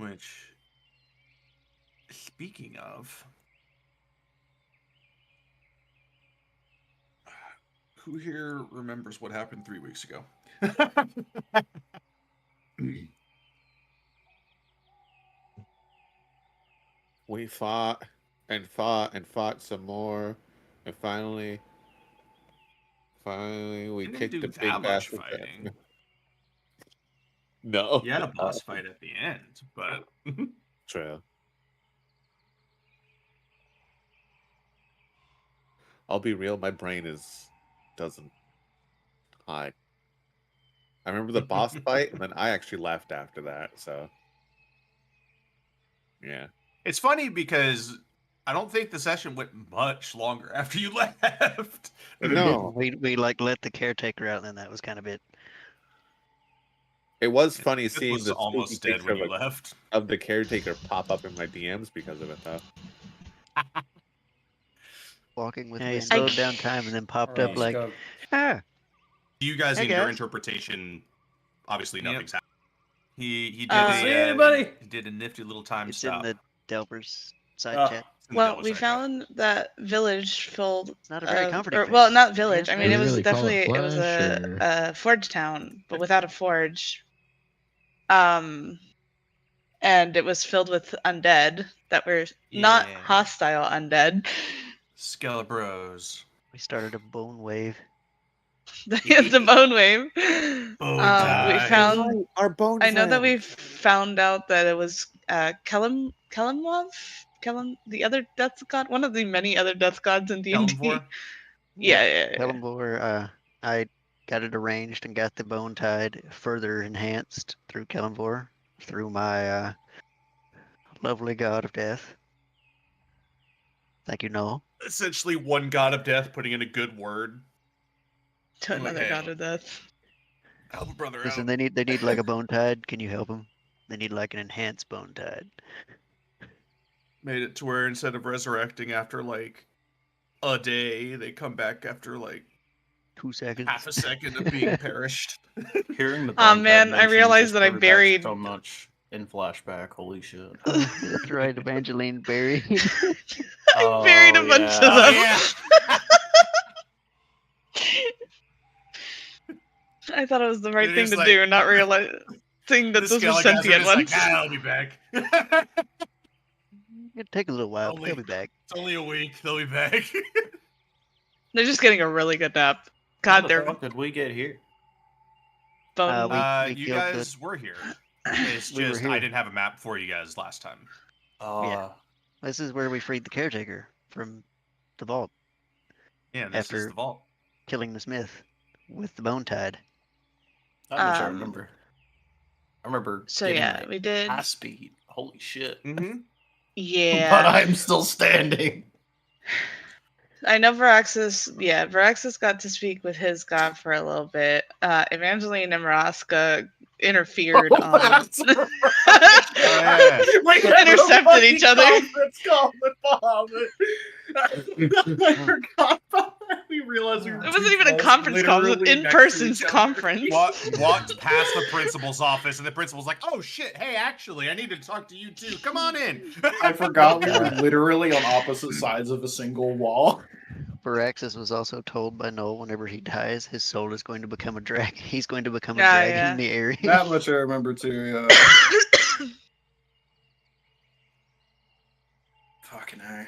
Which, speaking of, who here remembers what happened 3 weeks ago? We fought and fought and fought some more, and finally, we Didn't kicked do the that big much bastard. fighting. No, You had a boss fight at the end, but true. I'll be real. My brain doesn't hide. I remember the boss fight, and then I actually left after that. So, yeah. it's funny because I don't think the session went much longer after you left. No, we like let the caretaker out, and then that was kind of it. it was funny It seeing was the spooky almost dead picture when you left. of the caretaker pop up in my DMs because of it, though. Walking with Yeah, wind. he Slowed down time and then popped up like, ah. You guys, Hey, in your guys. interpretation, obviously Yep. nothing's happened. He did See anybody? He did a nifty little time It's stop. in the Delvers side Oh. chat. in the Well, Devil's we Side Chat. found that village filled. It's not a very comforting Or, thing. well, not village. I mean, Do it we was really call it definitely it was flesh, or- a forge town, but without a forge. And it was filled with undead that were not Yeah. hostile undead. Skelebros. We started a bone wave. The bone wave. Bone We tide. found. Our bone. I know that we found out that it was Kelemlov? The other death god, one of the many other death gods in D&D. Kelmvor? Yeah. Kellenvor, I got it arranged and got the bone tide further enhanced through Kellenvor, through my lovely god of death. Thank you, Noel. Essentially, one god of death putting in a good word. To another Okay. god of death. Help a brother Listen, out. they need like a bone tide. Can you help them? They need like an enhanced bone tide. Made it to where instead of resurrecting after like a day, they come back after like 2 seconds. half a second of being perished. Hearing the Aw, Bone man, Tide I mention realized just that I brought back buried- so much in flashback. Holy shit! Oh, that's right, Evangeline buried. I buried a bunch of yeah. them. yeah. I thought it was the right It thing is to like- do, not realizing that The those were Skelligas are sentient just ones. like, I'll be back. It'll take a little while, but Only- they'll be back. It's only a week. They'll be back. They're just getting a really good nap. How God, the they're fuck did we get here? bone. we You killed guys were here. It's We were just here. I didn't have a map for you guys last time. Uh, This is where we freed the caretaker from the vault, Yeah, this is After- the vault. killing the smith with the bone tide. I wish I Um, remember. I remember. So getting yeah, like we did. high speed. Holy shit! Mm-hmm. Yeah. But I'm still standing. I know Varaxis got to speak with his god for a little bit. Evangeline and Maraska interfered Oh, on. that's right. yeah. We had Intercepted nobody each other. conference call with Bahamut. I forgot about that. We realized we were It wasn't too even a close, conference call, it was an literally next to in-person's each other. conference. Walked past the principal's office, and the principal's like, "Oh shit! Hey, actually, I need to talk to you too. Come on in." I forgot we were literally on opposite sides of a single wall. Varaxis was also told by Noel whenever he dies, his soul is going to become a dragon. He's going to become a Yeah, dragon yeah. in the area. That much I remember too. Fucking hell.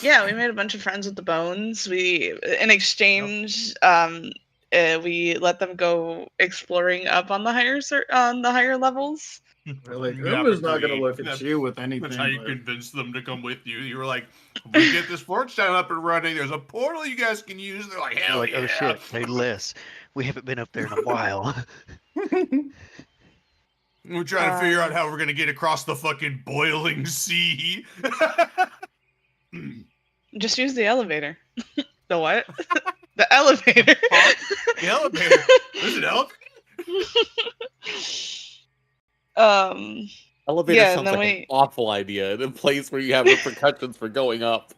Yeah, we made a bunch of friends with the bones. We, in exchange, we let them go exploring up on the higher levels. Like, The I was not gonna opportunity. look at That's- you with anything. That's how you but- convinced them to come with you. You were like, "We get this forge town up and running. There's a portal you guys can use." They're like, They're "Hell like, yeah!" oh shit, hey Les, we haven't been up there in a while. We're trying to figure out how we're gonna get across the fucking boiling sea. Just use the elevator. The what? The elevator. The elevator. There's an elevator. Elevator Yeah, sounds then like an we- awful idea in a place where you have repercussions for going up.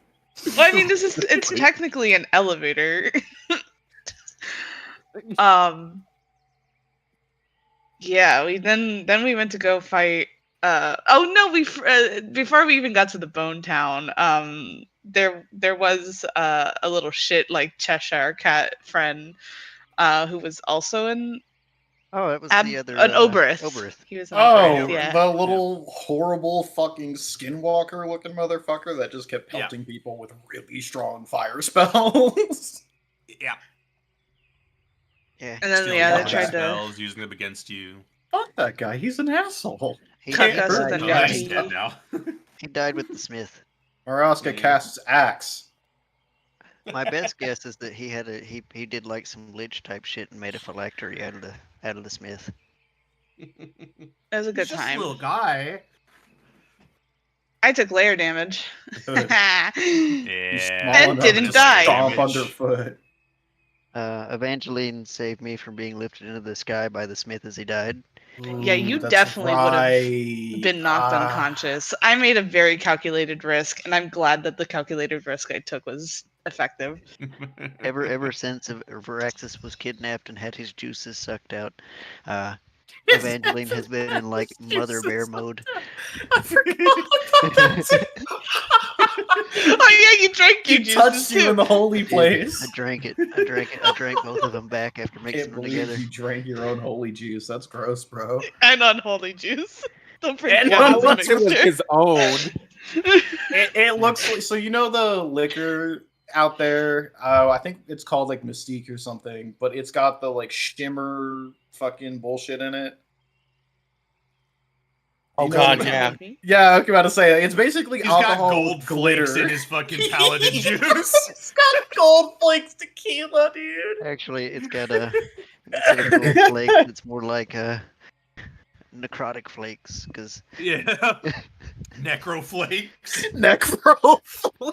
Well, I mean, it's technically an elevator. Yeah, we then we went to go fight. Oh no, before we even got to the Bone Town, there was a little shit like Cheshire cat friend, who was also Oh, that was the other an Oberth. Oberth. He was an Oh, Oberth, yeah. the little horrible fucking skinwalker looking motherfucker that just kept Yeah. pelting people with really strong fire spells. Yeah. Yeah. And then Stealing yeah, they all tried his to. spells, using them against you. Fuck that guy, he's an asshole. He, Cuck he us with died, a Oh, Yeah, he's he- dead now. he died with the smith. Maraska Yeah. casts axe. My best guess is that he did like some lich type shit and made a phylactery out of the smith. It was a good He's just time. a little guy. I took layer damage. Good. Yeah. And enough didn't to die. Stomp Damage. underfoot. Evangeline saved me from being lifted into the sky by the smith as he died. Yeah, you That's definitely would've right. Been knocked Ah. unconscious. I made a very calculated risk, and I'm glad that the calculated risk I took was effective. Ever since Veraxis was kidnapped and had his juices sucked out, Evangeline has been in like mother bear mode. I forgot. Oh yeah, you drank your He juices touched you too. in the holy I place. drank it. I drank both of them back after I mixing can't them believe together. you drank your own holy juice. That's gross, bro. And unholy juice. Don't bring And that unholy into the It was mixture. his own. It looks like, so you know the liquor out there. I think it's called like Mystique or something, but it's got the like shimmer fucking bullshit in it. Oh, You know God, what- yeah. Yeah, I was about to say it's basically He's got alcohol gold with glitter. flakes in his fucking paladin juice. It's got gold flakes tequila, dude. Actually, it's got a instead of gold flakes, it's more like necrotic flakes because Yeah. Necro flakes. Necro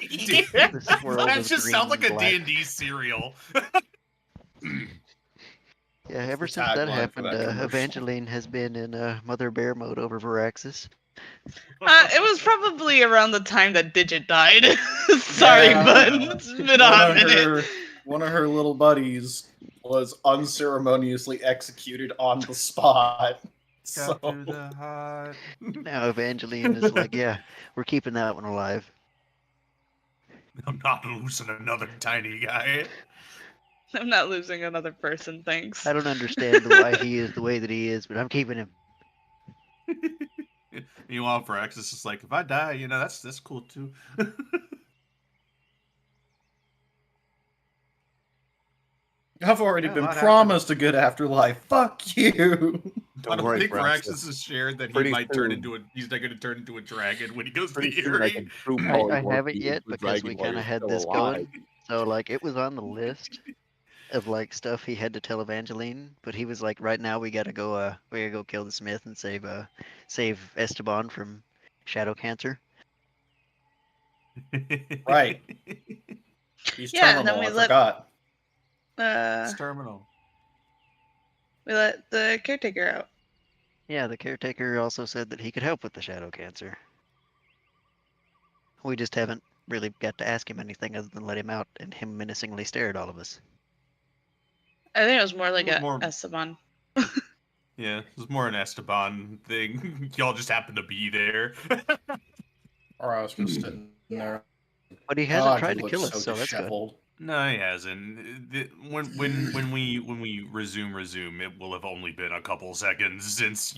Dude, this world that is just green sounds like and a black. D&D cereal. Yeah, ever the since that tagline for happened, that commercial. Evangeline has been in mother bear mode over Veraxis. It was probably around the time that Digit died. Sorry, Yeah. but it's been a hot minute. One of her little buddies was unceremoniously executed on the spot. So, Now Evangeline is like, yeah, we're keeping that one alive. I'm not losing another tiny guy. I'm not losing another person, thanks. I don't understand why he is the way that he is, but I'm keeping him. Meanwhile, for X, it's just like, if I die, you know, that's cool too. I've already Yeah, been a lot promised a good afterlife. Fuck you. I Don't worry, think Braxton. Raxus has shared that he Pretty might turn soon. into he's not going to turn into a dragon when he goes to Pretty soon, like a Erie. true I polymorph, haven't the yet because we dragon kind of warrior's had still this alive. going. So like it was on the list of like stuff he had to tell Evangeline, but he was like, right now we gotta go kill the Smith and save Esteban from shadow cancer. Right. He's Yeah, and then terminal. we I let- forgot. It's terminal. We let the caretaker out. Yeah, the caretaker also said that he could help with the shadow cancer. We just haven't really got to ask him anything other than let him out and him menacingly stare at all of us. I think it was more like It was a more- Esteban. Yeah, it was more an Esteban thing. Y'all just happened to be there. Or I was just sitting there. But he hasn't God, tried he to kill looks us, so that's good. disheveled. No, he hasn't. When we resume, it will have only been a couple seconds since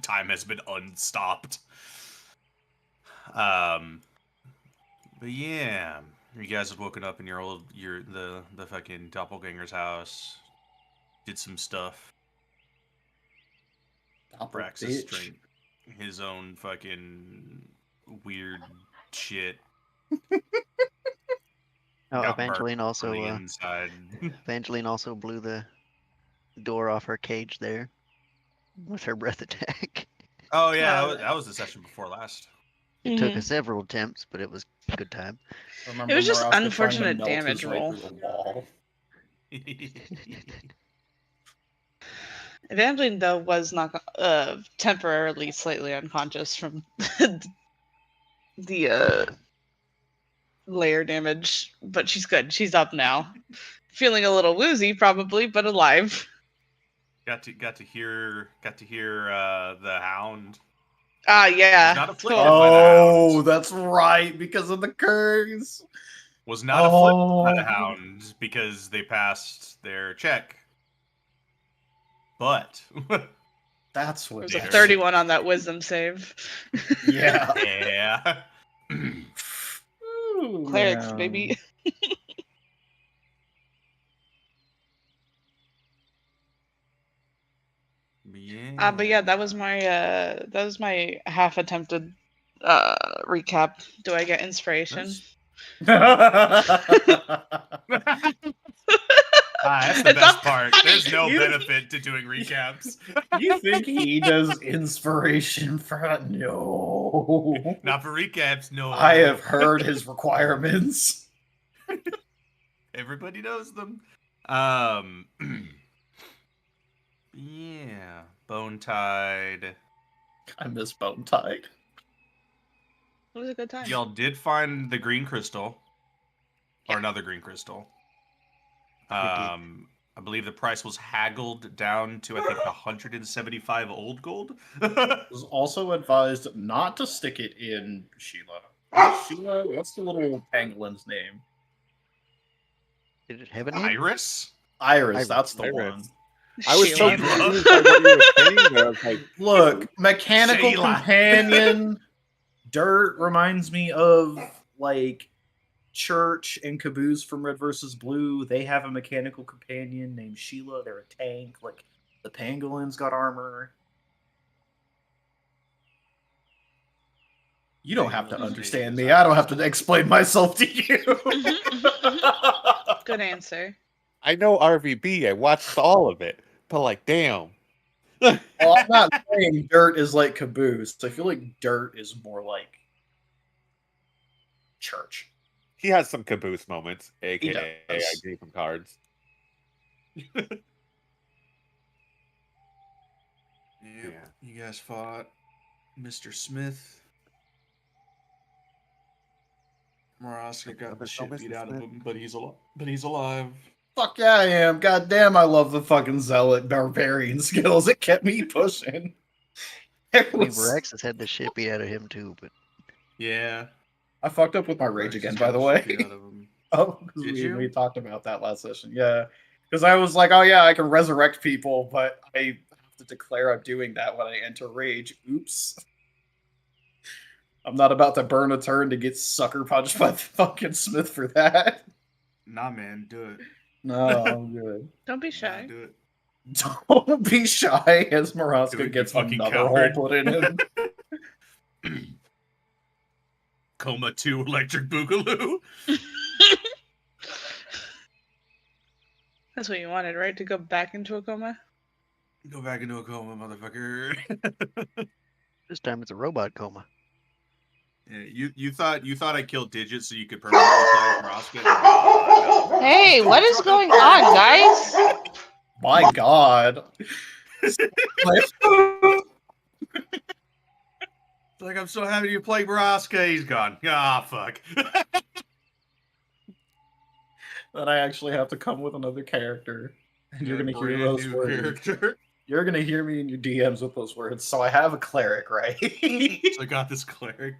time has been unstopped. But yeah, you guys have woken up in the fucking doppelganger's house, did some stuff. Braxis Bitch. drank his own fucking weird shit. Oh, got burnt Evangeline on also the inside. Evangeline also blew the door off her cage there with her breath attack. Oh yeah, Wow. that was the session before last. It took Mhm. us several attempts, but it was a good time. Remember It was just Maraska trying to unfortunate melt his damage way roll. through the wall? Evangeline though was not temporarily slightly unconscious from the layer damage, but she's good. She's up now. Feeling a little woozy probably, but alive. Got to hear the hound. Yeah. Was not afflicted Cool. by the Oh, hound. that's right, because of the curse. Was not afflicted by the Oh. hound because they passed their check. But That's There what was a Dare. 31 on that wisdom save. Yeah. yeah. Ooh, Clerics, man. baby. But yeah, that was my half attempted recap. Do I get inspiration? That's the It's best not part. funny. There's no You- benefit to doing recaps. You think he does inspiration for no? Not for recaps, no. I have heard his requirements. Everybody knows them. Yeah. Bone Tide. I miss Bone Tide. It was a good time. Y'all did find the green crystal. Or another green crystal. did. I believe the price was haggled down to, I think, 175 old gold. Was also advised not to stick it in Sheila. Sheila, what's the little pangolin's name? Did it have a name? Iris? Iris, that's the Iris. one. I was so Sheila. confused by what you were saying there. I was like, Look, mechanical Sheila. companion. Dirt reminds me of like Church and Caboose from Red vs. Blue. They have a mechanical companion named Sheila. They're a tank. Like the pangolins got armor. You don't have to understand me. I don't have to explain myself to you. Good answer. I know RVB. I watched all of it, but like, damn. Well, I'm not saying Dirt is like Caboose. I feel like Dirt is more like Church. He has some caboose moments, aka I does. gave him cards. Yeah. You guys fought Mr. Smith. Maraska got the There's shit no beat Mr. out of Smith. him, but he's alive. But he's alive. Fuck yeah, I am. God damn, I love the fucking zealot barbarian skills. It kept me pushing. It I mean, was- Varaxis had the shit beat out of him too, but Yeah. I fucked up with my rage again, by the way. Oh, because Did you? we talked about that last session. Yeah. Because I was like, oh yeah, I can resurrect people, but I have to declare I'm doing that when I enter rage. Oops. I'm not about to burn a turn to get sucker punched by the fucking Smith for that. Nah, man, do it. No, I'm good. Don't be Nah, shy. do it. Don't be shy as Do Maraska it, you gets fucking another coward. hole put in him. Coma 2 Electric Boogaloo. That's what you wanted, right? To go back into a coma? Go back into a coma, motherfucker. this time it's a robot coma. Yeah, you thought I killed Digit so you could permanently play Maraska? No. Hey, what is going on, guys? My god. It's like, I'm so happy you play Maraska. He's gone. Ah, fuck. Then I actually have to come with another character. And you're Yeah, gonna hear brand those new words. character. You're gonna hear me in your DMs with those words. So I have a cleric, right? So I got this cleric.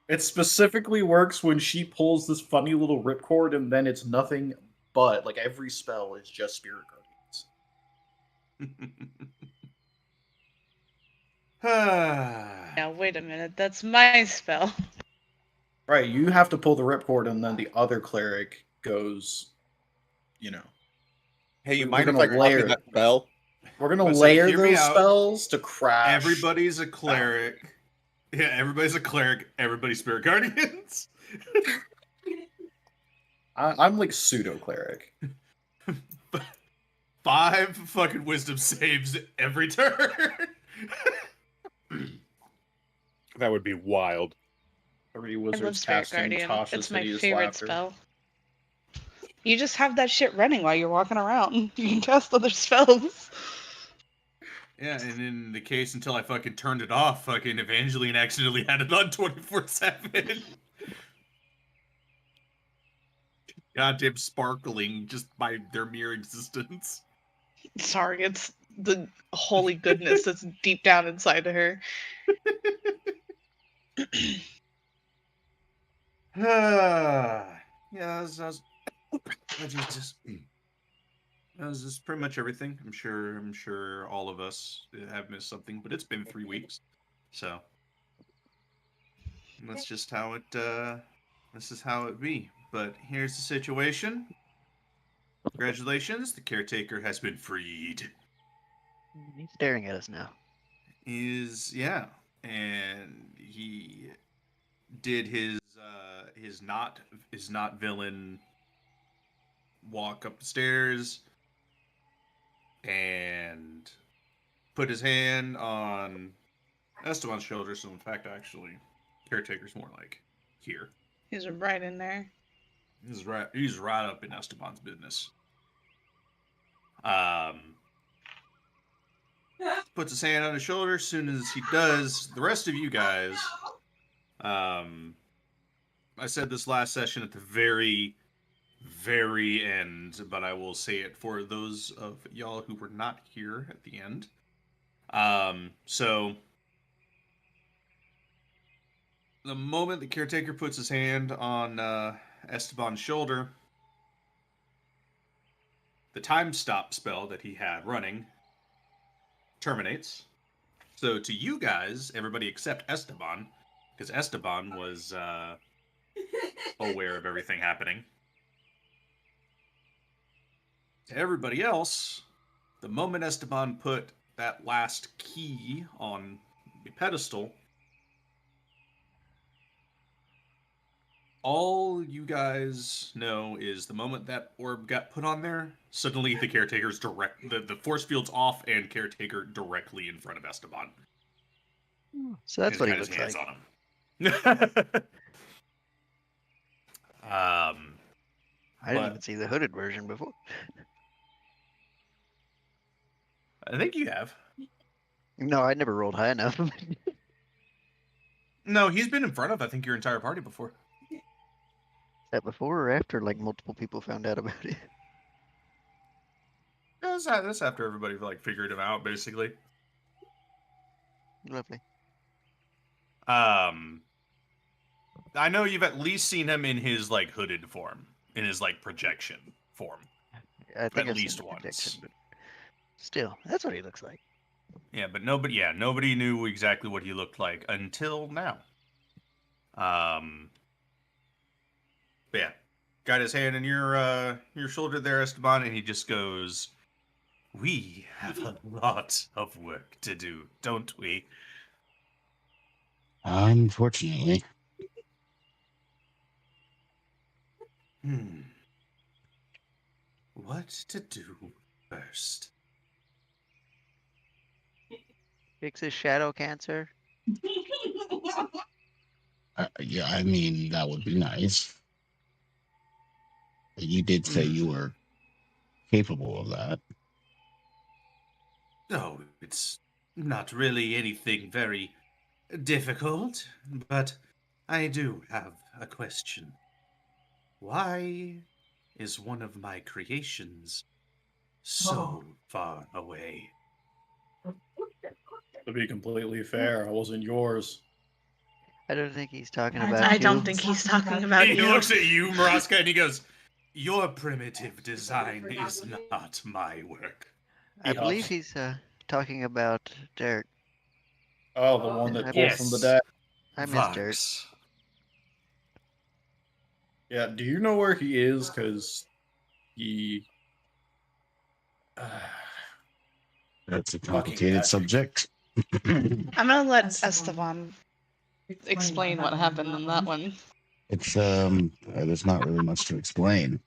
It specifically works when she pulls this funny little ripcord, and then it's nothing but like every spell is just spirit guardians. Now, wait a minute. That's my spell. Right, you have to pull the ripcord, and then the other cleric goes, you know. Hey, you We're mind if gonna I copy layer that it. spell? We're gonna Let's layer hear me those out. spells to crash. Everybody's a cleric. Yeah, everybody's a cleric. Everybody's spirit guardians. I'm like pseudo cleric. 5 fucking wisdom saves every turn. That would be wild. 3 I love wizards Spirit casting Guardian. Tasha's It's my hideous favorite laughter. spell. You just have that shit running while you're walking around. You can cast other spells. Yeah, and in the case until I fucking turned it off, fucking Evangeline accidentally had it on 24/7. Goddamn sparkling just by their mere existence. Sorry, it's the holy goodness that's deep down inside of her. Yeah, oh, Jesus. That's just pretty much everything. I'm sure all of us have missed something, but it's been 3 weeks, so that's just how it. This is how it be. But here's the situation. Congratulations, the caretaker has been freed. He's staring at us now. Yeah, and he did his not villain walk up the stairs and put his hand on Esteban's shoulder. So in fact, actually, caretaker's more like here. He's right in there. He's right up in Esteban's business. Puts his hand on his shoulder. As soon as he does, the rest of you guys, I said this last session at the very, very end, but I will say it for those of y'all who were not here at the end. So the moment the caretaker puts his hand on Esteban's shoulder, the time stop spell that he had running terminates. So to you guys, everybody except Esteban, because Esteban was aware of everything happening. To everybody else, the moment Esteban put that last key on the pedestal, all you guys know is the moment that orb got put on there, suddenly the caretaker's the force field's off and caretaker directly in front of Esteban. So that's He's what he got his looks hands like. on him. I didn't but even see the hooded version before. I think you have. No, I never rolled high enough. No, he's been in front of, I think, your entire party before. That before or after, like, multiple people found out about it? That's after everybody like figured him out, basically. Lovely. I know you've at least seen him in his like hooded form, in his like projection form. I think At I've seen least the once. projection, but still, that's what he looks like. Yeah, but nobody knew exactly what he looked like until now. But yeah, got his hand in your shoulder there, Esteban, and he just goes, "We have a lot of work to do, don't we?" Unfortunately. What to do first? Fix his shadow cancer. Yeah, I mean, that would be nice. But you did say you were capable of that. Oh, it's not really anything very difficult, but I do have a question. Why is one of my creations so far away? To be completely fair, I wasn't yours. I don't think he's talking about I you. don't think he's talking about He you. looks at you, Maraska, and he goes, "Your primitive design is not my work." I He believe huffs. he's talking about Dirt. Oh, the one that I- pulled from the Yes. dead. I miss Dirt. Vox. Yeah, do you know where he is? Because he. That's a Fucking complicated magic. subject. I'm gonna let Esteban explain what happened in that one. It's there's not really much to explain.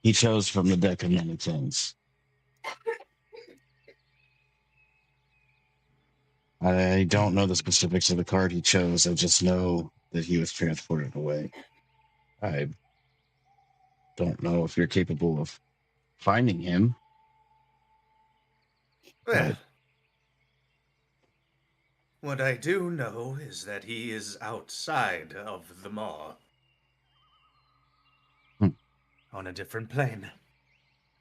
He chose from the deck of many things. I don't know the specifics of the card he chose. I just know that he was transported away. I don't know if you're capable of finding him. Well, what I do know is that he is outside of the maw. Hmm. on a different plane.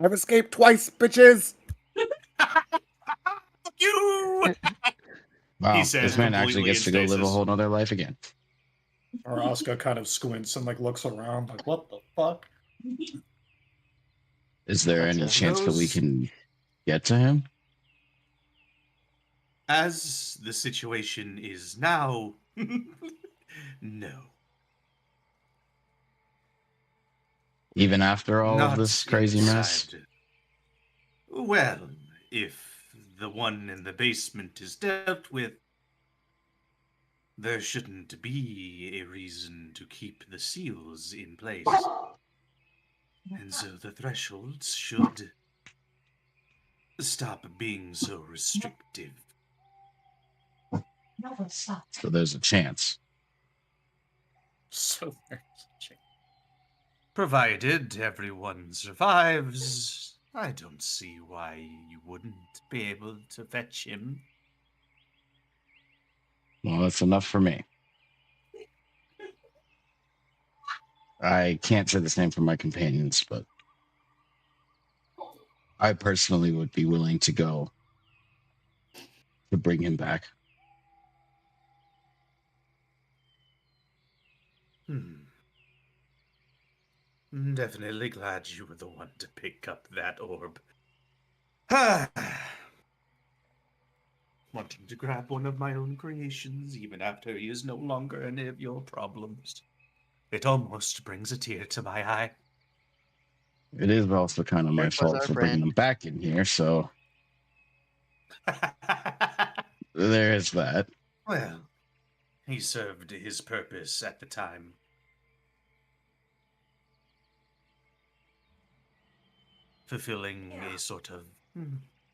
I've escaped twice, bitches. Fuck you! Wow, said this man actually completely gets to in go live a stasis. whole nother life again. Araska kind of squints and like looks around, like, what the fuck? Is there That's any a- chance that we Those- can get to him? As the situation is now, no. Even after all of Not this crazy mess? inside. Well, if the one in the basement is dealt with, there shouldn't be a reason to keep the seals in place. And so the thresholds should stop being so restrictive. So there's a chance. So there's a chance. Provided everyone survives, I don't see why you wouldn't be able to fetch him. Well, that's enough for me. I can't say the same for my companions, but I personally would be willing to go to bring him back. I'm definitely glad you were the one to pick up that orb. Wanting to grab one of my own creations, even after he is no longer any of your problems. It almost brings a tear to my eye. It is also kind of my Eric was fault our for bringing friend. him back in here, so there is that. Well, he served his purpose at the time. Fulfilling a sort of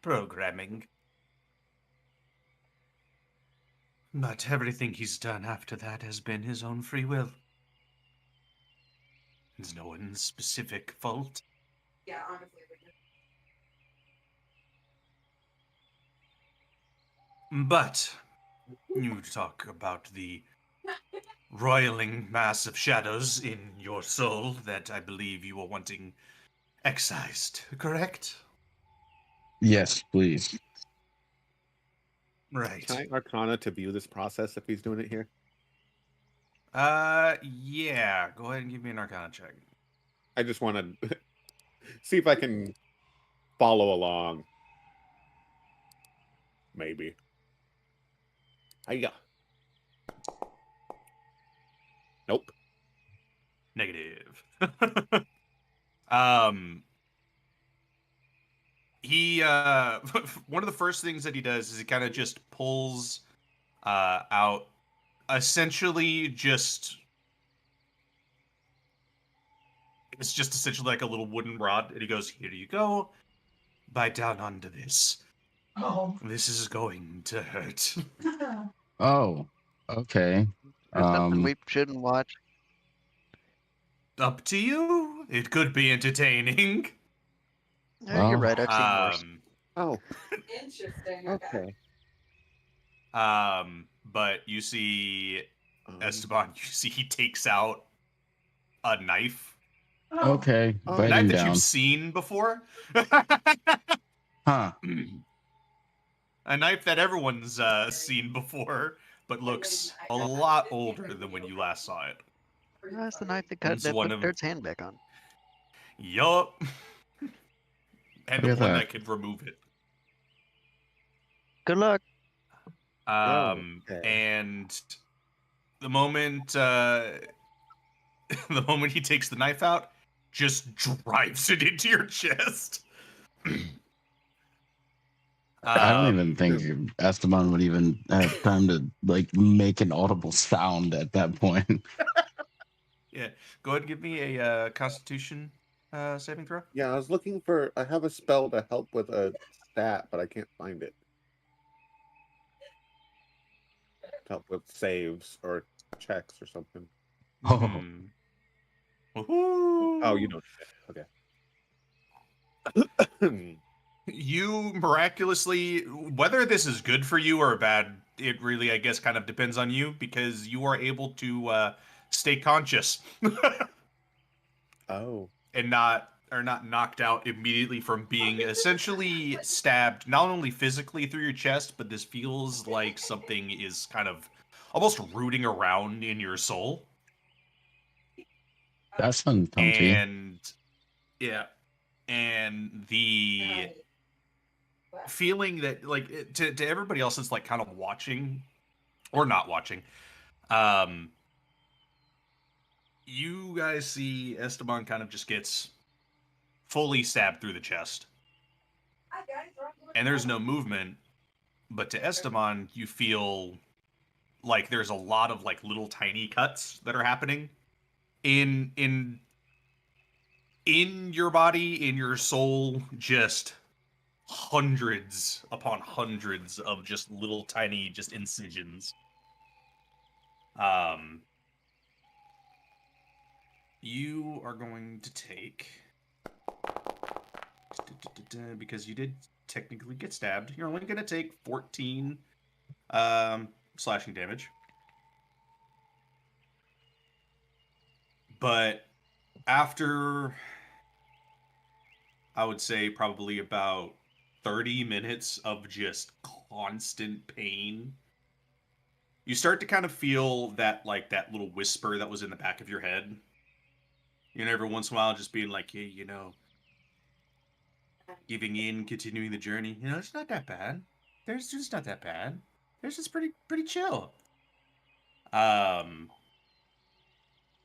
programming. But everything he's done after that has been his own free will. It's no one's specific fault. Yeah, honestly. But you talk about the roiling mass of shadows in your soul that I believe you are wanting excised, correct? Yes, please. Right. Can I Arcana to view this process if he's doing it here? Yeah. Go ahead and give me an Arcana check. I just want to see if I can follow along. Maybe. Hiya. Nope. Negative. He one of the first things that he does is he kind of just pulls out essentially just it's just essentially like a little wooden rod, and he goes, "Here you go. Bite down onto this. Oh. This is going to hurt." Oh, okay. There's something we shouldn't watch. Up to you. It could be entertaining. Yeah, you're right. I've seen worse. Oh, Interesting. okay. But you see Esteban, you see he takes out a knife. Okay, Oh. A bite knife him that down. you've seen before. Huh. A knife that everyone's seen before, but looks a lot older than when you last saw it. That's the knife that cut It's that one put of- Dirt's hand back on. Yup. And the Look at one that. that could remove it. Good luck. Okay. And the moment the moment he takes the knife out, just drives it into your chest. I don't even think Esteban would even have time to like make an audible sound at that point. Yeah, go ahead and give me a Constitution saving throw. Yeah, I was looking for. I have a spell to help with a stat, but I can't find it. To help with saves or checks or something. Oh, Hmm. Woohoo! Oh, you don't. Okay. You miraculously, whether this is good for you or bad, it really, I guess, kind of depends on you, because you are able to stay conscious. Oh. not knocked out immediately from being essentially stabbed not only physically through your chest, but this feels like something is kind of almost rooting around in your soul. That's uncomfy. And yeah, and the feeling that like to everybody else that's like kind of watching or not watching, you guys see Esteban kind of just gets fully stabbed through the chest, and there's no movement. But to Esteban, you feel like there's a lot of like little tiny cuts that are happening in your body, in your soul, just hundreds upon hundreds of just little tiny just incisions. You are going to take, because you did technically get stabbed, you're only going to take 14 slashing damage. But after, I would say probably about 30 minutes of just constant pain, you start to kind of feel that, like, that little whisper that was in the back of your head. You know, every once in a while just being like, hey, you know, giving in, continuing the journey. You know, it's not that bad. There's just not that bad. There's just pretty chill.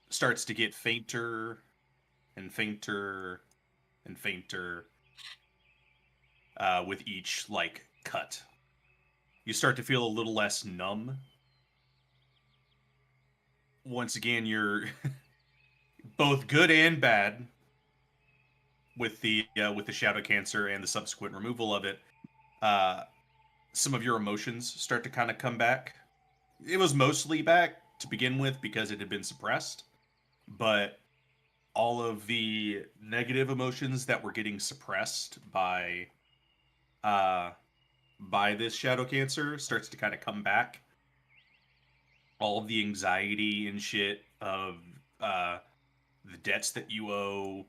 Starts to get fainter and fainter and fainter with each, like, cut. You start to feel a little less numb. Once again, you're both good and bad with the shadow cancer and the subsequent removal of it. Some of your emotions start to kind of come back. It was mostly back to begin with because it had been suppressed, but all of the negative emotions that were getting suppressed by this shadow cancer starts to kind of come back. All of the anxiety and shit of the debts that you owe,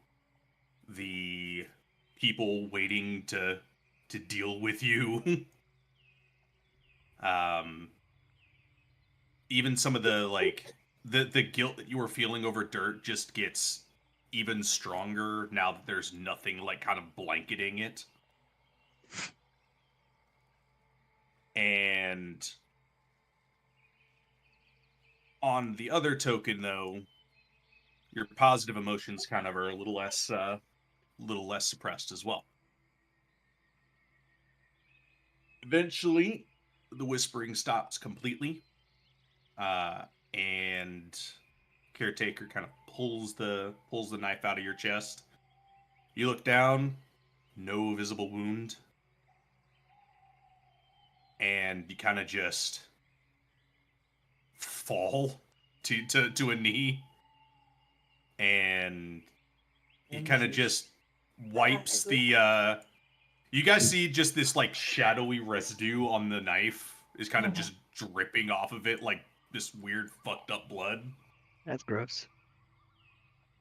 the people waiting to deal with you. Even some of the, like, the guilt that you were feeling over dirt just gets even stronger now that there's nothing, like, kind of blanketing it. And on the other token, though, your positive emotions kind of are a little less suppressed as well. Eventually, the whispering stops completely, and Caretaker kind of pulls the knife out of your chest. You look down, no visible wound, and you kind of just fall to a knee, and he kind of just wipes the you guys see just this, like, shadowy residue on the knife is kind of just dripping off of it, like this weird fucked up blood. That's gross.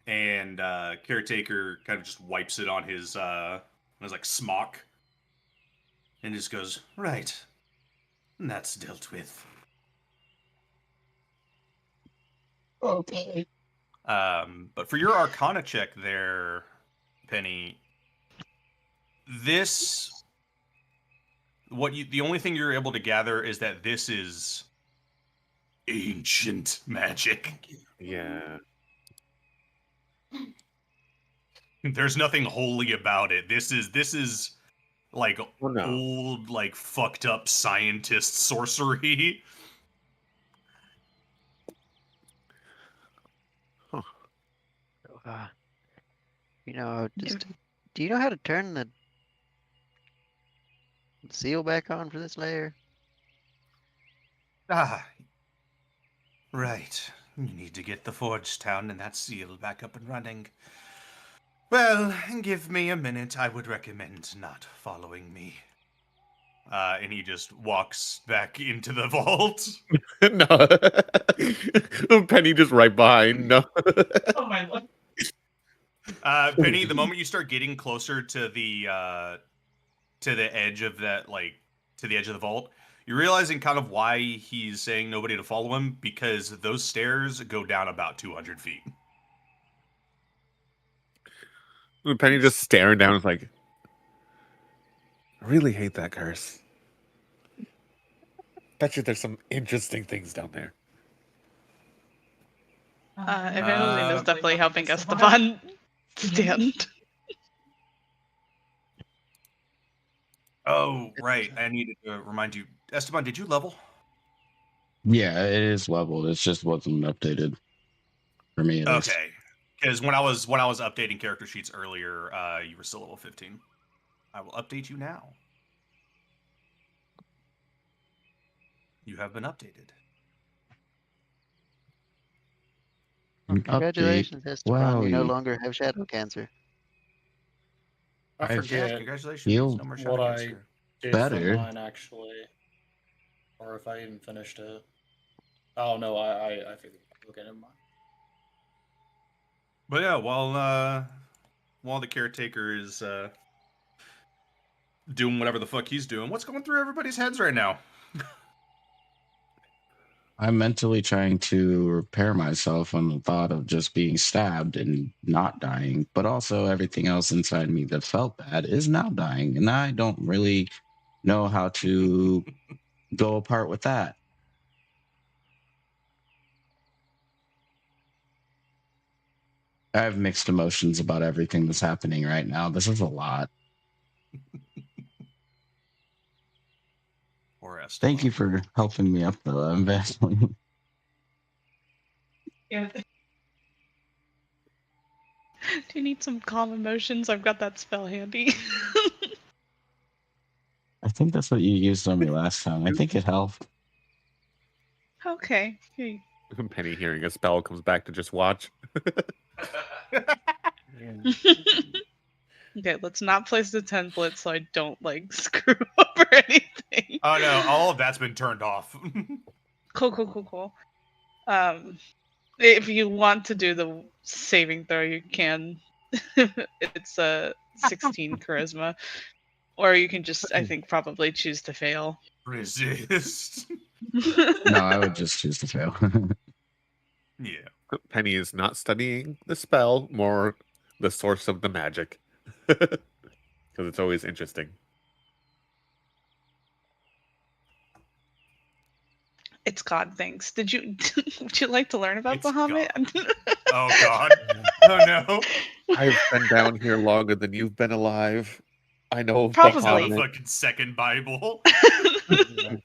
And Caretaker kind of just wipes it on his like smock and just goes, right, that's dealt with. Okay. But for your Arcana check there, Penny, the only thing you're able to gather is that this is ancient magic. Yeah. There's nothing holy about it. This is like Oh, no. old, like, fucked up scientist sorcery. So, do you know how to turn the seal back on for this layer? Ah, right. You need to get the Forge Town and that seal back up and running. Well, give me a minute. I would recommend not following me. And he just walks back into the vault. No. Penny just right behind. No. Oh my lord. Penny, the moment you start getting closer to the edge of that, like to the edge of the vault, you're realizing kind of why he's saying nobody to follow him, because those stairs go down about 200 feet. Penny just staring down is like, I really hate that curse. Bet you there's some interesting things down there. Evangeline is definitely helping Esteban stand. Oh, right. I needed to remind you. Esteban, did you level? Yeah, it is leveled. It just wasn't updated for me. At least. Okay. Because when I was updating character sheets earlier, you were still level 15. I will update you now. You have been updated. Well, An congratulations, update. Esteban. You no Wow, longer have shadow cancer. I I've- Yeah, forget congratulations. Healed No more what shadow I cancer. did better. for mine actually, or if I even finished it. Oh no, I figured. Okay, never mind. But yeah, while the caretaker is doing whatever the fuck he's doing, what's going through everybody's heads right now? I'm mentally trying to repair myself on the thought of just being stabbed and not dying, but also everything else inside me that felt bad is now dying, and I don't really know how to go apart with that. I have mixed emotions about everything that's happening right now. This is a lot. Or Esteban. Thank you for helping me up, though. I'm Vaseline. Yeah. Do you need some calm emotions? I've got that spell handy. I think that's what you used on me last time. I think it helped. Okay. Hey. Penny hearing a spell comes back to just watch. Okay, let's not place the template so I don't like screw up or anything. Oh no, all of that's been turned off. Cool. If you want to do the saving throw, you can. It's a 16 charisma, or you can just, I think, probably choose to fail. Resist. No, I would just choose to fail. Yeah. Penny is not studying the spell, more the source of the magic. Because it's always interesting. It's God, thanks. Would you like to learn about It's Bahamut? Oh god. Oh no. I've been down here longer than you've been alive. I know Probably. Not a Bahamut. fucking second Bible. Penny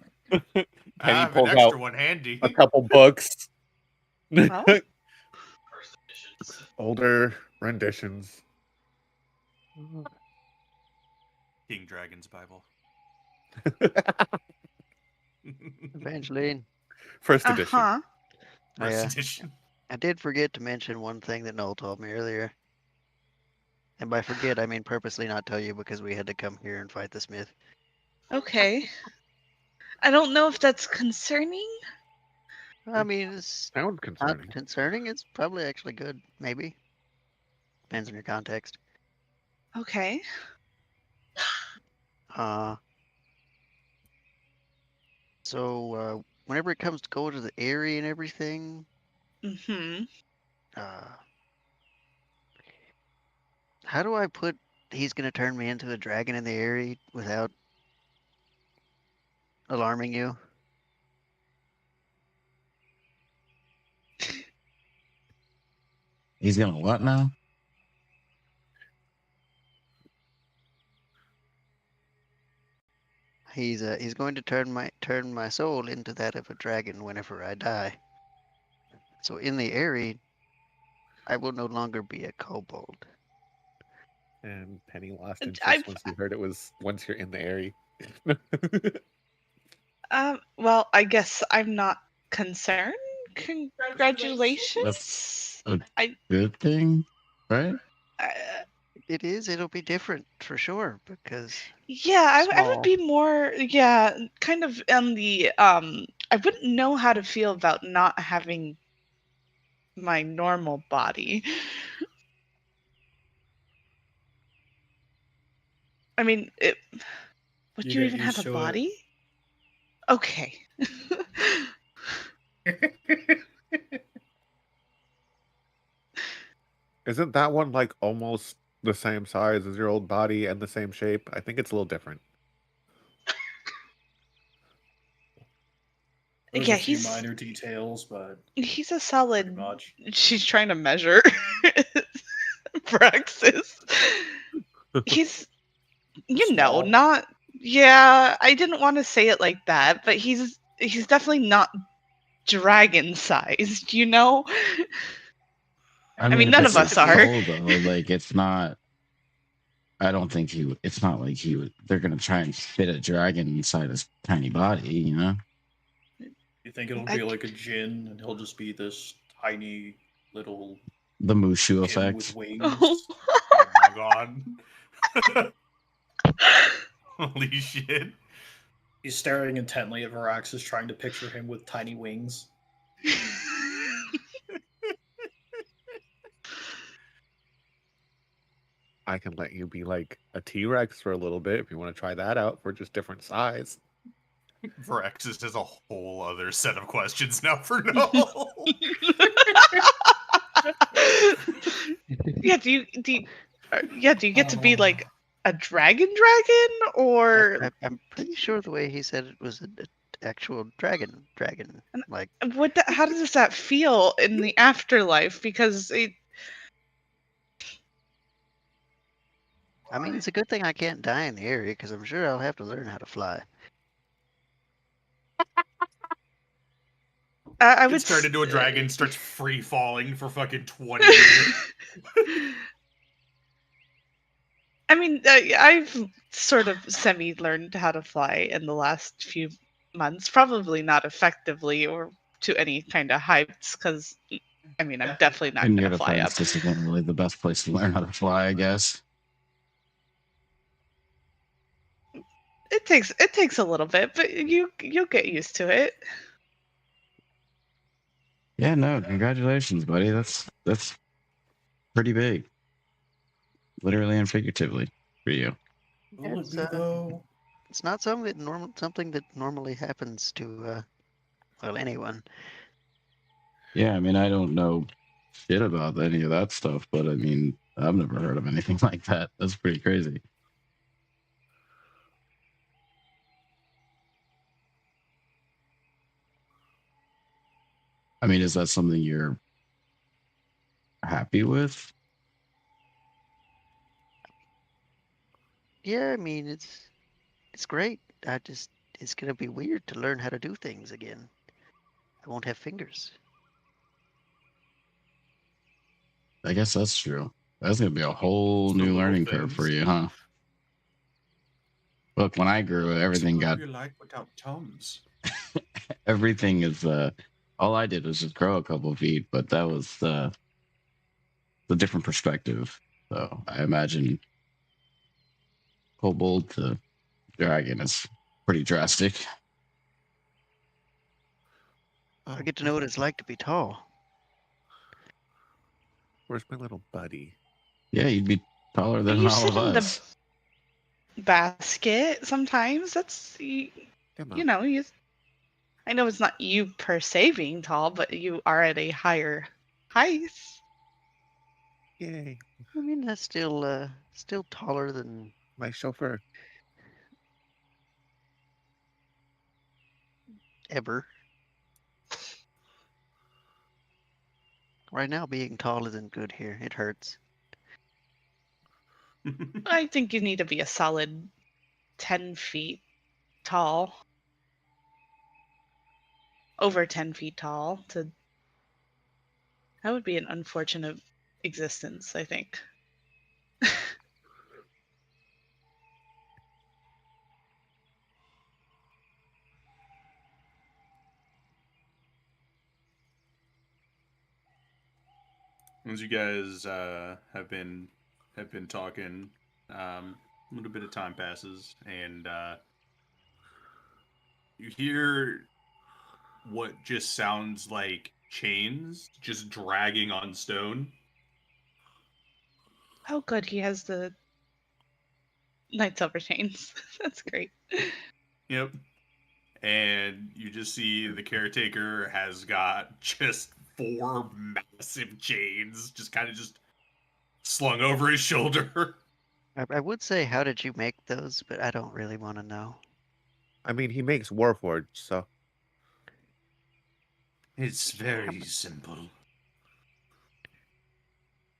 I have an pulls extra out one handy. a couple books. Oh. Older renditions. King Dragon's Bible. Evangeline, First edition. Uh-huh. First I edition. did forget to mention one thing that Noel told me earlier. And by forget, I mean purposely not tell you because we had to come here and fight the Smith. Okay. I don't know if that's concerning. I mean, it's Sound not concerning. concerning. It's probably actually good, maybe. Depends on your context. Okay. So whenever it comes to go to the area and everything, Mm-hmm. how do I put he's gonna turn me into a dragon in the area without alarming you? He's gonna what now? He's going to turn my soul into that of a dragon whenever I die. So in the area, I will no longer be a kobold. And Penny lost And interest once you heard it was once you're in the area. Well, I guess I'm not concerned. Congratulations. Good thing, right? It is. It'll be different for sure because Yeah, I would Small. be more, yeah, kind of on the I wouldn't know how to feel about not having my normal body. I mean, would You you get even have used a to it. body? Okay. Isn't that one like almost the same size as your old body and the same shape? I think it's a little different. There's Yeah, a few he's minor details, but a pretty solid. much. She's trying to measure Praxis. He's, Small. not. Yeah, I didn't want to say it like that, but he's definitely not dragon sized. I mean, mean, if none it's of us a are. troll, though, like it's not. I don't think he would. It's not like he would. They're gonna try and fit a dragon inside his tiny body, you know. You think it'll I- be like a Jin, and he'll just be this tiny little The Mushu Jin effect. with wings? Oh my god. Holy shit. He's staring intently at Varaxis, trying to picture him with tiny wings. I can let you be like a T-Rex for a little bit if you want to try that out for just different size. Varaxis has a whole other set of questions now for no. Yeah, do you get to be like a dragon or I'm pretty sure the way he said it was an actual dragon. Like, how does that feel in the afterlife? Because I mean, it's a good thing I can't die in the area because I'm sure I'll have to learn how to fly. I would Gets turned into a s- dragon, starts free falling for fucking 20 years. I mean, I've sort of semi-learned how to fly in the last few months. Probably not effectively or to any kind of heights, because I mean, I'm definitely not And going your to fly up. defense isn't really the best place to learn how to fly, I guess. It takes a little bit, but you'll get used to it. Yeah, no, congratulations, buddy. That's pretty big, literally and figuratively, for you. Will it It's, be though? It's not something that normally happens to anyone. Yeah, I mean, I don't know shit about any of that stuff, but I mean, I've never heard of anything like that. That's pretty crazy. I mean, is that something you're happy with? Yeah, I mean it's great. It's gonna be weird to learn how to do things again. I won't have fingers. I guess that's true. That's gonna be a whole It's the new little learning curve for things. you, huh? Look, when I grew, everything What got do you like without thumbs? everything is all I did was just grow a couple feet, but that was the different perspective. So I imagine kobold to dragon is pretty drastic. I get to know what it's like to be tall. Where's my little buddy? Yeah, you'd be taller than You all sit of in us. the basket sometimes. That's you Come on. know you. I know it's not you per se being tall, but you are at a higher height. Yay. I mean, that's still taller than My chauffeur. ever. Right now, being tall isn't good here. It hurts. I think you need to be a solid 10 feet tall. Over 10 feet tall to. That would be an unfortunate existence, I think. As you guys have been talking, a little bit of time passes, and you hear what just sounds like chains just dragging on stone. Oh, good. He has the Night Silver chains. That's great. Yep. And you just see the caretaker has got just 4 massive chains just kind of just slung over his shoulder. I would say, how did you make those? But I don't really want to know. I mean, he makes Warforged, so It's very simple.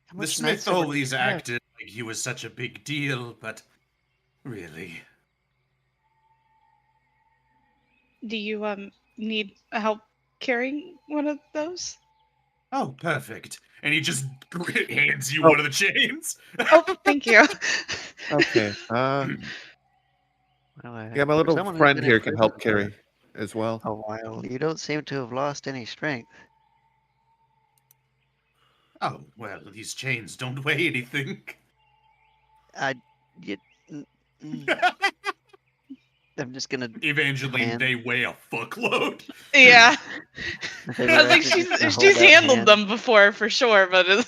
How The much Smith Night Silver always do you have? acted like he was such a big deal, but really. Do you need help carrying one of those? Oh, perfect. And he just hands you Oh. one of the chains. Oh, thank you. okay. Well, Yeah, my little someone who's friend been in here can help prison carry as well. for a while. You don't seem to have lost any strength. Oh, well, these chains don't weigh anything. You, mm, mm, I'm just gonna. Evangeline, Hand. they weigh a fuckload. Yeah. Maybe I was like, Ratchet just gonna hold she's out handled hand. them before for sure, but Yeah.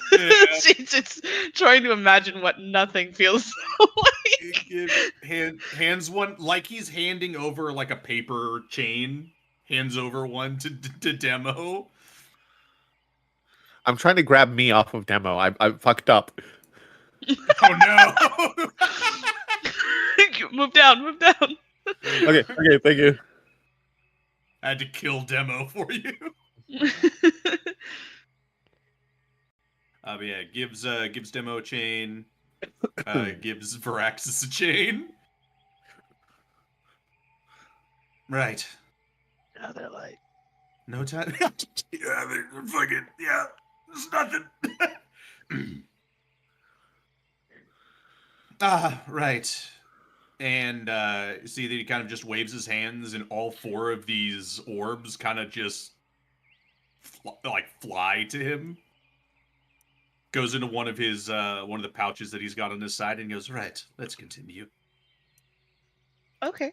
she's just trying to imagine what nothing feels like. Hands one like he's handing over like a paper chain. Hands over one to Demo. I'm trying to grab me off of Demo. I fucked up. Oh no! Move down, move down. Okay, thank you. I had to kill Demo for you. But yeah, gives Demo a chain. Gives Varaxis a chain. Right. Now they're like, No time. Yeah, fucking yeah. There's nothing. Right. And see that he kind of just waves his hands, and all 4 of these orbs kind of just fly to him. Goes into one of his one of the pouches that he's got on his side, and goes, "Right, let's continue." Okay.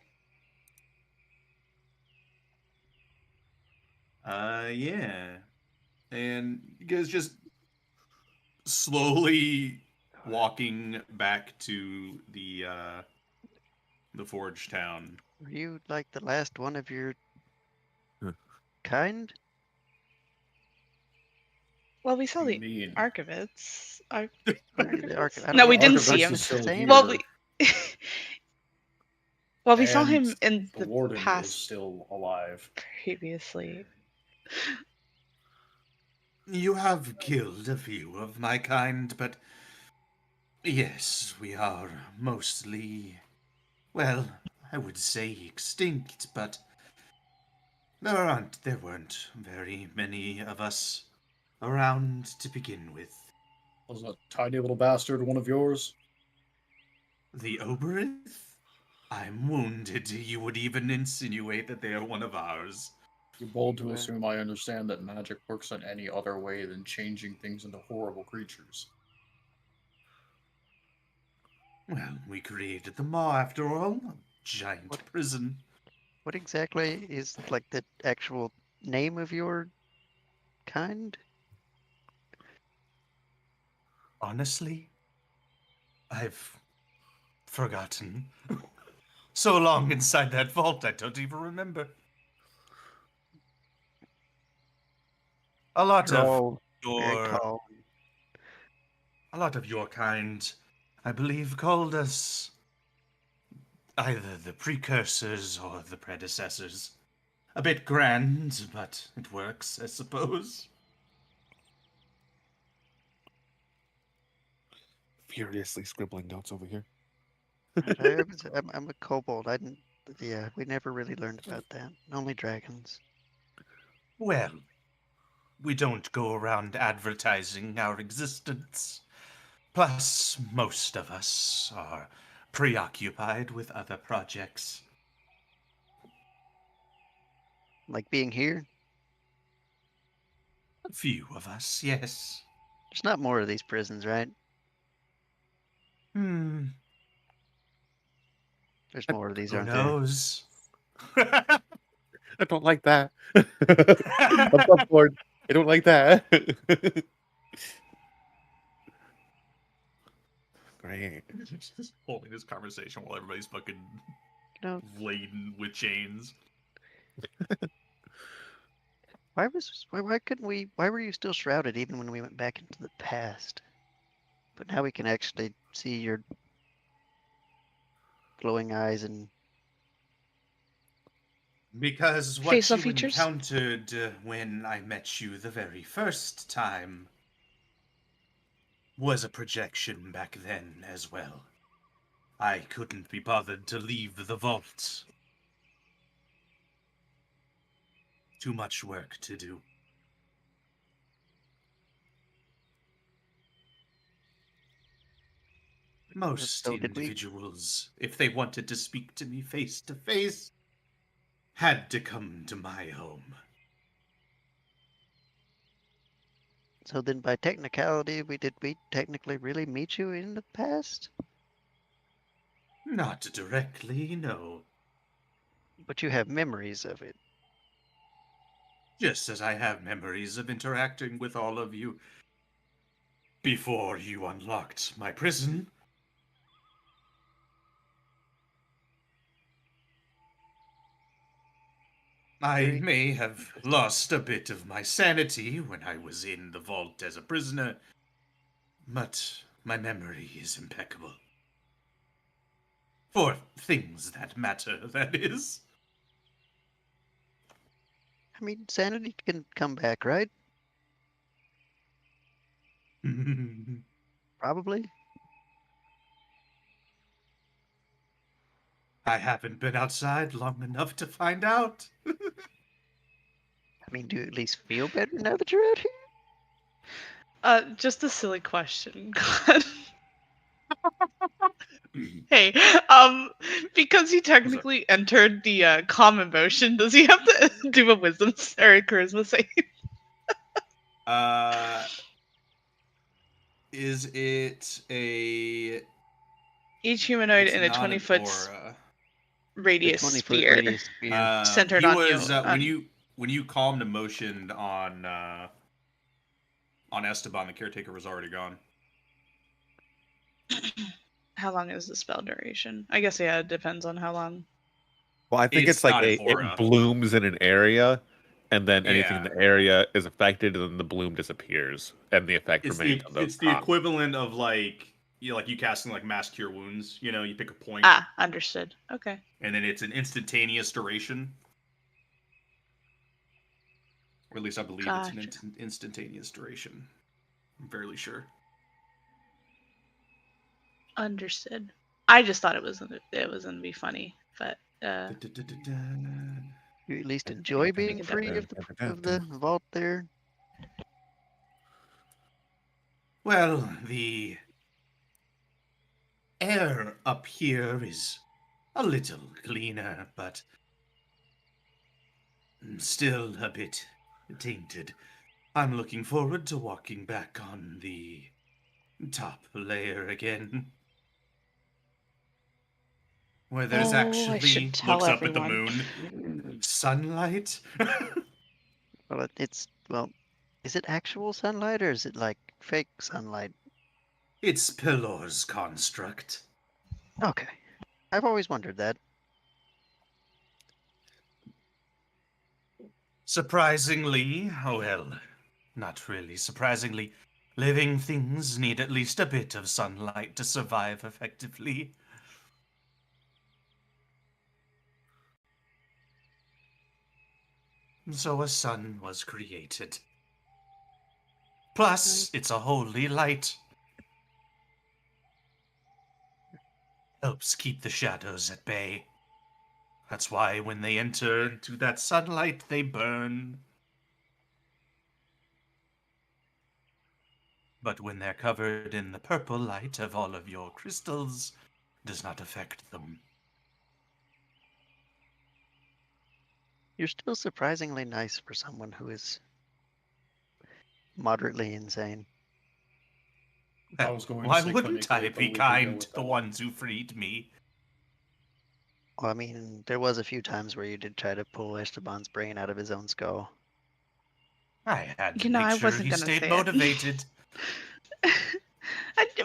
Yeah. And you guys just slowly walking back to the Forge Town. were you like the last one of your Huh. kind? Well, we saw What do the you mean? Archivists. Or the Arch- I don't No, know, we the didn't Archivist see him. is the Still same? here. Well, we saw And him in The the warden is past still alive. previously. You have killed a few of my kind, but yes, we are mostly, well, I would say extinct, but there weren't very many of us around to begin with. Was a tiny little bastard one of yours? The Oberith? I'm wounded. You would even insinuate that they are one of ours. You're bold to Well- assume I understand that magic works in any other way than changing things into horrible creatures. Well, we created the Maw after all. A giant What? prison. What exactly is like the actual name of your kind? Honestly, I've forgotten. So long inside that vault, I don't even remember. A lot You're of all very your tall. a lot of your kind, I believe, called us either the precursors or the predecessors. A bit grand, but it works, I suppose. Furiously scribbling notes over here. I'm a kobold. I didn't. Yeah, we never really learned about that. Only dragons. Well, we don't go around advertising our existence. Plus, most of us are preoccupied with other projects. Like being here. A few of us, yes. There's not more of these prisons, right? There's more of these, Who aren't there? knows? I don't like that. I'm on board. I don't like that. great. Just holding this conversation while everybody's fucking No. laden with chains. Why couldn't we? Why were you still shrouded even when we went back into the past? But now we can actually see your glowing eyes and Because what Facial you features? encountered when I met you the very first time was a projection back then as well. I couldn't be bothered to leave the vault. Too much work to do. Most So did we. individuals, if they wanted to speak to me face to face, had to come to my home. So then, by technicality, did we technically really meet you in the past? Not directly, no. But you have memories of it. Just as I have memories of interacting with all of you before you unlocked my prison. I Very- may have lost a bit of my sanity when I was in the vault as a prisoner, but my memory is impeccable. For things that matter, that is. I mean, sanity can come back, right? Probably. I haven't been outside long enough to find out. I mean, do you at least feel better now that you're out here? Just a silly question. God. Hey, because he technically entered the calm emotion, does he have to do a wisdom or a charisma save? Is it a... Each humanoid It's in a not an 20-foot aura. The radius 20-foot sphere radius sphere. centered he on was, you. when you calmed emotion on Esteban, the caretaker was already gone. How long is the spell duration? I guess yeah, it depends on how long. Well, I think It's it's like not an it aura. blooms in an area, and then anything in Yeah. the area is affected, and then the bloom disappears, and the effect remains on those It's the top. equivalent of like you casting like mass cure wounds. You know, you pick a point, Ah, understood. Okay. and then it's an instantaneous duration. Or at least I believe it's an Gotcha. instantaneous duration. I'm fairly sure. Understood. I just thought it was gonna be funny, but You at least enjoy being can free of the vault there. Well, the air up here is a little cleaner, but still a bit tainted. I'm looking forward to walking back on the top layer again. Where there's Oh, I actually should tell looks up at the everyone. moon. Sunlight? Well, is it actual sunlight or is it like fake sunlight? It's Pelor's construct. Okay. I've always wondered that. Surprisingly, well, not really surprisingly, living things need at least a bit of sunlight to survive effectively. So a sun was created. Plus, it's a holy light. Helps keep the shadows at bay. That's why when they enter into that sunlight, they burn. But when they're covered in the purple light of all of your crystals, does not affect them. You're still surprisingly nice for someone who is moderately insane. I was going to Why say wouldn't clinically, I but be we can go kind with to the that. ones who freed me? Well, I mean, there was a few times where you did try to pull Esteban's brain out of his own skull. I had to You know, make I sure wasn't he gonna stayed say it. motivated.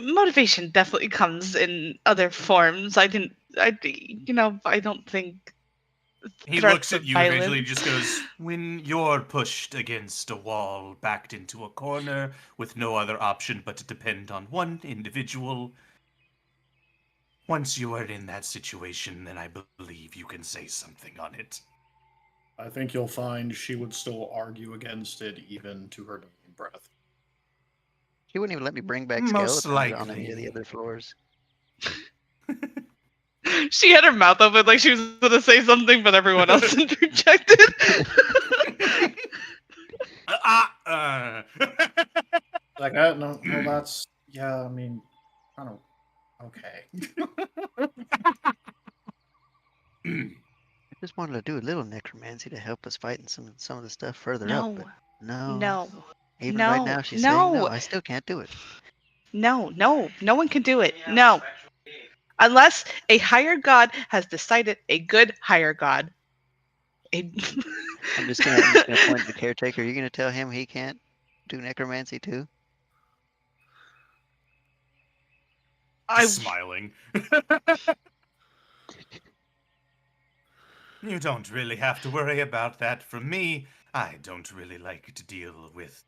Motivation definitely comes in other forms. I don't think He threats looks at of you eventually and violence. just goes, when you're pushed against a wall, backed into a corner, with no other option but to depend on one individual, once you are in that situation, then I believe you can say something on it. I think you'll find she would still argue against it even to her dying breath. She wouldn't even let me bring back Most skeletons on any of the likely. other floors. She had her mouth open like she was gonna say something, but everyone else interjected. Like, no, well, that's, yeah, I mean, I don't, okay. I just wanted to do a little necromancy to help us fight in some of the stuff further up, but No, no. no, Even right now, no, she's saying no. no, I still can't do it. no, no one can do it. No, unless a higher god has decided a good higher god. A- I'm just gonna point to the caretaker. Are you gonna tell him he can't do necromancy too? I Smiling. You don't really have to worry about that from me. I don't really like to deal with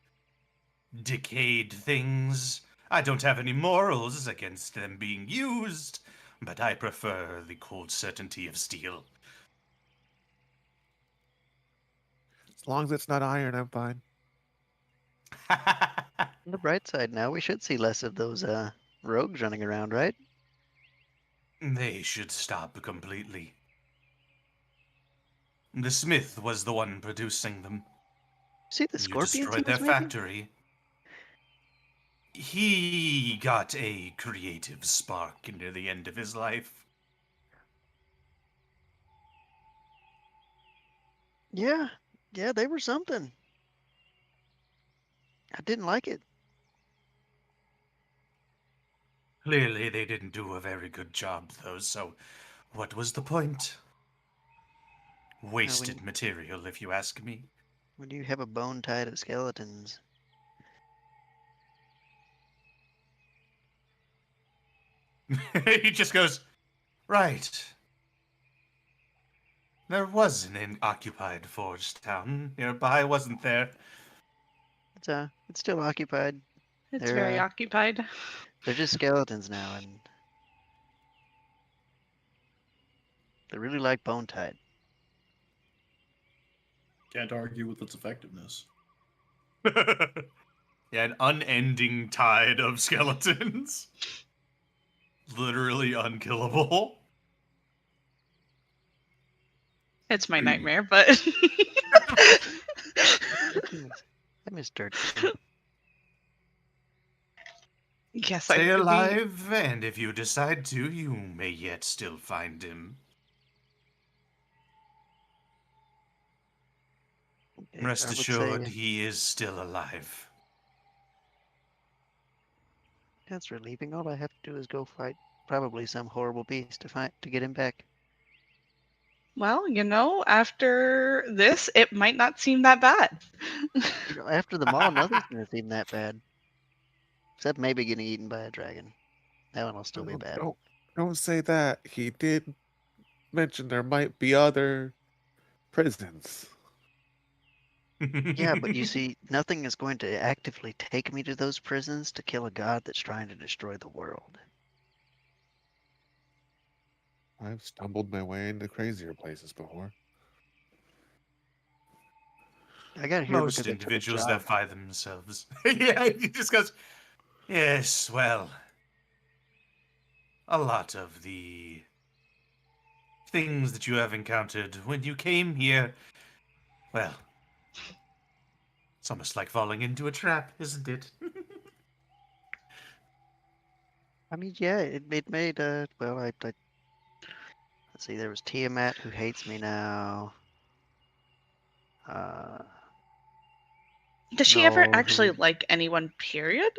decayed things. I don't have any morals against them being used, but I prefer the cold certainty of steel. As long as it's not iron, I'm fine. On the bright side now, we should see less of those rogues running around, right? They should stop completely. The smith was the one producing them. See the You scorpions he destroyed their was making? factory. He got a creative spark near the end of his life. Yeah, they were something. I didn't like it. Clearly, they didn't do a very good job, though, so what was the point? Wasted material, if you ask me. When you have a bone tied of skeletons, He just goes, right. There was an occupied forge town nearby, wasn't there? it's still occupied. it's They're very occupied. they're just skeletons now, and they really like bone tied. Can't argue with its effectiveness. Yeah, an unending tide of skeletons. Literally unkillable. It's my nightmare, but I miss dirt. too. yes, I Stay could be. alive, and if you decide to, you may yet still find him. Rest I would assured, say he is still alive. that's relieving. All I have to do is go fight probably some horrible beast to get him back. Well, after this, it might not seem that bad. After the mall, nothing's gonna seem that bad, except maybe getting eaten by a dragon. That one will still be bad. Don't say that. He did mention there might be other prisons. Yeah, but you see, nothing is going to actively take me to those prisons to kill a god that's trying to destroy the world. I've stumbled my way into crazier places before. I got here Most because I took a individuals job. that find themselves. Yeah, he just goes, yes, well, a lot of the things that you have encountered when you came here, well, it's almost like falling into a trap, isn't it? I mean, yeah, it made well, I let's see, there was Tiamat who hates me now. Does she ever No, actually who like anyone? Period.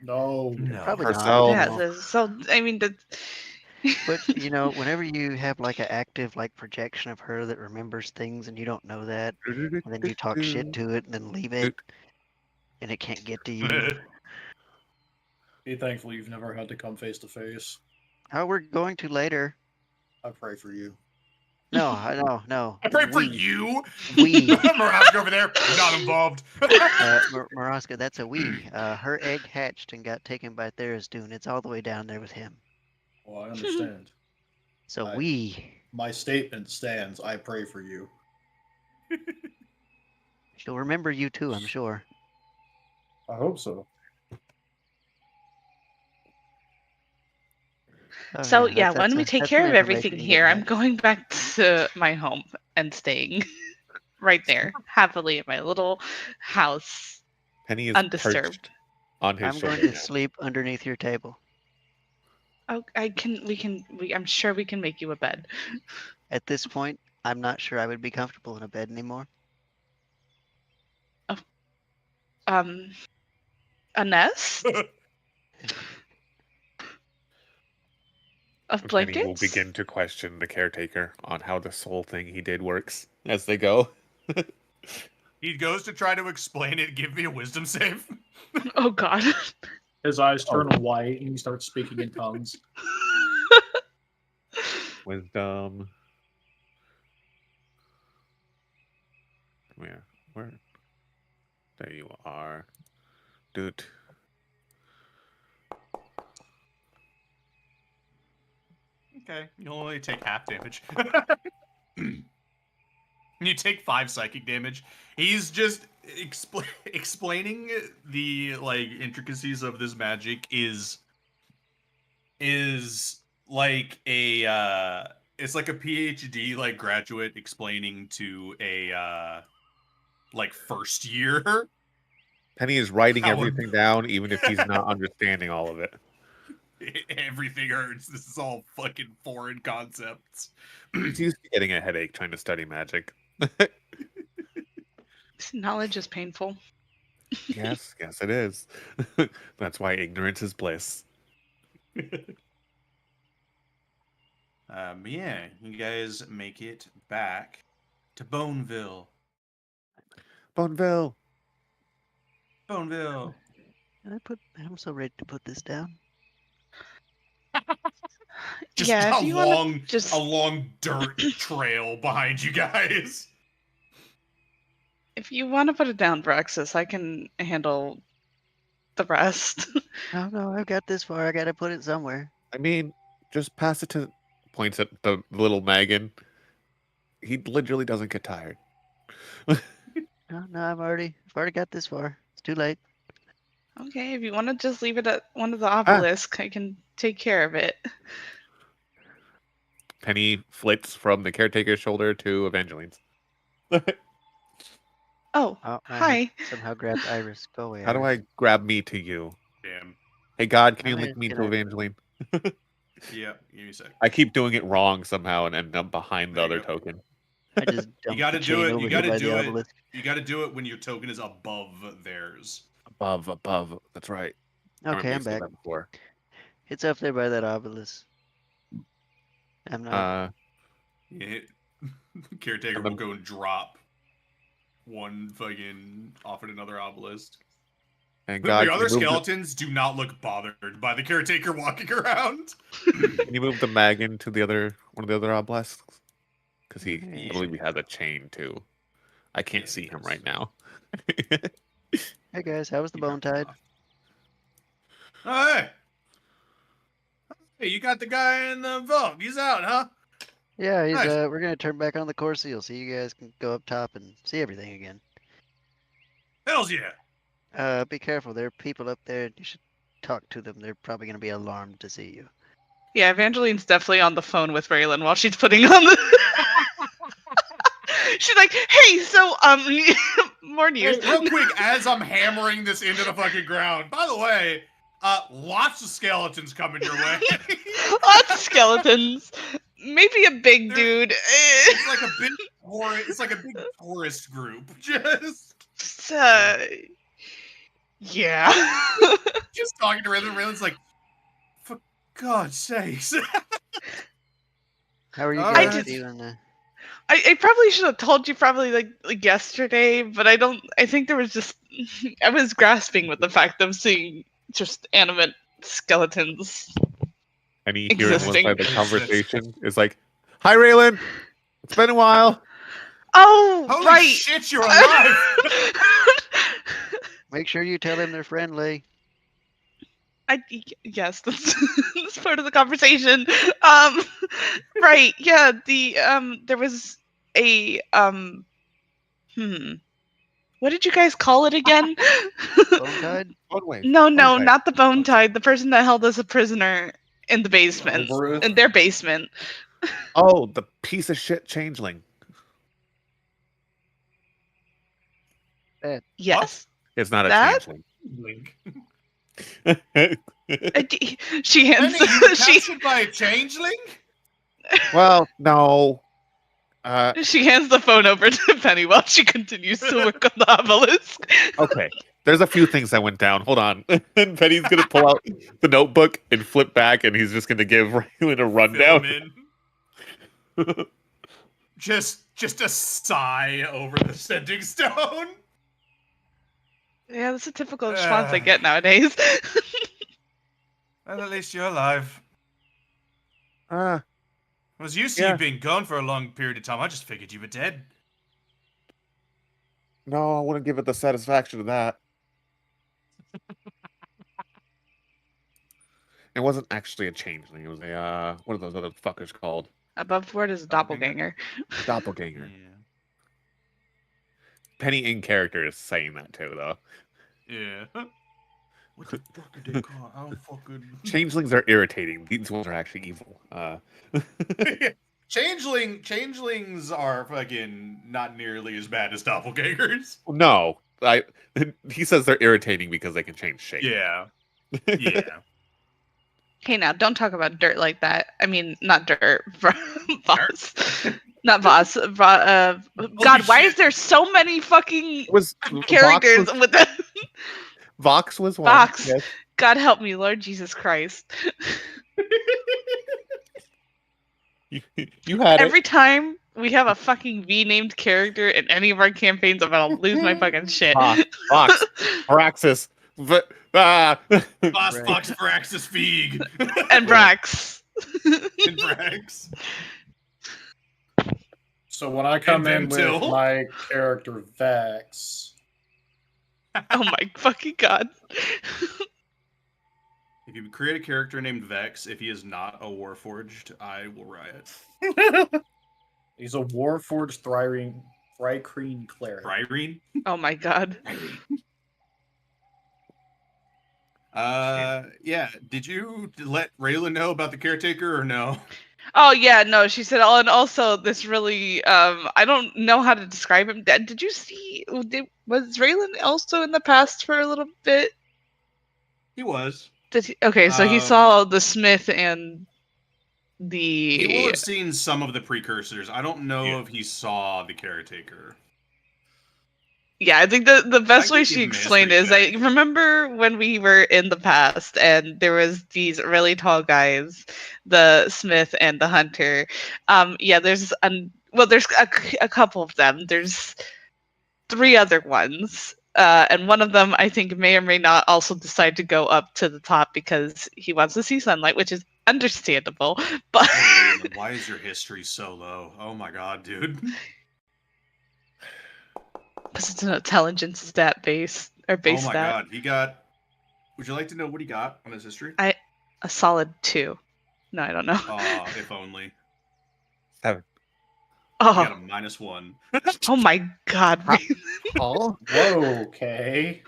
No. No. probably Herself. not. Yeah. So I mean, But whenever you have like an active like projection of her that remembers things and you don't know that, and then you talk shit to it and then leave it, and it can't get to you. Be thankful you've never had to come face to face. Oh, we're going to later. I pray for you. No, no. I pray for We. you. We. Maraska over there, not involved. Maraska, that's a we. Her egg hatched and got taken by Tharizdun. It's all the way down there with him. Well, I understand. So I- we. My statement stands. I pray for you. She'll remember you too, I'm sure. I hope so. Oh, So yeah, yeah, that's when we a- take that's care some of everything information here, you I'm get. going back to my home and staying right there, happily in my little house, Penny is undisturbed. perched on his I'm going shoulder to now. sleep underneath your table. Oh, I'm sure we can make you a bed. At this point, I'm not sure I would be comfortable in a bed anymore. A nest of Penny will blankets. begin to question the caretaker on how this whole thing he did works as they go. He goes to try to explain it. Give me a wisdom save. Oh God. His eyes turn white and he starts speaking in tongues. Wisdom. Come here. Where? There you are. Dude. Okay, you'll only take half damage. You take 5 psychic damage. He's just explaining the like intricacies of this magic is like a it's like a PhD like graduate explaining to a like first year. Penny is writing How- everything down, even if he's not understanding all of it. Everything hurts. This is all fucking foreign concepts. He's used to getting a headache trying to study magic. Knowledge is painful. Yes, yes, it is. That's why ignorance is bliss. Yeah, you guys make it back to Boneville. Boneville. Boneville. I'm so ready to put this down. Just Yeah, a if you wanna long, just- a long dirt trail behind you guys. If you want to put it down, Braxis, I can handle the rest. No, I've got this far. I gotta put it somewhere. I mean, just pass it to. Points at the little Megan. He literally doesn't get tired. No, I've already got this far. It's too late. Okay, if you want to just leave it at one of the obelisk, I can take care of it. Penny flits from the caretaker's shoulder to Evangeline's. Oh, Oh, I hi. somehow grabbed Iris. Go away. How do Iris. I grab me to you? Damn. Hey God, can you I'm link me to gonna- Evangeline? Yeah, give me a sec. I keep doing it wrong somehow and end up behind the There other you go. token. I just You dumped gotta the do chain it. over You here gotta by do the it. obelisk. You gotta do it when your token is above theirs. Above. That's right. I remember Okay, you I'm said back. that before. It's up there by that obelisk. I'm not. Yeah. Caretaker will go and drop one fucking off at another obelisk. And The God, other can you move skeletons do not look bothered by the caretaker walking around. can you move the Megan to the other one of the other obelisks? Because I Yeah. believe he has a chain too. I can't Yeah, see he him does. right now. Hey guys, how was the He bone dropped it tide? off. Oh, hey! Hey, you got the guy in the vault. He's out, huh? Yeah, he's Nice. we're gonna turn back on the core seal so you guys can go up top and see everything again. Hells yeah! Be careful. There are people up there. You should talk to them. They're probably gonna be alarmed to see you. Yeah, Evangeline's definitely on the phone with Raylan while she's putting on the. She's like, "Hey, so more news." Hey, real quick, as I'm hammering this into the fucking ground. By the way, lots of skeletons coming your way. Lots of skeletons. Maybe a big dude. It's like a big it's like a big tourist group. Just Yeah. just talking to Raylan. Raylan's like, for God's sakes. How are you Alright. guys I just- doing? I probably should have told you probably like yesterday, but I think there was just I was grasping with the fact of seeing just animate skeletons. And he hearing one Existing. side of the conversation is like, "Hi, Raylan. It's been a while." Oh, Holy right. shit, you're alive! Make sure you tell him they're friendly. Yes, that's part of the conversation. Right, yeah, there was a what did you guys call it again? Bone tide? Bonewave. No, Bonetide. not the bone tide. The person that held us a prisoner in the basement, Overus? in their basement. Oh, the piece of shit changeling. Yes. It's not a That? changeling. Link. She hands. Penny, you were She captured by a changeling? Well, no. she hands the phone over to Penny while she continues to work on the obelisk. Okay. There's a few things that went down. Hold on. And Penny's gonna pull out the notebook and flip back, and he's just gonna give Raylan a Fill rundown. him in. Just a sigh over the sending stone. Yeah, that's a typical response I get nowadays. Well, at least you're alive. Ah, I was used to Yeah. you being gone for a long period of time. I just figured you were dead. no, I wouldn't give it the satisfaction of that. It wasn't actually a changeling. It was a what are those other fuckers called? Above board is a doppelganger. Doppelganger. Penny in character is saying that too, though. Yeah. What the fuck are they called? I don't fucking. Changelings are irritating. These ones are actually evil. Changelings are fucking not nearly as bad as doppelgangers. No, he says they're irritating because they can change shape. Yeah. Yeah. Hey, now don't talk about dirt like that. I mean, not dirt, boss, not boss. God, why shit. is there so many fucking It was characters with the Vox was one. Vox. Yes. God help me, Lord Jesus Christ! You had Every time we have a fucking V-named character in any of our campaigns, I'm gonna lose my fucking shit. it. Vox, Araxis, Boss Right. Fox Firaxis Feig. And Brax. And Brax. So when I come in with Ventil. my character Vex, Oh my fucking god! If you create a character named Vex, if he is not a Warforged, I will riot. he's a Warforged Thrycreen cleric. Ryrene? Oh my god! Yeah. Did you let Raylan know about the caretaker or no? Oh yeah, no, she said. Oh, and also this really, I don't know how to describe him. Did you see? Was Raylan also in the past for a little bit? He was. Okay, so he Um, saw the Smith and He will the. have seen some of the precursors. I don't know Yeah. if he saw the caretaker. Yeah, I think the best I way can she give him a explained history is I remember when we were in the past and there was these really tall guys, the Smith and the Hunter. Yeah, there's there's a couple of them. There's 3 other ones. And one of them I think may or may not also decide to go up to the top because he wants to see sunlight, which is understandable. But Oh, Raylan, why is your history so low? Oh my god, dude. because it's an intelligence stat base or base Oh my stat. god, he got. Would you like to know what he got on his history? A solid 2. No, I don't know. If only. 7. He got Oh, a -1. oh my god. Oh, Whoa, okay.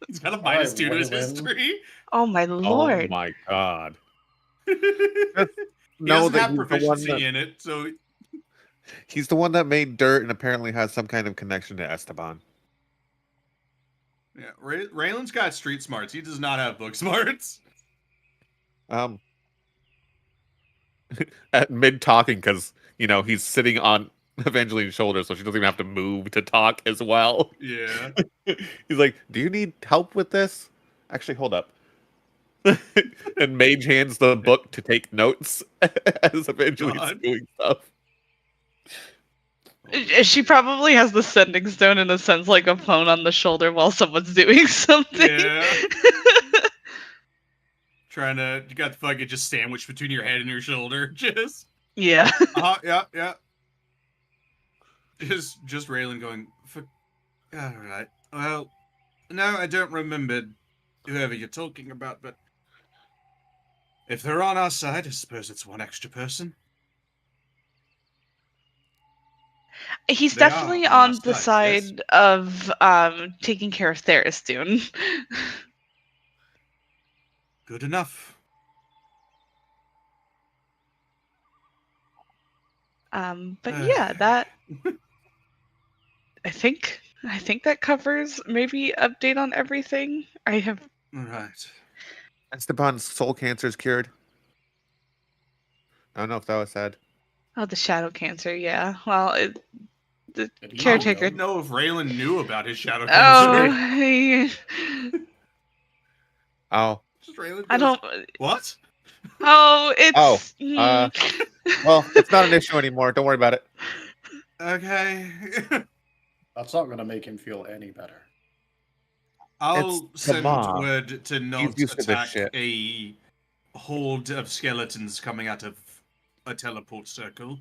He's got a Alright, -2 to his Raylan. history. Oh my lord. oh my god! He No, doesn't that have he's the one proficiency that in it, so he's the one that made dirt and apparently has some kind of connection to Esteban. yeah. Raylan's got street smarts. He does not have book smarts. At mid talking, because he's sitting on Evangeline's shoulder, so she doesn't even have to move to talk as well. Yeah. He's like, "Do you need help with this?" Actually, hold up. And Mage hands the book to take notes as Evangeline's God. doing stuff. She probably has the sending stone in a sense like a phone on the shoulder while someone's doing something. Yeah. Trying to, you got the fucking just sandwich between your head and your shoulder. Just, Yeah. yeah. Just Raylan going, alright. Well, no, I don't remember whoever you're talking about, but if they're on our side, I suppose it's one extra person. He's They are definitely on our on the side, yes. side of taking care of Tharistoon. Good enough. But yeah, that I think that covers maybe update on everything. I have Right. Esteban's soul cancer is cured. I don't know if that was said. the shadow cancer. Yeah. Well, the Did he caretaker. I don't know if Raylan knew about his shadow Oh, cancer. yeah. Oh, Just Raylan I goes, don't. What? Oh, it's. Oh, mm. well, it's not an issue anymore. Don't worry about it. Okay. That's not going to make him feel any better. I'll It's the send mob. word to not used to this attack shit. a horde of skeletons coming out of a teleport circle,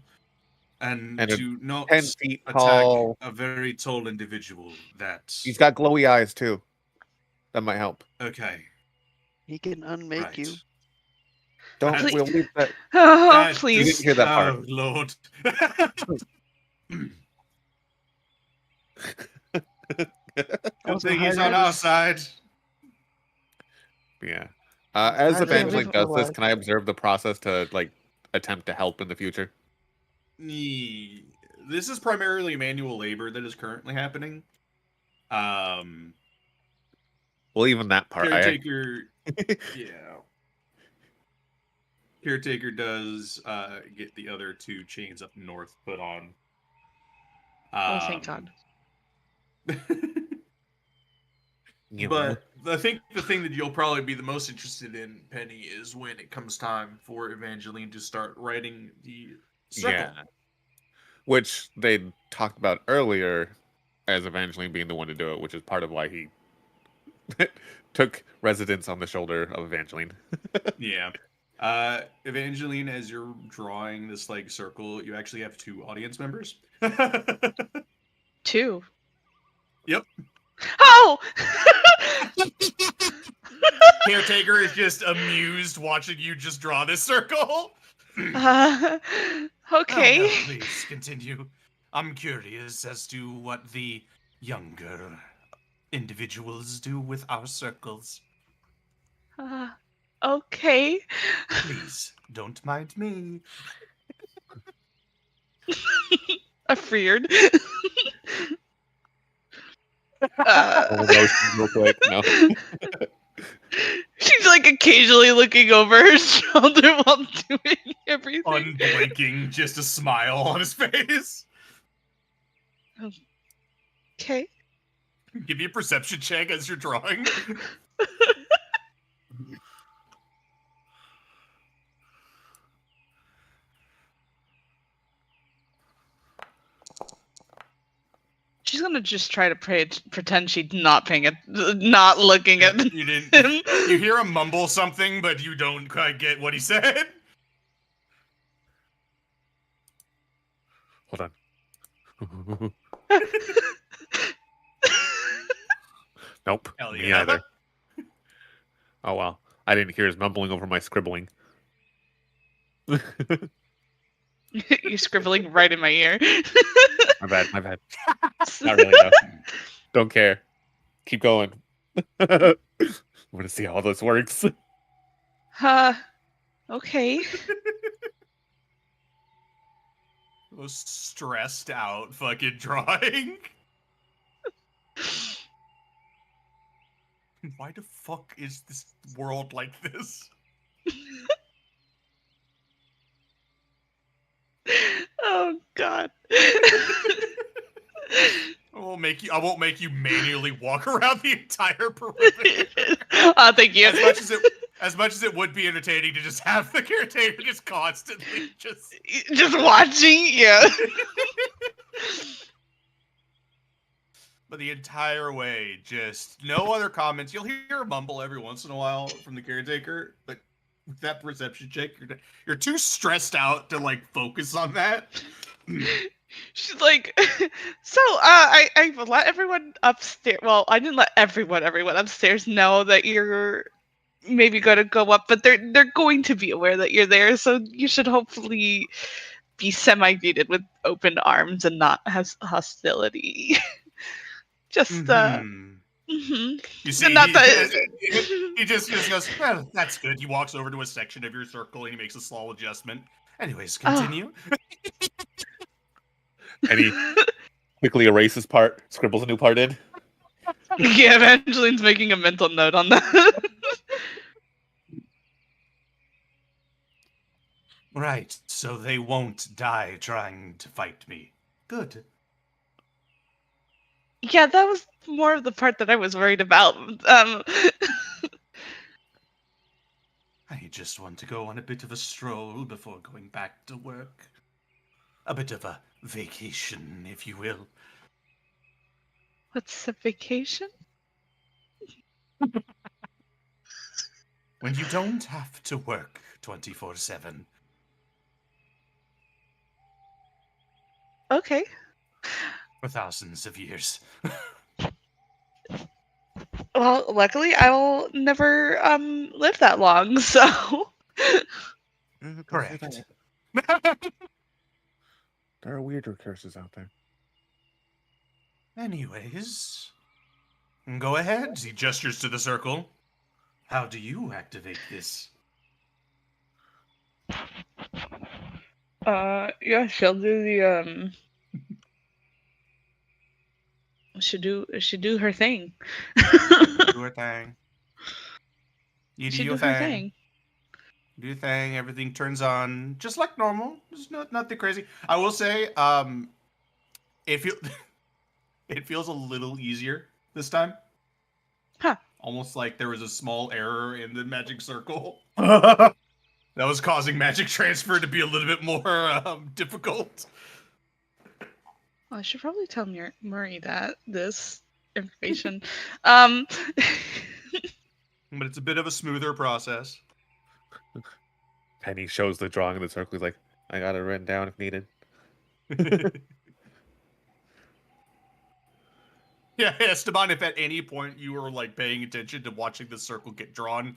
and And a to not 10 feet attack tall. a very tall individual that... He's got glowy eyes too. That might help. Okay, He can unmake right. you. Don't. Please. We'll leave that. Oh, That please. You didn't hear that part. Oh, Lord. Good thing he's on our side. Yeah. As I don't Evangeline know does this, what. can I observe the process to like attempt to help in the future? This is primarily manual labor that is currently happening. Well, even that part. Caretaker, yeah. Caretaker does get the other two chains up north put on. Oh, thank God. But I think the thing that you'll probably be the most interested in, Penny, is when it comes time for Evangeline to start writing the circle. Yeah. Which they talked about earlier as Evangeline being the one to do it, which is part of why he took residence on the shoulder of Evangeline. Yeah. Evangeline, as you're drawing this like circle, you actually have two audience members. 2. Yep. Oh! Caretaker is just amused watching you just draw this circle. Okay. Oh, no, please continue. I'm curious as to what the younger individuals do with our circles. Okay. Please, don't mind me. I feared. Emotions real quick. No. She's like occasionally looking over her shoulder while doing everything. Unblinking, just a smile on his face. Okay. Give me a perception check as you're drawing. She's gonna just try to pretend she's not not looking at You didn't. him. You hear him mumble something, but you don't quite get what he said. Hold on. Nope. Hell Me yeah. either. Oh well. I didn't hear his mumbling over my scribbling. You're scribbling right in my ear. My bad. My bad. Not really though. Don't care. Keep going. I want to see how this works. Okay. Most stressed out fucking drawing. Why the fuck is this world like this? Oh God. I won't make you manually walk around the entire perimeter. Oh, thank you. As much as it would be entertaining to just have the caretaker just constantly just watching, yeah. But the entire way, just no other comments. You'll hear a mumble every once in a while from the caretaker, but with that perception check. You're too stressed out to like focus on that. She's like, so I let everyone upstairs. Well, I didn't let everyone upstairs know that you're maybe going to go up, but they're going to be aware that you're there. So you should hopefully be semi-greeted with open arms and not hostility. Just Mhm. mhm. You see, Not he, that- he just goes, well, that's good. He walks over to a section of your circle and he makes a small adjustment. Anyways, continue. And he quickly erases part, scribbles a new part in. Yeah, Evangeline's making a mental note on that. Right, so they won't die trying to fight me. Good. Yeah, that was more of the part that I was worried about. I just want to go on a bit of a stroll before going back to work. A bit of a vacation, if you will. What's a vacation? When you don't have to work 24/7. Okay. For thousands of years. Well, luckily I'll never live that long, so Correct. There are weirder curses out there. Anyways, go ahead. He gestures to the circle. How do you activate this? yeah, she'll do the should do her thing. Do your thing. You do Should your do her thing. thing. Do your thing. Everything turns on just like normal. There's nothing crazy. I will say, it feels a little easier this time. Huh. Almost like there was a small error in the magic circle Oh, that was causing magic transfer to be a little bit more difficult. Well, I should probably tell Murray that this information. But it's a bit of a smoother process. Penny shows the drawing in the circle. He's like, I got it written down if needed. Yeah, Esteban, if at any point you were like paying attention to watching the circle get drawn,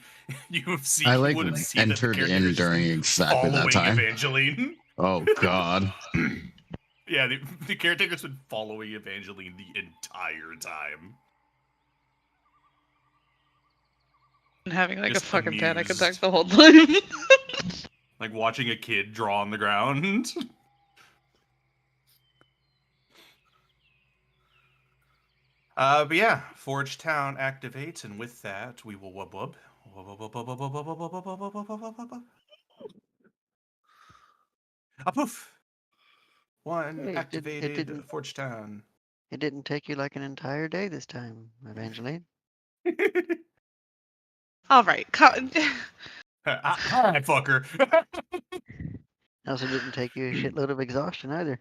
you have seen. I you like would have seen that the entered in characters during exactly that following time. Evangeline. Oh God. Yeah, the caretaker's been following Evangeline the entire time. And having like Just a fucking panic amused. attack the whole time. Like watching a kid draw on the ground. But yeah, Forge Town activates, and with that, we will wub wub. A poof! One Hey, it activated didn't- Forge Town. It didn't take you like an entire day this time, Evangeline. All right. Hi, fucker. Also didn't take you a shitload of exhaustion either.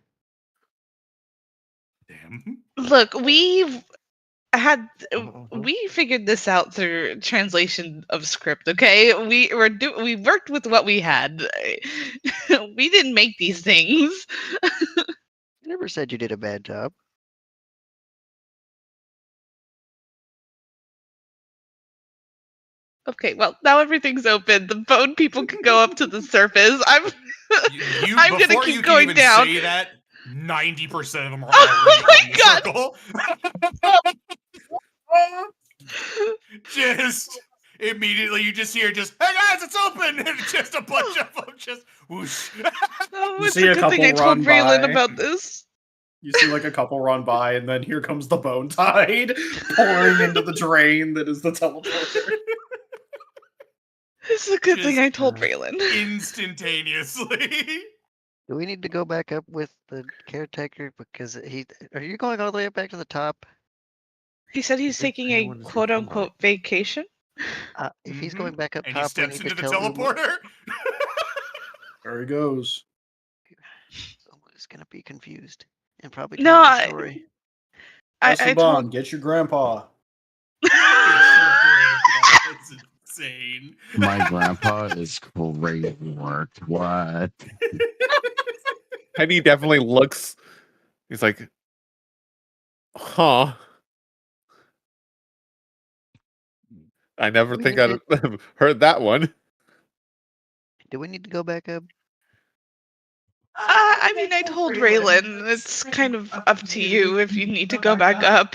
Damn. Look, we Mhm. figured this out through translation of script. Okay, we worked with what we had. We didn't make these things. I never said you did a bad job. Okay, well now everything's open. The bone people can go up to the surface. I'm I'm gonna before keep you going can even down. say that, 90% of them are Oh already my on the circle. Just immediately, you just hear, hey guys, it's open, and just a bunch of them just whoosh. Oh, You it's see a a good thing I couple told run Braylon by. about this. You see like a couple run by, and then here comes the bone tide pouring into the drain that is the teleporter. This is a good thing Just I told Braylon. Instantaneously. Do we need to go back up with the caretaker because are you going all the way up back to the top? He said he's If taking a anyone is your quote friend, unquote vacation. If he's Mhm. going back up And he top, we steps need into to the tell Umu. teleporter. There he goes. Umu's gonna be confused and probably No, tell him I- the story. I Esteban, told. get your grandpa. It's insane. My grandpa is crazy work. What? Penny definitely looks. He's like, huh. I never We think need I'd heard that one. Do we need to go back up? I mean, I told Raylan. It's kind of up to you if you need to go back up.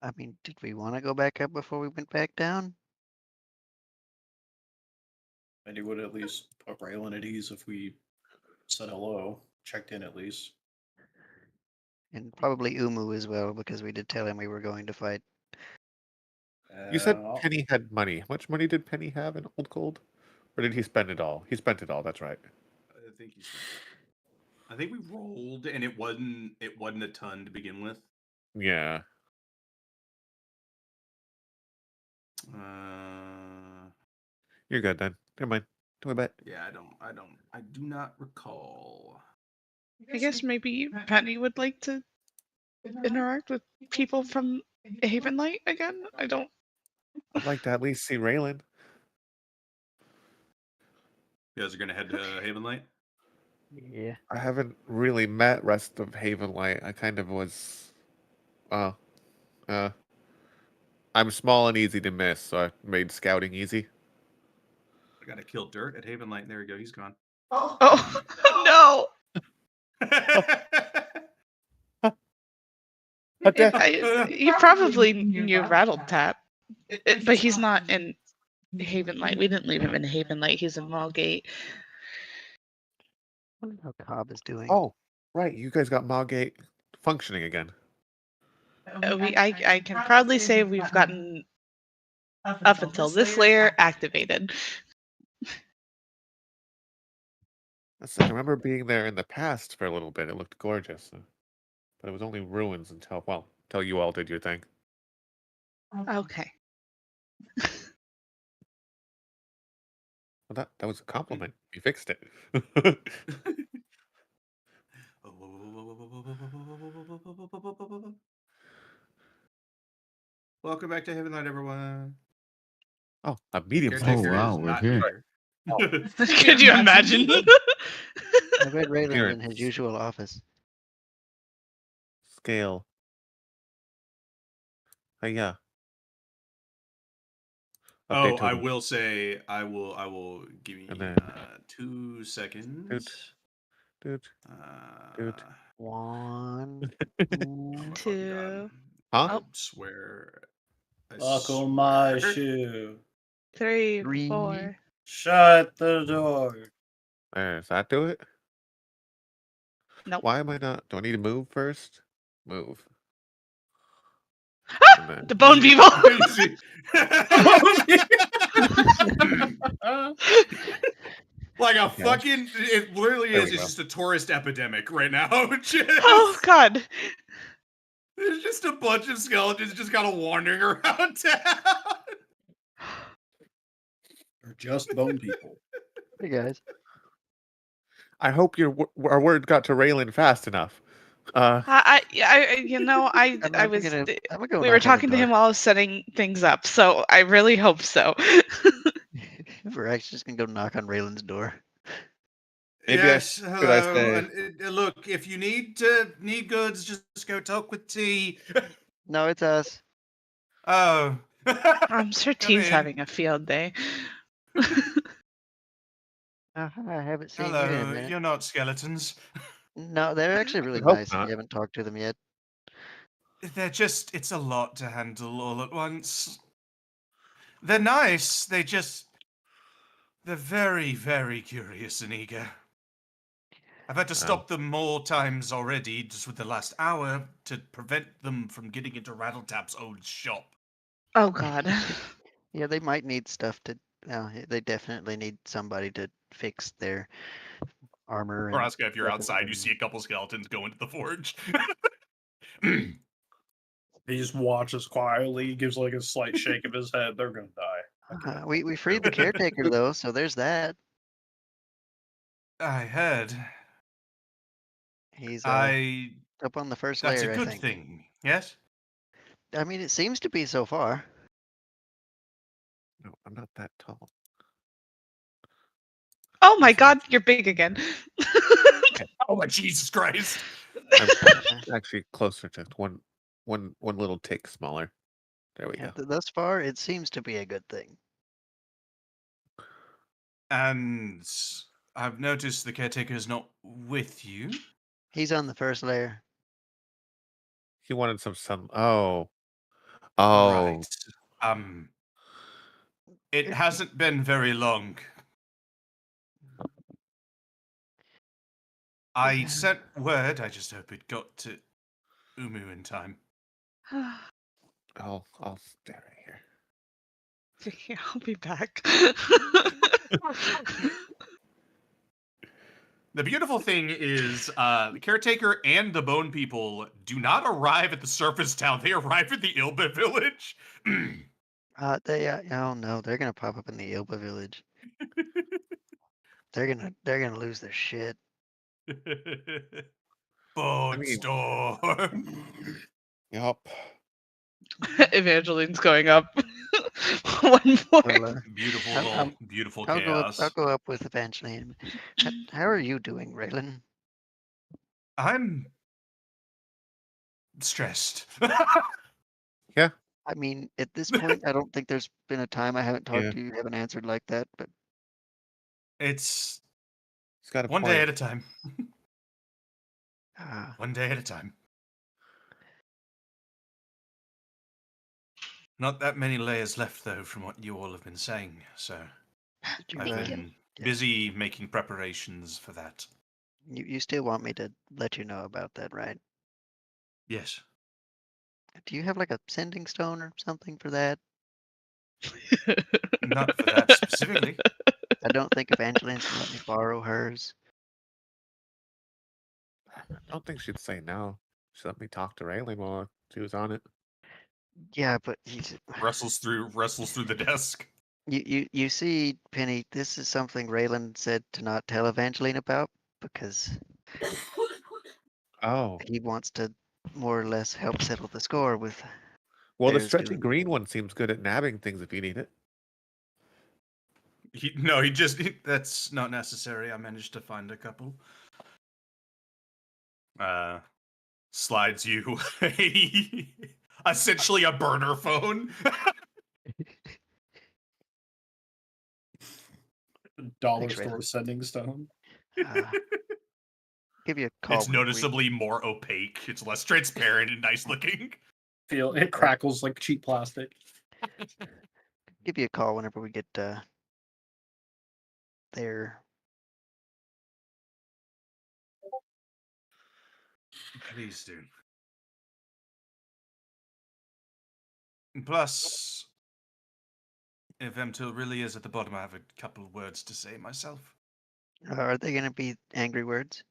I mean, did we want to go back up before we went back down? And you would at least put Raylan at ease if we said hello, checked in at least. And probably Umu as well, because we did tell him we were going to fight. You said Uh, Penny had money. How much money did Penny have in Old Gold? Or did he spend it all? He spent it all, that's right. I think he's. I think we rolled, and it wasn't a ton to begin with. Yeah. You're good then. Never mind. Don't worry about it. Yeah, I do not recall. I guess maybe Penny would like to interact with people from Haven Light again. I don't. I'd like to at least see Raylan. You guys are gonna head to Haven Light. Yeah. I haven't really met rest of Haven Light. I kind of was I'm small and easy to miss, so I made scouting easy. I gotta kill Dirt at Haven Light. There we go. He's gone. Oh no! He probably knew Rattle Tap, but he's not in Haven Light. We didn't leave him in Haven Light. He's in Malgate. I wonder how Cobb is doing. Oh, right. You guys got Malgate functioning again. I can proudly say we've gotten up until this layer activated. I remember being there in the past for a little bit. It looked gorgeous. But it was only ruins until you all did your thing. Okay. Well, that was a compliment. You fixed it. Welcome back to Haven Light, everyone. Oh, a medium Oh, Caretaker wow, is we're not here. Could you imagine? I bet Raylan's in his Appearance. usual office. Scale. Yeah. Oh, Update I totem. will say, I will give you And then- 2 seconds. Dude. Dude. 1, Oh, 2. God. Huh? I swear. I buckle my swear. shoe. 3, 3. 4. Shut the door. Does that do it? Nope. Why am I not? Do I need to move first? Move. And then- The bone people. Like a fucking, it literally There is. we It's go. just a tourist epidemic right now. Oh God. There's just a bunch of skeletons just kind of wandering around town. They're just bone people. Hey guys. I hope our word got to Raylan fast enough. I I'm was. gonna go We knock were on talking the to him door. while I was setting things up, so I really hope so. We're actually just gonna go knock on Raylan's door. Maybe Yes, should I hello. say- And, look, if you need goods, just go talk with T. No, it's us. Oh. I'm sure Come T's in. having a field day. I haven't seen you in a Hello, minute. you're not skeletons. No, they're actually really hope nice. If not. you haven't talked to them yet. It's a lot to handle all at once. They're nice, they're very, very curious and eager. I've had to stop them more times already, just with the last hour, to prevent them from getting into Rattletap's old shop. Oh God. Yeah, they might need stuff to. They definitely need somebody to fix their armor. And Vraska, if you're weapons outside, you and- see a couple skeletons go into the forge. He just watches quietly, gives like a slight shake of his head. They're gonna die. We freed the caretaker though, so there's that. I heard. He's That's up on the first a layer. I good think. thing, yes? I mean, it seems to be so far. No, I'm not that tall. Oh my I'm sorry. god, you're big again. Oh my Jesus Christ! I'm Uh, actually closer to one little tick smaller. There we yeah, go. thus far, it seems to be a good thing. And I've noticed the caretaker is not with you. He's on the first layer. He wanted some sun. Oh, oh. Right. It It- hasn't been very long. I sent word. I just hope it got to Umu in time. I'll stay right here. Vicky, I'll be back. The beautiful thing is, the caretaker and the bone people do not arrive at the surface town. They arrive at the Ilba village. Oh no, they're gonna pop up in the Ilba village. They're gonna lose their shit. Bone mean- storm. Yup. Evangeline's going up. One more. Well, Beautiful, I'll- beautiful I'll chaos. go up with Evangeline. How are you doing, Raylan? I'm stressed. I mean, at this point, I don't think there's been a time I haven't talked Yeah. to you, haven't answered like that. But It's He's got a one point. day at a time. uh, One day at a time. Not that many layers left, though, from what you all have been saying. So did you, I've been yeah. busy making preparations for that. you still want me to let you know about that, right? Yes. Do you have like a sending stone or something for that? Not for that specifically. I don't think Evangeline's gonna let me borrow hers. I don't think she'd say no. She let me talk to Raylan while she was on it. Yeah, but he's Wrestles through the desk. you see, Penny, this is something Raylan said to not tell Evangeline about because Oh. he wants to more or less help settle the score with. Well, the There's stretchy doing- green one seems good at nabbing things if you need it. That's not necessary. I managed to find a couple. Slides you essentially a burner phone. Dollar Thanks, store Raylan. sending stone. Give you a call. It's whenever we- noticeably more opaque. It's less transparent and nice looking. Feel it crackles like cheap plastic. Give you a call whenever we get there. Please do. Plus, if Emtil really is at the bottom, I have a couple of words to say myself. Are they going to be angry words?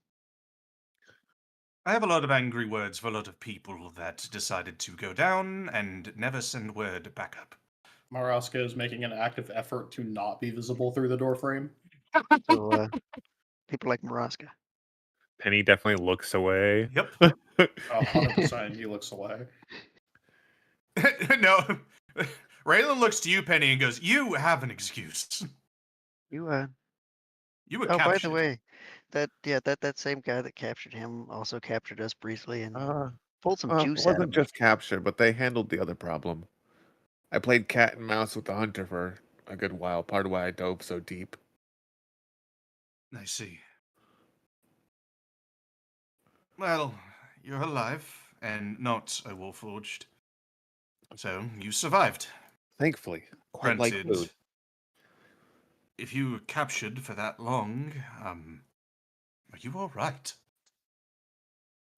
I have a lot of angry words for a lot of people that decided to go down and never send word back up. Maraska is making an active effort to not be visible through the door frame. So people like Maraska. Penny definitely looks away. Yep. 100% he looks away. No. Raylan looks to you, Penny, and goes, "You have an excuse. You You were oh, by captured." the way, that same guy that captured him also captured us briefly and pulled some Well, juice it out of wasn't him. just capture, but they handled the other problem. I played cat and mouse with the hunter for a good while, part of why I dove so deep. I see. Well, you're alive and not a Warforged. So you survived. Thankfully. Quite like Granted, food. if you were captured for that long, are you all right?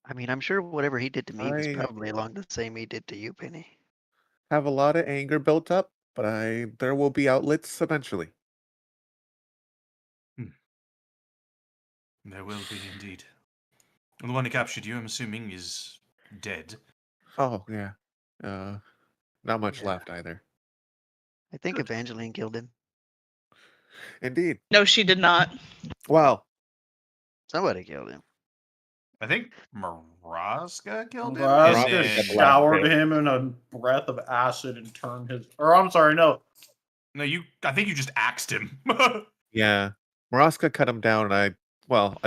I mean, I'm sure whatever he did to me was I- probably along the same he did to you, Penny. Have a lot of anger built up, but there will be outlets eventually. There will be indeed. And the one who captured you, I'm assuming, is dead. Oh, yeah. Not much Yeah. left either. I think Evangeline killed him. Indeed. No, she did not. Well, Somebody killed him. I think Maraska killed him. Maraska got the last showered hit. him in a breath of acid and turned his. Or I'm sorry, no. No, I think you just axed him. Yeah. Maraska cut him down, and I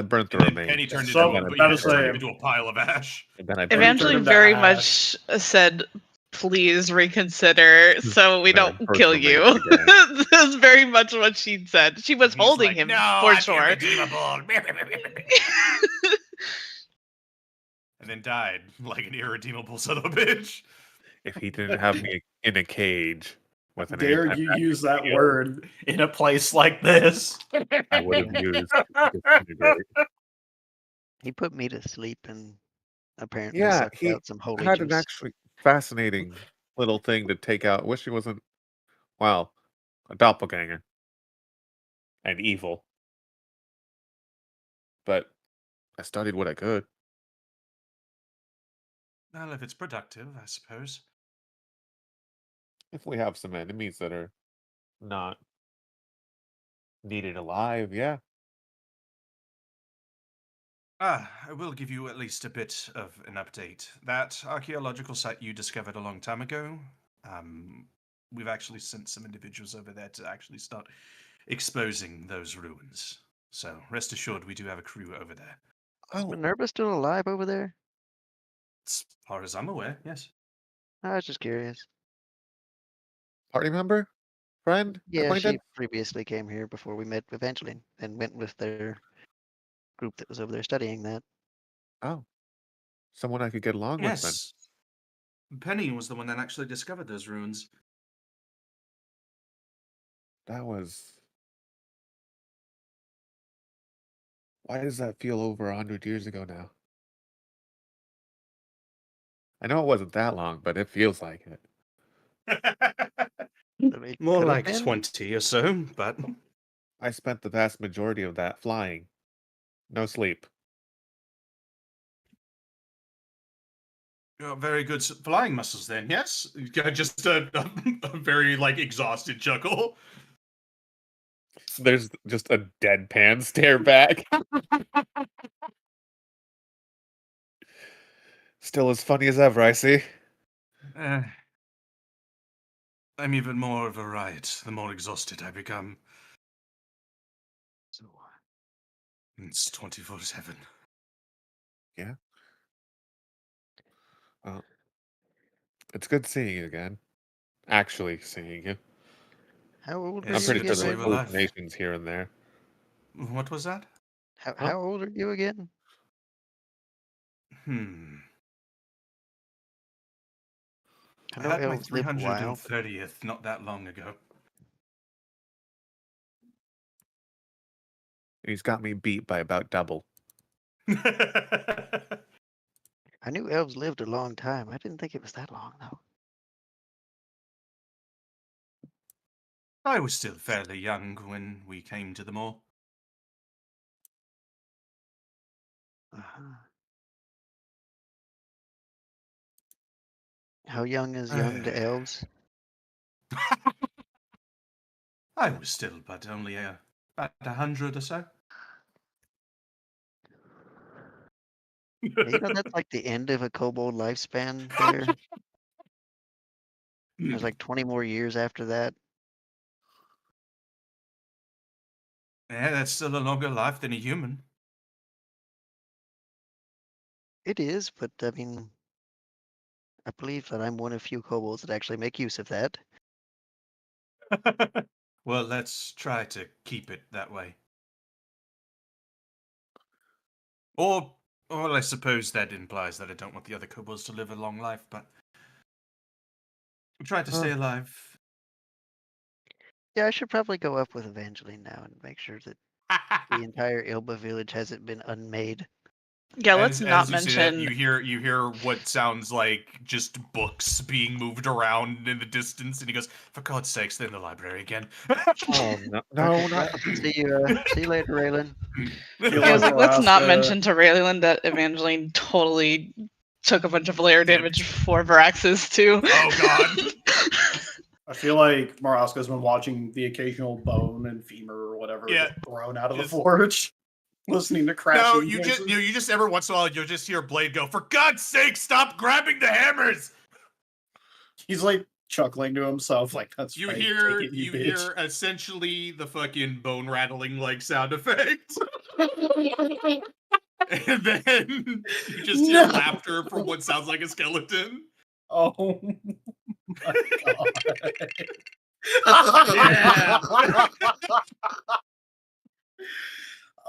burned the And then remains. Penny turned So, into, and a, then I gotta turned say- him into a pile of ash. and then I Penny burned turned Evangeline him to very ash. much said, "Please reconsider, so we Better don't kill you." personal That's very much what she said. She was He's holding like, him no, for I'm sure. irredeemable. And then died like an irredeemable son of a bitch. If he didn't have me in a cage with an Dare you anti-magic use that shield, word in a place like this? I would have used disintegrate. He put me to sleep and apparently Yeah, sucked he out some holy had an juice. actually fascinating little thing to take out. Wish he wasn't, well, a doppelganger and evil. But I studied what I could. Well, if it's productive, I suppose. If we have some enemies that are not needed alive, yeah. I will give you at least a bit of an update. That archaeological site you discovered a long time ago, we've actually sent some individuals over there to actually start exposing those ruins. So rest assured, we do have a crew over there. Is Oh, Minerva still alive over there? As far as I'm aware, yes. I was just curious. party member? Friend? Yeah, Acquainted? she previously came here before we met Evangeline and went with their group that was over there studying that. Oh. Someone I could get along with then. Yes. Penny was the one that actually discovered those ruins. That was. Why does that feel over 100 years ago now? I know it wasn't that long, but it feels like it. It More could've like been. 20 or so, but I spent the vast majority of that flying. No sleep. you got very good flying muscles then, yes? You got just a very, exhausted chuckle. There's just a deadpan stare back. Still as funny as ever, I see. I'm even more of a riot the more exhausted I become. So, It's 24/7. It's good seeing you again. Actually seeing you. how old are Yes, I'm you pretty good sure to again? see there you were alive. hallucinations here and there. What was that? How old are you again? I know had my elves live a while. 330th not that long ago. He's got me beat by about double. I knew elves lived a long time. I didn't think it was that long though. I was still fairly young when we came to the mall. Uh-huh. How young is young to elves? I was still but only about 100 or so. Yeah, you know, that's like the end of a kobold lifespan there. There's like 20 more years after that. Yeah, that's still a longer life than a human. It is, but I mean, I believe that I'm one of few kobolds that actually make use of that. Well, let's try to keep it that way. Or I suppose that implies that I don't want the other kobolds to live a long life, but we try to stay alive. Yeah, I should probably go up with Evangeline now and make sure that the entire Ilba village hasn't been unmade. Yeah, let's not you say that, mention. you hear what sounds like just books being moved around in the distance, and he goes, "For God's sakes, they're in the library again." Oh no, no, not See you later, Raylan. Yeah, I was like, let's not Maraska- mention to Raylan that Evangeline totally took a bunch of layer damage for Varaxis too. Oh, God. I feel like Maraska's been watching the occasional bone and femur or whatever Yeah. get thrown out of the Just- forge, listening to crashing. No, you noises. just every once in a while you'll just hear Blade go, "For God's sake, stop grabbing the hammers!" He's like chuckling to himself like, "That's You right, hear take it, you bitch." hear essentially the fucking bone rattling like sound effect. And then you just hear No. laughter from what sounds like a skeleton. Oh my Yeah. god.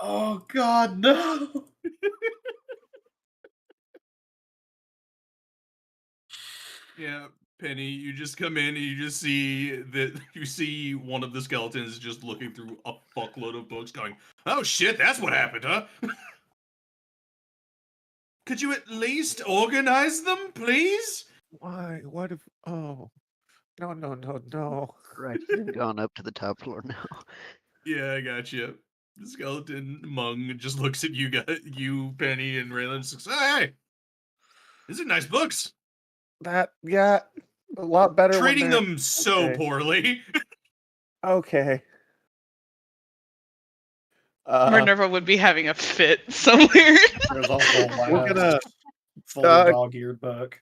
Oh god, no. Yeah, Penny, you just come in and you just see that you see one of the skeletons just looking through a fuckload of books going, "Oh shit, that's what happened, huh?" Could you at least organize them, please? Why? What if? Oh, no. Right, you've gone up to the top floor now. Yeah, I got you. The skeleton Mung just looks at you guys, you, Penny, and Raylan. And says, "Hey, these are nice books. Yeah, a lot better. when Treating they're- them so okay. poorly." Okay. Minerva would be having a fit somewhere. There's a whole We're gonna- last fully uh, dog-eared book.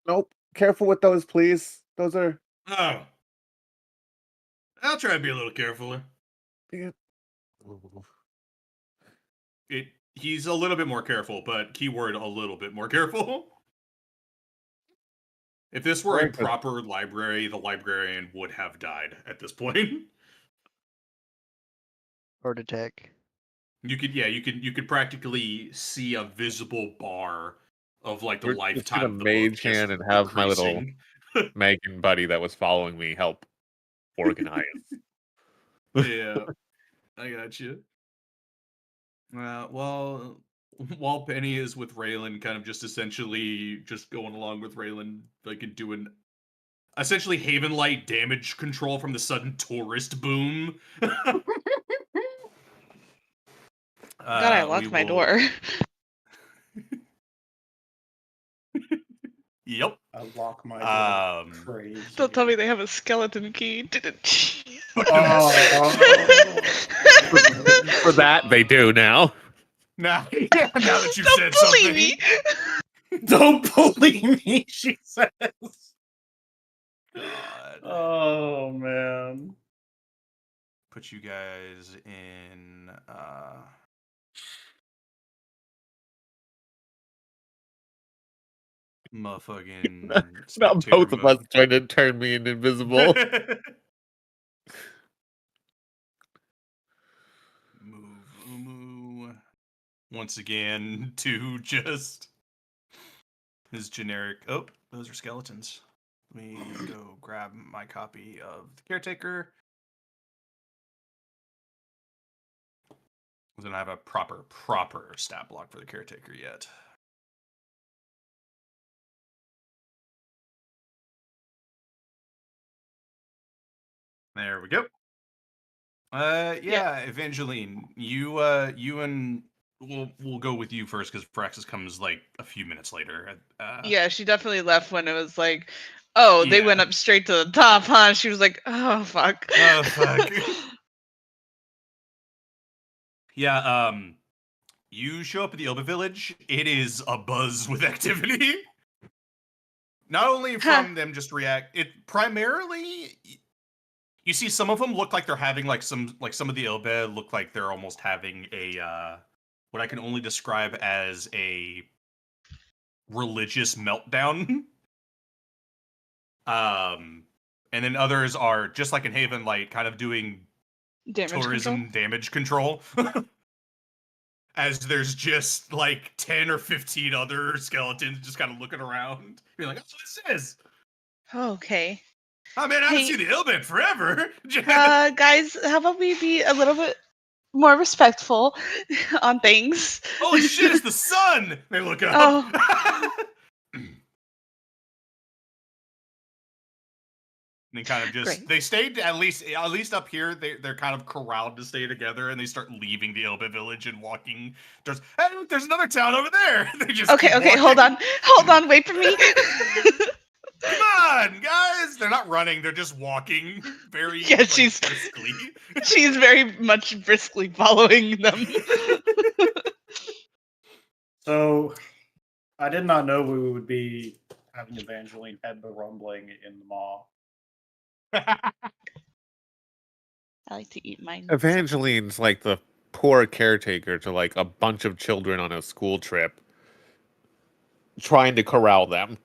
Nope. Careful with those, please. Those are. Oh. I'll try to be a little careful. He's a little bit more careful, but keyword a little bit more careful. If this were a Very good. proper library, the librarian would have died at this point. Heart attack. You could practically see a visible bar of like the We're just lifetime gonna of the mage book just hand and have my little increasing. Megan buddy that was following me help organize. Yeah, I got you. Well, while Penny is with Raylan, kind of just essentially just going along with Raylan, like doing essentially Haven Light damage control from the sudden tourist boom. God, I locked my door. Yep. I lock my door. Um, Crazy. Don't tell me they have a skeleton key. Oh. For that, they do now. now that you've said Don't bully something. me. Don't bully me, she says. God. Oh man. Put you guys in motherfucking Now spectator both of us mode. trying to turn me into invisible. Move Umu once again to just his generic. Oh, those are skeletons. Let me go grab my copy of the Caretaker. I don't have a proper stat block for the Caretaker yet. There we go. Yeah, Evangeline, you and we'll go with you first because Praxis comes like a few minutes later. Yeah, she definitely left when it was like, oh, they Yeah. went up straight to the top, huh? She was like, oh, fuck. Oh, fuck. Yeah, you show up at the Ilba Village. It is a buzz with activity. Not only from them just react, it primarily you see some of them look like they're having some of the Ilba look like they're almost having a what I can only describe as a religious meltdown. And then others are just like in Haven Light, kind of doing tourism damage control. As there's just like 10 or 15 other skeletons just kind of looking around. You're like, that's what it says. Okay. Oh man, I haven't Hey. seen the Ilba in forever. Guys, how about we be a little bit more respectful on things? Holy shit, it's the sun! They look up. Oh. And they kind of just Great. they stayed at least up here. They're kind of corralled to stay together, and they start leaving the Ilba village and walking. Hey, look, there's another town over there. They just Okay, keep hold walking. on, wait for me. Come on, guys! They're not running; they're just walking very Yeah, she's- briskly. She's very much briskly following them. So, I did not know we would be having Evangeline head the rumbling in the maw. I like to eat mine. Evangeline's like the poor caretaker to like a bunch of children on a school trip, trying to corral them.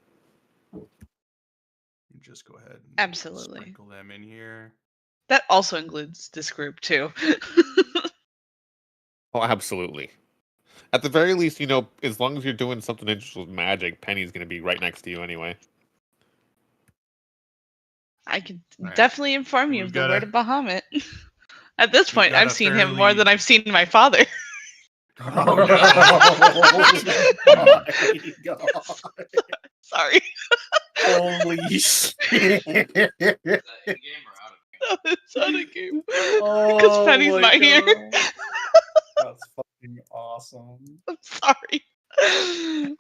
Just go ahead and Absolutely. sprinkle them in here. That also includes this group too. Oh, absolutely. At the very least, you know, as long as you're doing something interesting with magic, Penny's going to be right next to you anyway. I can Right. definitely inform you We've of the got word a- of Bahamut. At this point, got I've a seen him more fairly- than I've seen my father. Oh, no. Oh my god. Sorry. Holy shit. It's not a game. Oh Because Penny's my not here. God. That's fucking awesome. I'm sorry.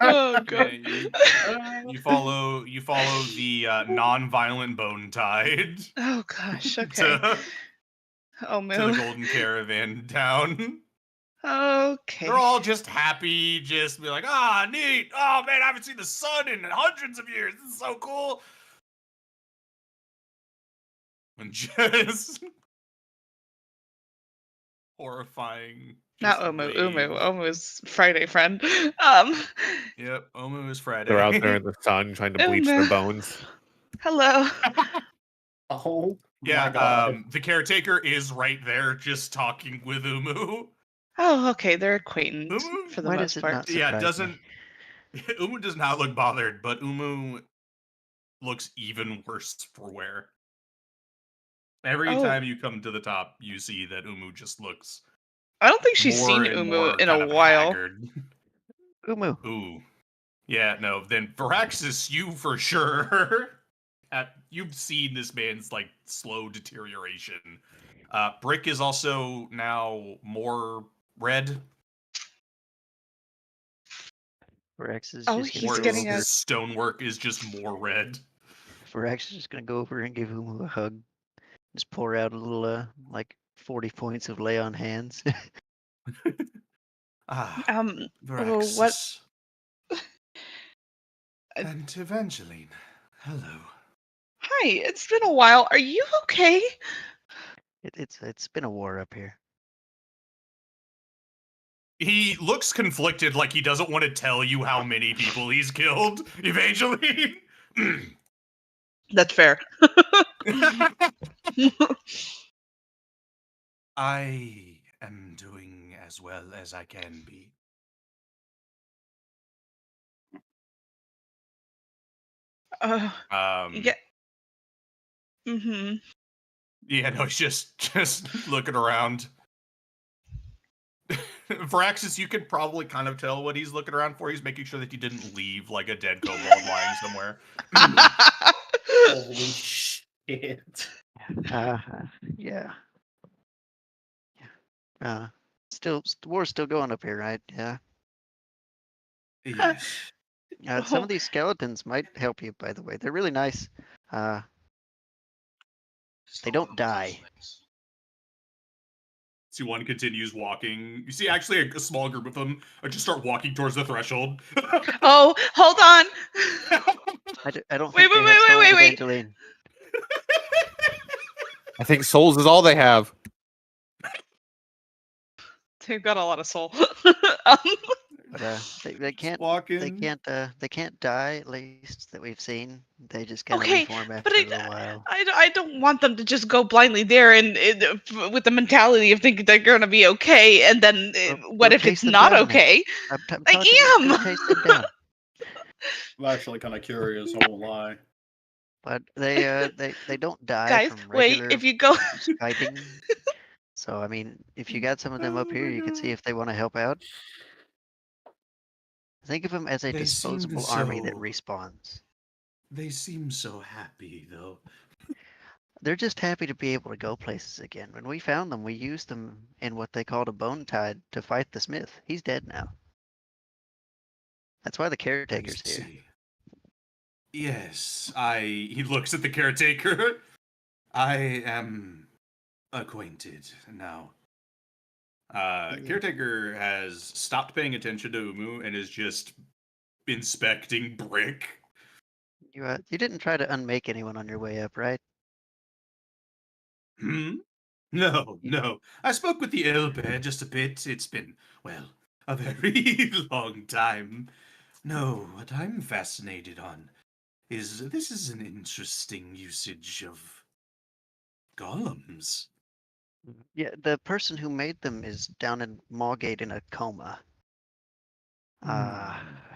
Oh god. You follow the non-violent bone tide Oh gosh. Okay. to Oh the man. Golden Caravan town. Okay. They're all just happy, just be like, ah, neat. Oh man, I haven't seen the sun in hundreds of years. This is so cool. And just horrifying. Not just Omu. rage. Omu's Friday friend. Yep, Omu is Friday. They're out there in the sun trying to bleach their no. bones. Hello. Oh Yeah, my god. the caretaker is right there just talking with Umu. Oh, okay. They're acquaintance Umu? for the Why most does it part. not Yeah, surprise doesn't me? Umu does not look bothered, but Umu looks even worse for wear. Every Oh. time you come to the top, you see that Umu just looks I don't think she's more seen and Umu more in kind a of while. haggard. Umu. Ooh. Yeah, no, then Varaxis, you for sure. You've seen this man's like slow deterioration. Brick is also now more red. Rex is Oh, just he's gonna go getting over. a- Stonework is just more red. Rex is just gonna go over and give Umu a hug. Just pour out a little like 40 points of lay on hands. Ah, Oh, Varaxis. what? And Evangeline. Hello. Hi. It's been a while. Are you okay? It's been a war up here. He looks conflicted, like he doesn't want to tell you how many people he's killed, Evangeline. That's fair. I am doing as well as I can be. Yeah. Yeah, no, he's just looking around. Varaxis, you could probably kind of tell what he's looking around for. He's making sure that you didn't leave like a dead kobold lying somewhere. Holy shit. Yeah. Yeah. Still, war's still going up here, right? Yeah. Yes. Some of these skeletons might help you, by the way. They're really nice. They don't die. See, one continues walking. You see, actually, a small group of them just start walking towards the threshold. Oh, hold on. I don't Wait, think they wait, have wait, souls, wait, wait. Evangeline. I think souls is all they have. They've got a lot of soul. But they can't walking. they can't die, at least that we've seen. They just kind of Okay, reform after but a little while. I don't want them to just go blindly there and with the mentality of thinking they're gonna be okay, and then what Go if chase it's them not down then. okay? I'm I talking about go am. chase them down. I'm actually kind of curious, I won't lie. But they don't die Guys, from wait. regular If you go, Skyping. So I mean, if you got some of them up here, you can see if they want to help out. Think of them as a They seem disposable army that so- respawns. They seem so happy, though. They're just happy to be able to go places again. When we found them, we used them in what they called a bone tide to fight the smith. He's dead now. That's why the caretaker's here. See. Yes, he looks at the caretaker. I am acquainted now. Caretaker has stopped paying attention to Umu and is just inspecting Brick. You didn't try to unmake anyone on your way up, right? Hmm? No, no. I spoke with the Elbear just a bit. It's been, well, a very long time. No, what I'm fascinated on is this is an interesting usage of golems. Yeah, the person who made them is down in Mawgate in a coma.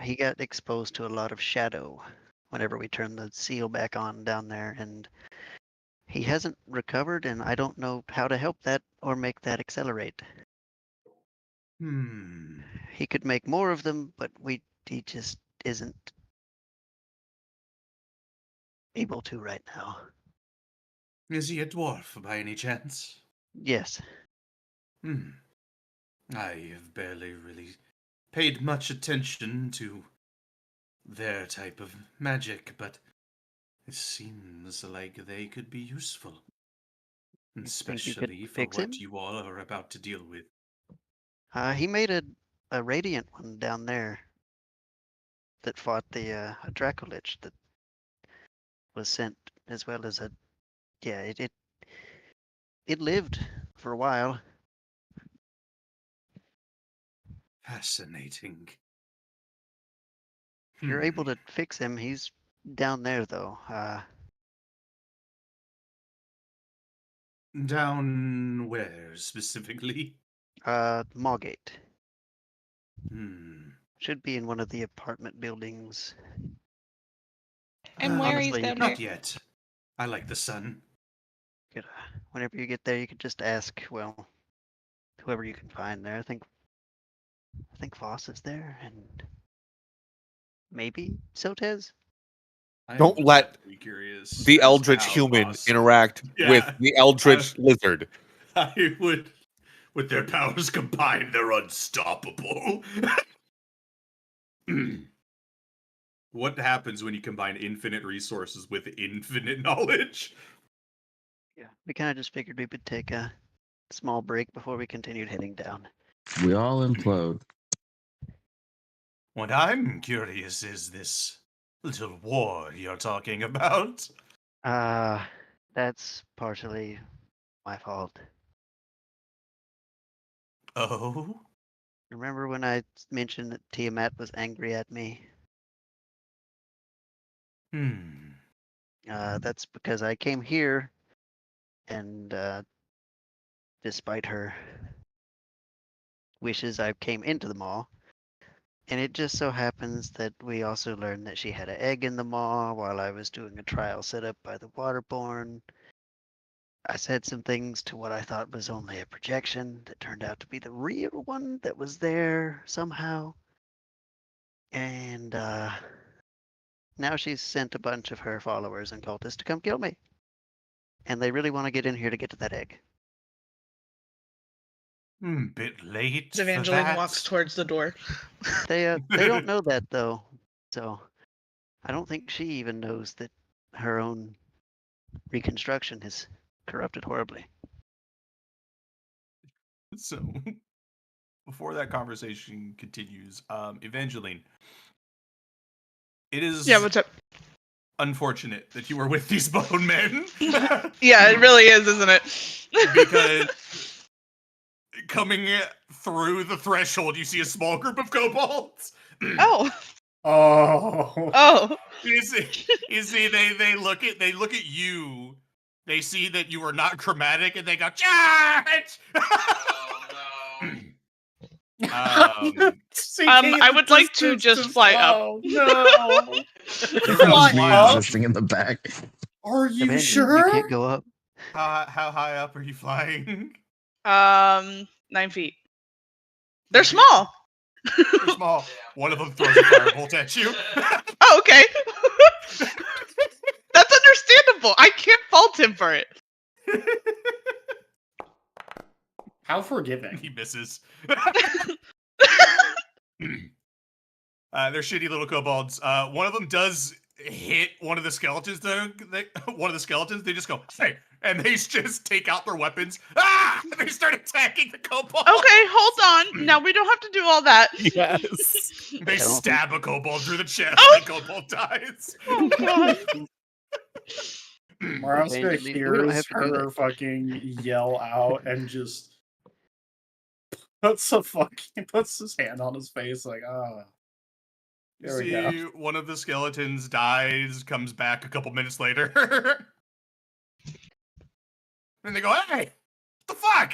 He got exposed to a lot of shadow whenever we turned the seal back on down there, and he hasn't recovered, and I don't know how to help that or make that accelerate. Hmm. He could make more of them, but he just isn't able to right now. Is he a dwarf by any chance? Yes. Hmm. I have barely really paid much attention to their type of magic, but it seems like they could be useful. Think you could Especially for fix him? what you all are about to deal with. He made a radiant one down there that fought the a Dracolich that was sent, as well as a yeah. It lived for a while. Fascinating. If you're able to fix him, he's down there though. Down where specifically? Mawgate Hmm. should be in one of the apartment buildings. And where is Honestly, down Not here? yet. I like the sun. whenever you get there, you could just ask. Well, whoever you can find there. I think Voss is there, and maybe Sotez. Don't I'm let very curious. the as to eldritch how human Voss- interact with Yeah, the eldritch lizard. I would. With their powers combined, they're unstoppable. What happens when you combine infinite resources with infinite knowledge? Yeah, we kind of just figured we would take a small break before we continued heading down. We all implode. What I'm curious is this little war you're talking about. That's partially my fault. Oh? Remember when I mentioned that Tiamat was angry at me? That's because I came here, and despite her wishes, I came into the maw. And it just so happens that we also learned that she had an egg in the maw while I was doing a trial set up by the Waterborn. I said some things to what I thought was only a projection that turned out to be the real one that was there somehow. And now she's sent a bunch of her followers and cultists to come kill me. And they really want to get in here to get to that egg. Bit late. As for Evangeline that. walks towards the door. They don't know that though. So I don't think she even knows that her own reconstruction has corrupted horribly. So, before that conversation continues, Evangeline, it is Yeah, what's up? unfortunate that you were with these bone men. Yeah, it really is, isn't it? Because coming through the threshold, you see a small group of kobolds. Oh, Oh. oh. You see, they look at you. They see that you are not chromatic, and they go charge. I would like to just fly up. Oh no! Everyone's Fly me up? existing in the back. Are you Evangeline, sure? You can't go up. How high up are you flying? 9 feet. They're small. They're small. One of them throws a firebolt at you. Oh, okay. That's understandable. I can't fault him for it. How forgiving. He misses. They're shitty little kobolds. One of them does hit one of the skeletons. They just go, hey, and they just take out their weapons. Ah! And they start attacking the kobold. Okay, hold on. Now we don't have to do all that. Yes. They I don't stab a kobold through the chest. Oh! And the kobold dies. Oh god. Morales Evangeline, we don't hears have to do her that. fucking yell out and just puts his hand on his face like, ah. There we go. See, one of the skeletons dies, comes back a couple minutes later. And they go, hey, what the fuck?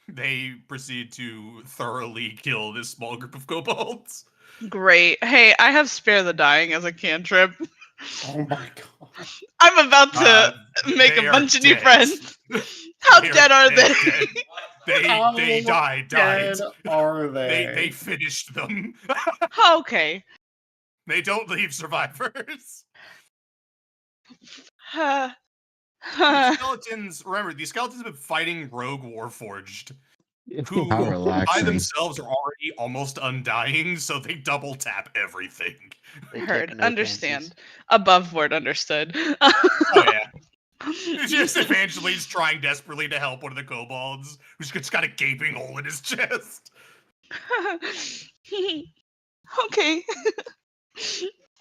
They proceed to thoroughly kill this small group of kobolds. Great. Hey, I have spare the dying as a cantrip. Oh my god. I'm about to Uh, make they a are bunch of new dead. friends. How dead are they? dead. They died. Dead are They they? finished them. Okay. They don't leave survivors. These skeletons, remember, these skeletons have been fighting Rogue Warforged, who How by relaxing. themselves are already almost undying, so they double tap everything. They take Heard. no Understand. chances. Above board. Understood. Oh yeah. It's just Evangeline's trying desperately to help one of the kobolds, who's just got a gaping hole in his chest. Okay.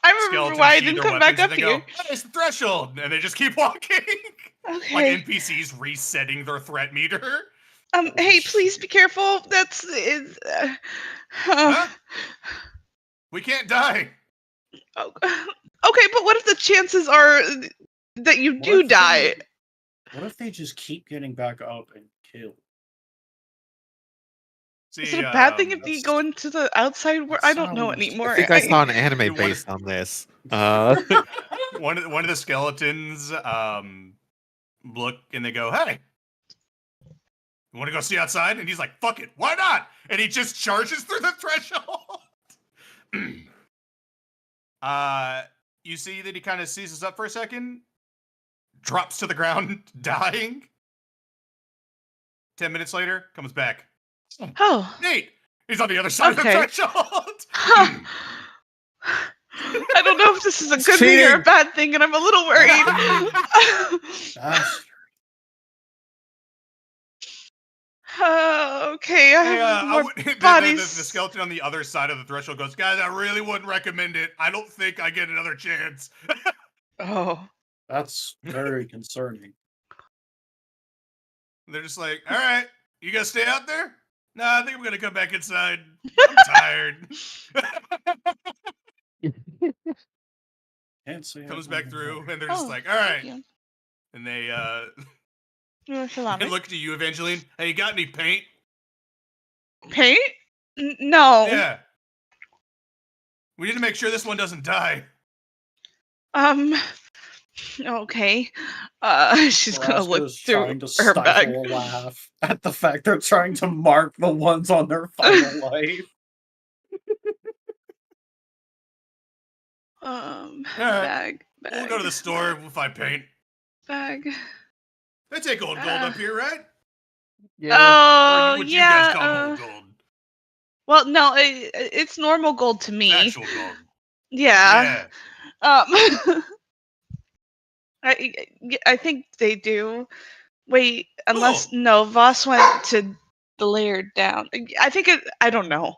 I remember Skeletons why I see didn't their come back weapons up and they here. go, "Hey, it's the threshold," and they just keep walking. Okay. Like NPCs resetting their threat meter. Hey, please be careful. That's Huh? We can't die. oh, okay, but what if the chances are that you What do if they- die? What if they just keep getting back up and kill? See, Is it a bad thing if you that's- go into the outside world? that I don't know sounds- anymore. I think I saw an You anime wanna- based on this. one of the skeletons look and they go, "Hey, you want to go see outside?" And he's like, "Fuck it, why not?" And he just charges through the threshold. You see that he kind of seizes up for a second, drops to the ground, dying. 10 minutes later, comes back. Oh. Nate, he's on the other side Okay. of the threshold. Huh. I don't know if this is a good thing or a Cheating. bad thing, and I'm a little worried. That's Okay, I Hey, have more the bodies. skeleton on the other side of the threshold goes, "Guys, I really wouldn't recommend it. I don't think I get another chance." Oh. that's very concerning. They're just like, "All right, you guys stay out there?" "Nah, I think I'm gonna come back inside. I'm tired." Can't say Comes I've back been through, there. and they're just Oh, like, "All right." thank you. And they You want to allow they me? look to you, Evangeline. "Hey, you got any paint?" Paint? No. "Yeah. We need to make sure this one doesn't die." Okay. She's gonna look Nebraska's through trying to her stifle bag. a laugh at the fact they're trying to mark the ones on their final life. Bag. We'll go to the store. We'll find paint. Bag. They take old gold up here, right? Yeah. Oh, Or what yeah. you guys call old gold? Well, no, it's normal gold to me. Actual gold. Yeah. Yeah. I think they do. Wait, unless no, Voss went to the layer down. I think it. I don't know.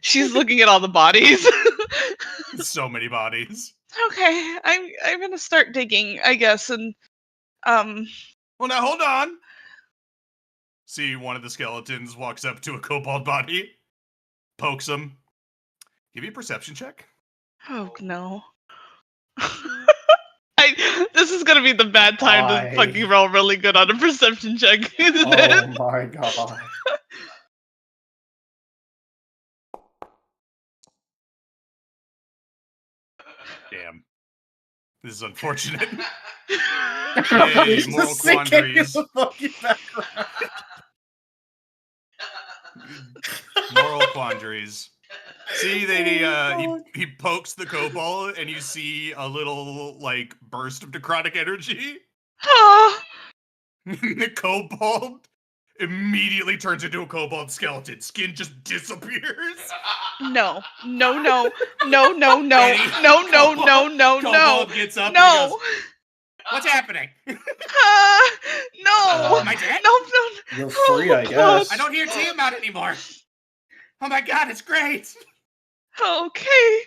She's looking at all the bodies. So many bodies. Okay, I'm gonna start digging, I guess, and Well, now hold on. See, one of the skeletons walks up to a kobold body, pokes him. Give you a perception check. oh no. This is gonna be the bad time to I- fucking roll really good on a perception check, isn't Oh it? my god. Damn. This is unfortunate. He's moral just sinking in quandaries. the fucking background. Moral quandaries. See, they Oh, he pokes the kobold, and you see a little like burst of necrotic energy. Oh, The kobold immediately turns into a kobold skeleton. Skin just disappears. No, no, no, no, no, no, Eddie, no, no, Kobold- no, no, no, Kobold gets up and he no. goes, "What's happening? No, Am I dead? no, no. You're free, I Oh, God. guess. I don't hear Tiamat anymore. Oh my god, it's great." Okay.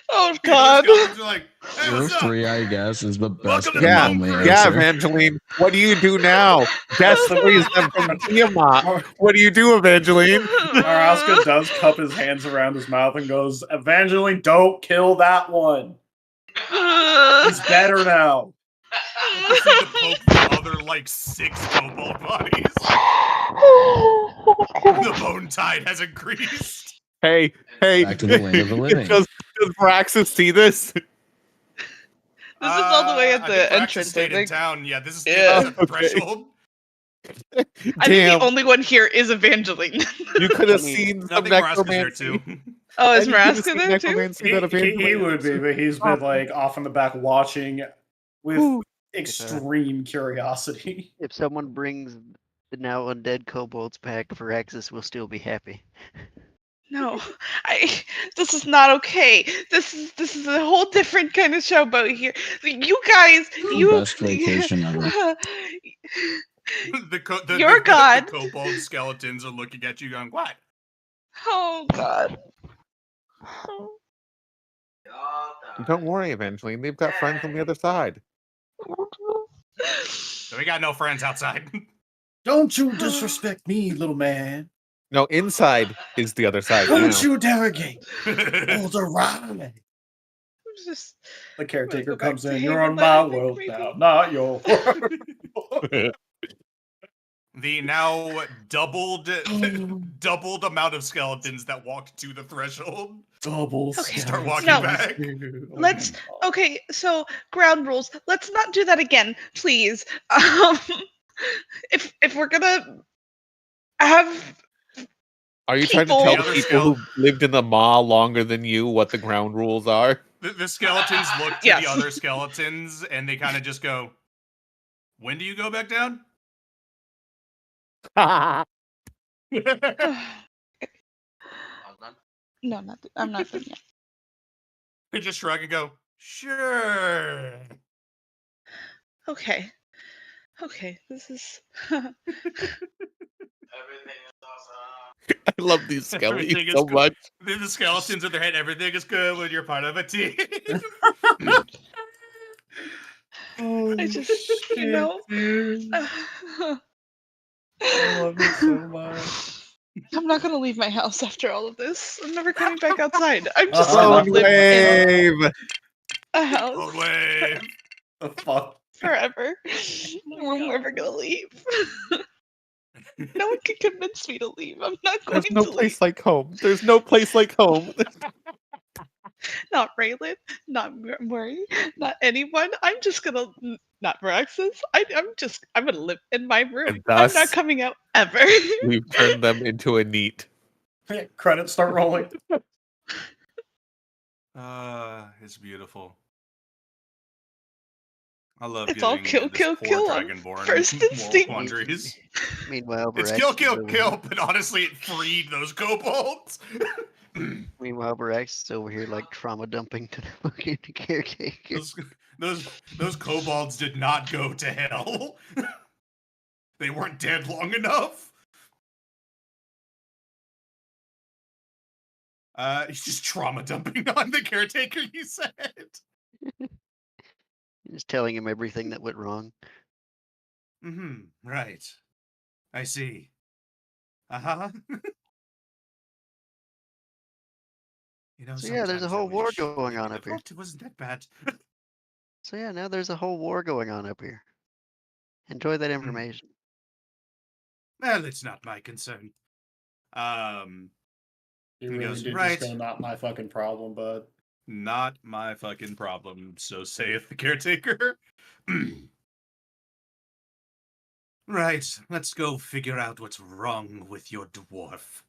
Oh The God. skeletons are like, "Hey, You're what's up?" free, I guess, is the best Welcome to the Yeah, Bone MMO Crew. Yeah, answer. Evangeline. What do you do now? Guess the reason from Tiamat. What do you do, Evangeline? Araska does cup his hands around his mouth and goes, Evangeline, don't kill that one. He's better now. You proceed to poke the other like 6 kobold bodies. The bone tide has increased. Hey, Back to the land of the living. Does Braxis see this? This is all the way at I the think Braxis entrance, I stayed in think. town. Yeah, this is Yeah. at the threshold. I think Damn, the only one here is Evangeline. you could have I mean, seen I some think Maraska's there necromancy. too. Oh, is And you could have Maraska seen there too? necromancy that He Evangeline would be, but he's been like off in the back watching with Ooh. extreme curiosity. If someone brings the now undead kobolds back, Varaxis will still be happy. No, this is not okay. This is a whole different kind of show about here. You guys, you Best vacation ever. Your god. The kobold skeletons are looking at you going, "What?" Oh God. Don't worry, Evangeline. They've got friends on the other side. So we got no friends outside. Don't you disrespect me, little man. No, inside is the other side. now. Don't you derogate. Hold a ride. Just The caretaker go back comes to in. hang You're with on my my other world creepy- now, not your world. The now doubled amount of skeletons that walked to the threshold Double Okay. start walking No. back. Let's- okay. So ground rules. Let's not do that again, please. If we're gonna have Are you trying to People- tell The other people who lived in the maw longer than you what the ground rules are? The skeletons look to Yes. the other skeletons and they kind of just go, "When do you go back down?" no, I'm not done yet. They just shrug and go, "Sure." Okay. Okay. This is. I love these Everything skellies is so cool. much. The skeletons in their head, everything is good when you're part of a team. I just, you know. I love it so much. I'm not gonna leave my house after all of this. I'm never coming back outside. I'm just Oh, gonna Bone live in wave. a house Oh, wave. The fuck? forever. I'm never gonna leave. No one can convince me to leave. I'm not going There's no to place like home. There's no place like home. leave. Not Raylan, not Murray, not anyone. I'm just gonna not Varaxis. I'm gonna live in my room. And I'm thus- not coming out ever. We've turned them into a neat. Credits start rolling. It's beautiful. I love It's all giving kill, this kill, poor kill on Dragonborn first moral instinct. quandaries. Meanwhile, It's Varaxis kill, is kill, over kill, here- but honestly, it freed those kobolds. Meanwhile, Varaxis is over here like trauma dumping to the fucking caretaker. those kobolds did not go to hell. They weren't dead long enough. He's just trauma dumping on the caretaker, you said. Just telling him everything that went wrong. Right. I see. Uh-huh. You know, So yeah, there's a sometimes whole I war wish going on up here. It wasn't that bad. So yeah, now there's a whole war going on up here. Enjoy that information. Well, it's not my concern. You He really goes, did "Right." just go, not my fucking problem, bud. Not my fucking problem, so saith the caretaker. Right, let's go figure out what's wrong with your dwarf.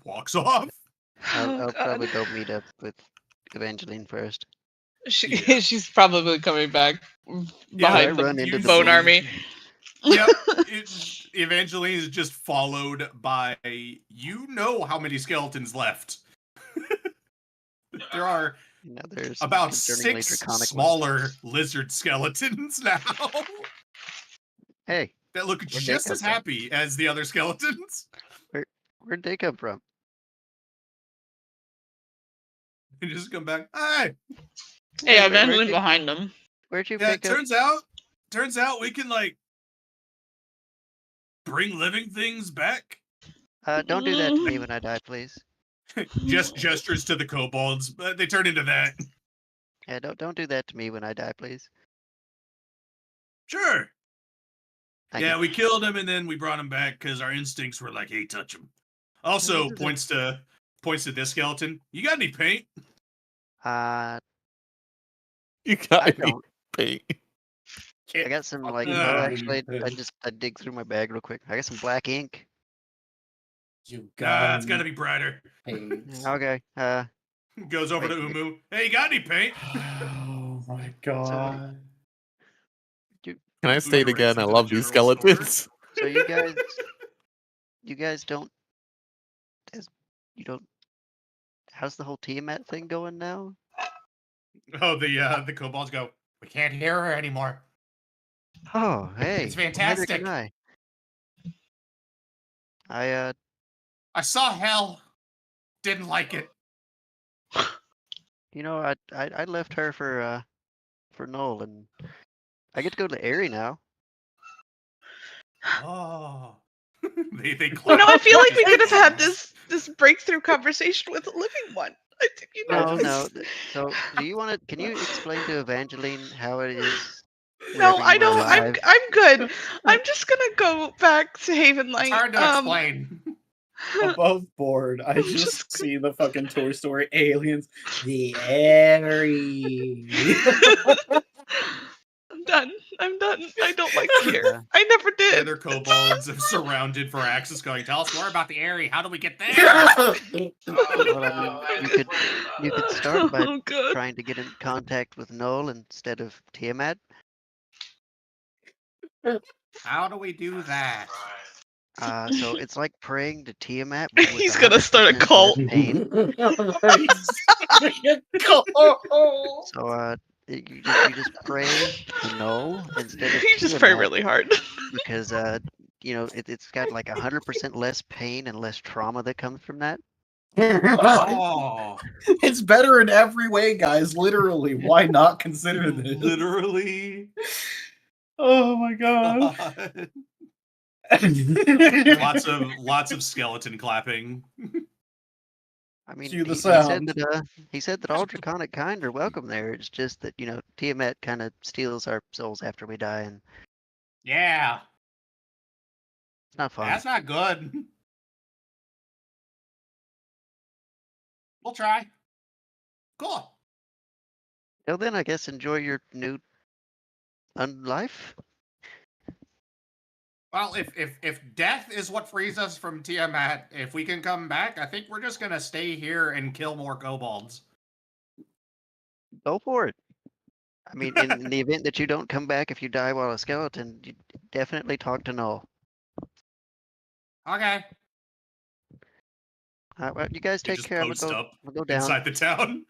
Walks off. I'll Oh, probably God. go meet up with Evangeline first. She, Yeah. she's probably coming back Yeah, I behind run the into the bone bone. army. Yep. Evangeline is just followed by, you know how many skeletons left. There are You know, there's about concerningly 6 draconic ones. smaller lizard skeletons now Hey, that look they just come as from? happy as the other skeletons. where'd they come from? And just come back. Hey, Hey, Where'd Evangeline you, behind them. where'd you yeah, pick up? turns out we can like bring living things back. Don't do that to me when I die, please. Just gestures to the kobolds, but they turn into that. Yeah, don't do that to me when I die, please. Sure. Thank Yeah, you. we killed him and then we brought him back because our instincts were like, "Hey, touch him." Also, What is points to this skeleton. You got any paint? You got I any don't. paint? I got some like. fucking Oh, paint. actually, I dig through my bag real quick. I got some black ink. You It's got to be brighter. paint. Okay. Goes over to Wait. Umu. Hey, you got any paint? Oh my god. Can I Umu state runs again? I into the love these general store. skeletons. So you guys don't. You don't. How's the whole Tiamat thing going now? Oh, the kobolds go, "We can't hear her anymore." Oh, hey. It's neither fantastic. can I. I saw hell. Didn't like it. You know, I left her for Noel, and I get to go to Airy now. Oh. they You clap. know, I feel like we could have had this breakthrough conversation with a living one. I think you know. No. So, do you want to? Can you explain to Evangeline how it is? No, whenever I you were don't. alive? I'm good. I'm just gonna go back to Haven Light. It's hard to explain. Above board, I I'm just just see the fucking Toy Story aliens. The Airy. I'm done. I'm done. I don't like Yeah. here. I never The did. other kobolds have surrounded for Axis going, "Tell us more about the Airy. How do we get there?" Well, I mean, you could start by Oh, good. trying to get in contact with Noel instead of Tiamat. How do we do that? So it's like praying to Tiamat. But with He's gonna start a 100% less cult. pain. Oh. So you just pray to Noel instead of You just pray Tiamat, really hard. because it's got like 100% less pain and less trauma that comes from that. Oh, It's better in every way, guys. Literally. Why not consider this? literally. Oh my god. Lots of skeleton clapping. I mean, Cue the he said sound. that he said that all draconic kind are welcome there. It's just that Tiamat kind of steals our souls after we die, and Yeah, it's not fun. that's not good. We'll try. Cool. Till then, I guess enjoy your new life. Well, if death is what frees us from Tiamat, if we can come back, I think we're just gonna stay here and kill more kobolds. Go for it. I mean, in the event that you don't come back if you die while a skeleton, you definitely talk to Noel. Okay. Well, you guys They take just care. I'm post gonna up go down. inside the town.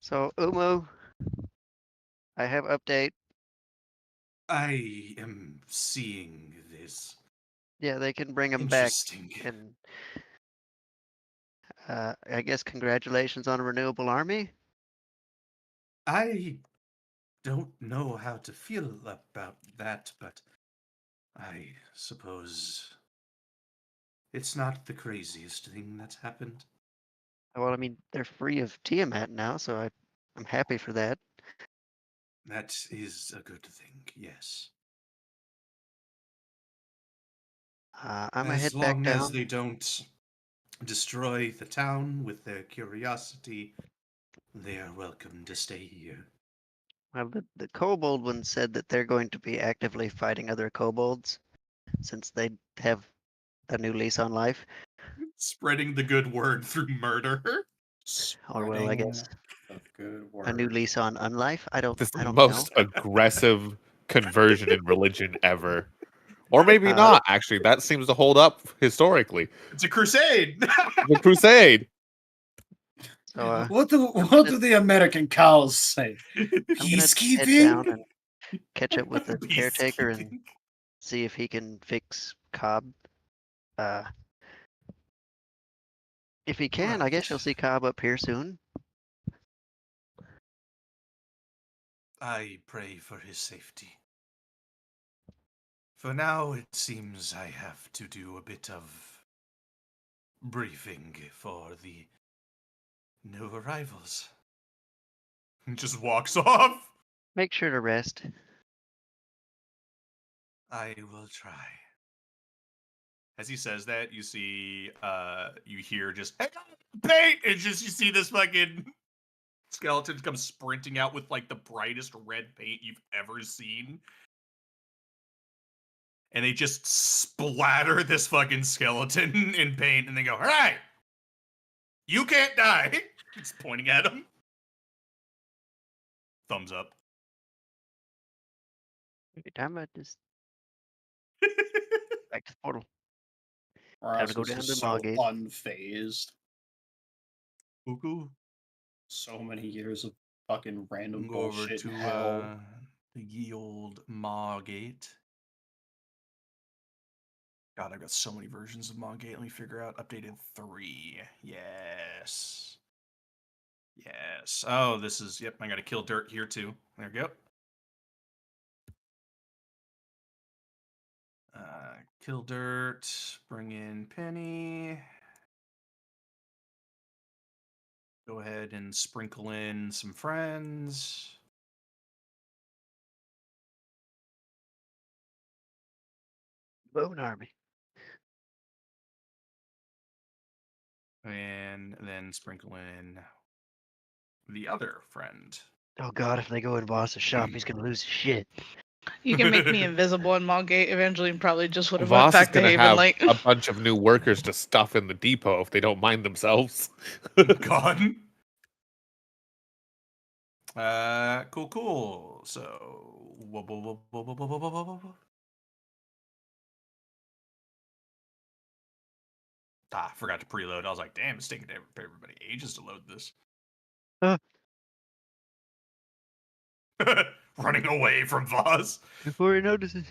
So Umu, I have update. I am seeing this. Yeah, they can bring him back, Interesting. and I guess congratulations on a renewable army. I don't know how to feel about that, but I suppose it's not the craziest thing that's happened. Well, I mean, they're free of Tiamat now, so I'm happy for that. That is a good thing, yes. I'm gonna As head back long down. as they don't destroy the town with their curiosity, they are welcome to stay here. Well, the kobold one said that they're going to be actively fighting other kobolds since they have a new lease on life. Spreading the good word through murder. Or well, I guess Spreading the good a new word. lease on unlife. I don't This is the know. most aggressive conversion in religion ever. Or maybe not, actually. That seems to hold up historically. It's a crusade. The Crusade. So What do the American cows say? I'm gonna head down Peacekeeping? and catch up with the caretaker and Peacekeeping. see if he can fix Cobb. If he can, I guess you'll Right. see Cobb up here soon. I pray for his safety. For now, it seems I have to do a bit of briefing for the new arrivals. He just walks off. Make sure to rest. I will try. As he says that, you see, you hear just, "Hang on, paint!" And just, you see this fucking skeleton come sprinting out with, like, the brightest red paint you've ever seen. And they just splatter this fucking skeleton in paint, and they go, "All right, you can't die." It's pointing at him. Thumbs up. What are you talking about? Just back to the portal. Time to go down to so Margate. unfazed. Uku, So many years of fucking random go over bullshit to and hell. the ye old Margate. God, I've got so many versions of Margate. Let me figure out updated 3. Yes. Yes. Oh, this is, yep, I gotta kill dirt here too. There we go. Kill dirt, bring in Penny. Go ahead and sprinkle in some friends. Bone army. And then sprinkle in the other friend. Oh god, if they go in Voss's shop, he's gonna lose his shit. You can make me invisible in Malgate. Evangeline probably just would have Voss went is back to going to Haven have Light. a bunch of new workers to stuff in the depot if they don't mind themselves. God. Cool. So, I forgot to preload. I was like, damn, it's taking everybody ages to load this. Running away from Voss. Before he notices.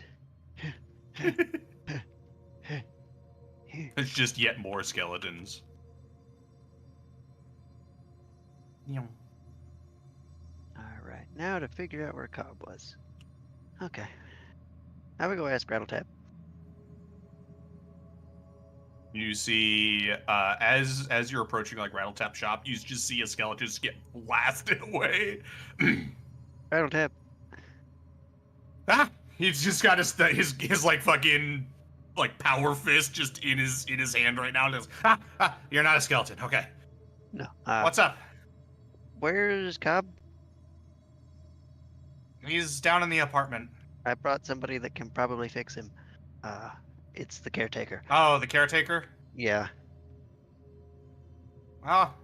It's just yet more skeletons. Alright, now to figure out where Cobb was. Okay. Now we go ask Rattletap. You see, as you're approaching like Rattletap shop, you just see a skeleton just get blasted away. Rattletap. Ah, he's just got his like fucking like power fist just in his hand right now. Just, you're not a skeleton. Okay, No. what's up? Where's Cobb? He's down in the apartment. I brought somebody that can probably fix him. It's the caretaker. Oh, the caretaker. Yeah. Well,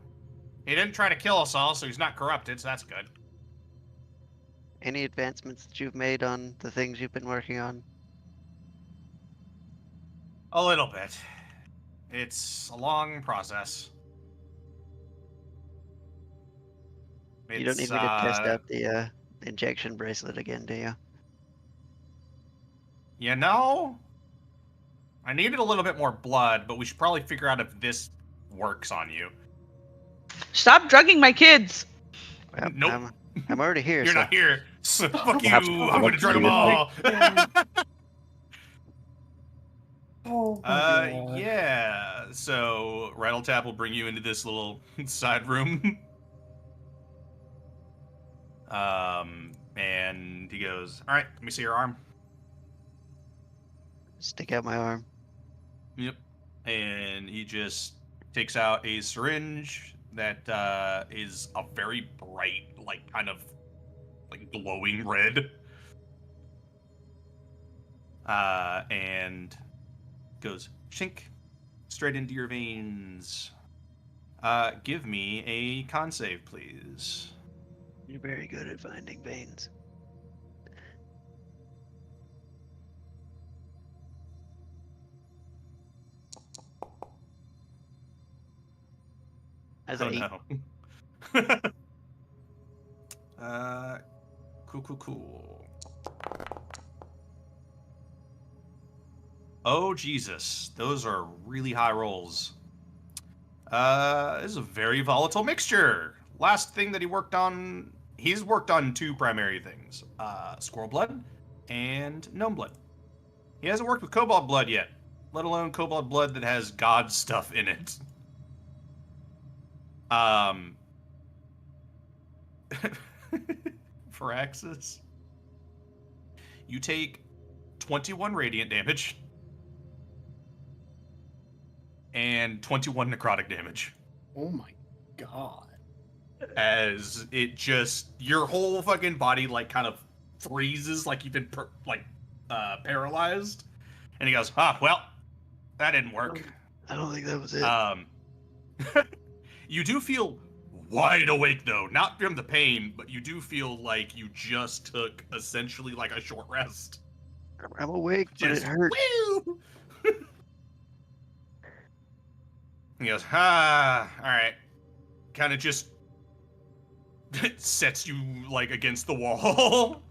he didn't try to kill us all, so he's not corrupted. So that's good. Any advancements that you've made on the things you've been working on? A little bit. It's a long process. You don't need me to test out the injection bracelet again, do you? You know, I needed a little bit more blood, but we should probably figure out if this works on you. Stop drugging my kids. Well, Nope. I'm already here. You're so not here. So fuck you. Perhaps I'm gonna drug them all. Oh my God. Yeah. So Rattletap will bring you into this little side room. And he goes, "All right, let me see your arm." Stick out my arm. Yep. And he just takes out a syringe that is a very bright, like kind of like glowing red. And goes shink straight into your veins. Give me a con save, please. You're very good at finding veins. How's Oh that eight? no. Cool. Oh Jesus, those are really high rolls. This is a very volatile mixture. Last thing that he worked on, he's worked on two primary things: squirrel blood and gnome blood. He hasn't worked with kobold blood yet, let alone kobold blood that has god stuff in it. Firaxis, you take 21 radiant damage and 21 necrotic damage. Oh my god. As it just, your whole fucking body like kind of freezes, like you've been paralyzed. And he goes, well, that didn't work. I don't think that was it. You do feel wide awake though, not from the pain, but you do feel like you just took essentially like a short rest. I'm awake, but it Just hurt. woo! He goes, all right. Kind of just sets you like against the wall.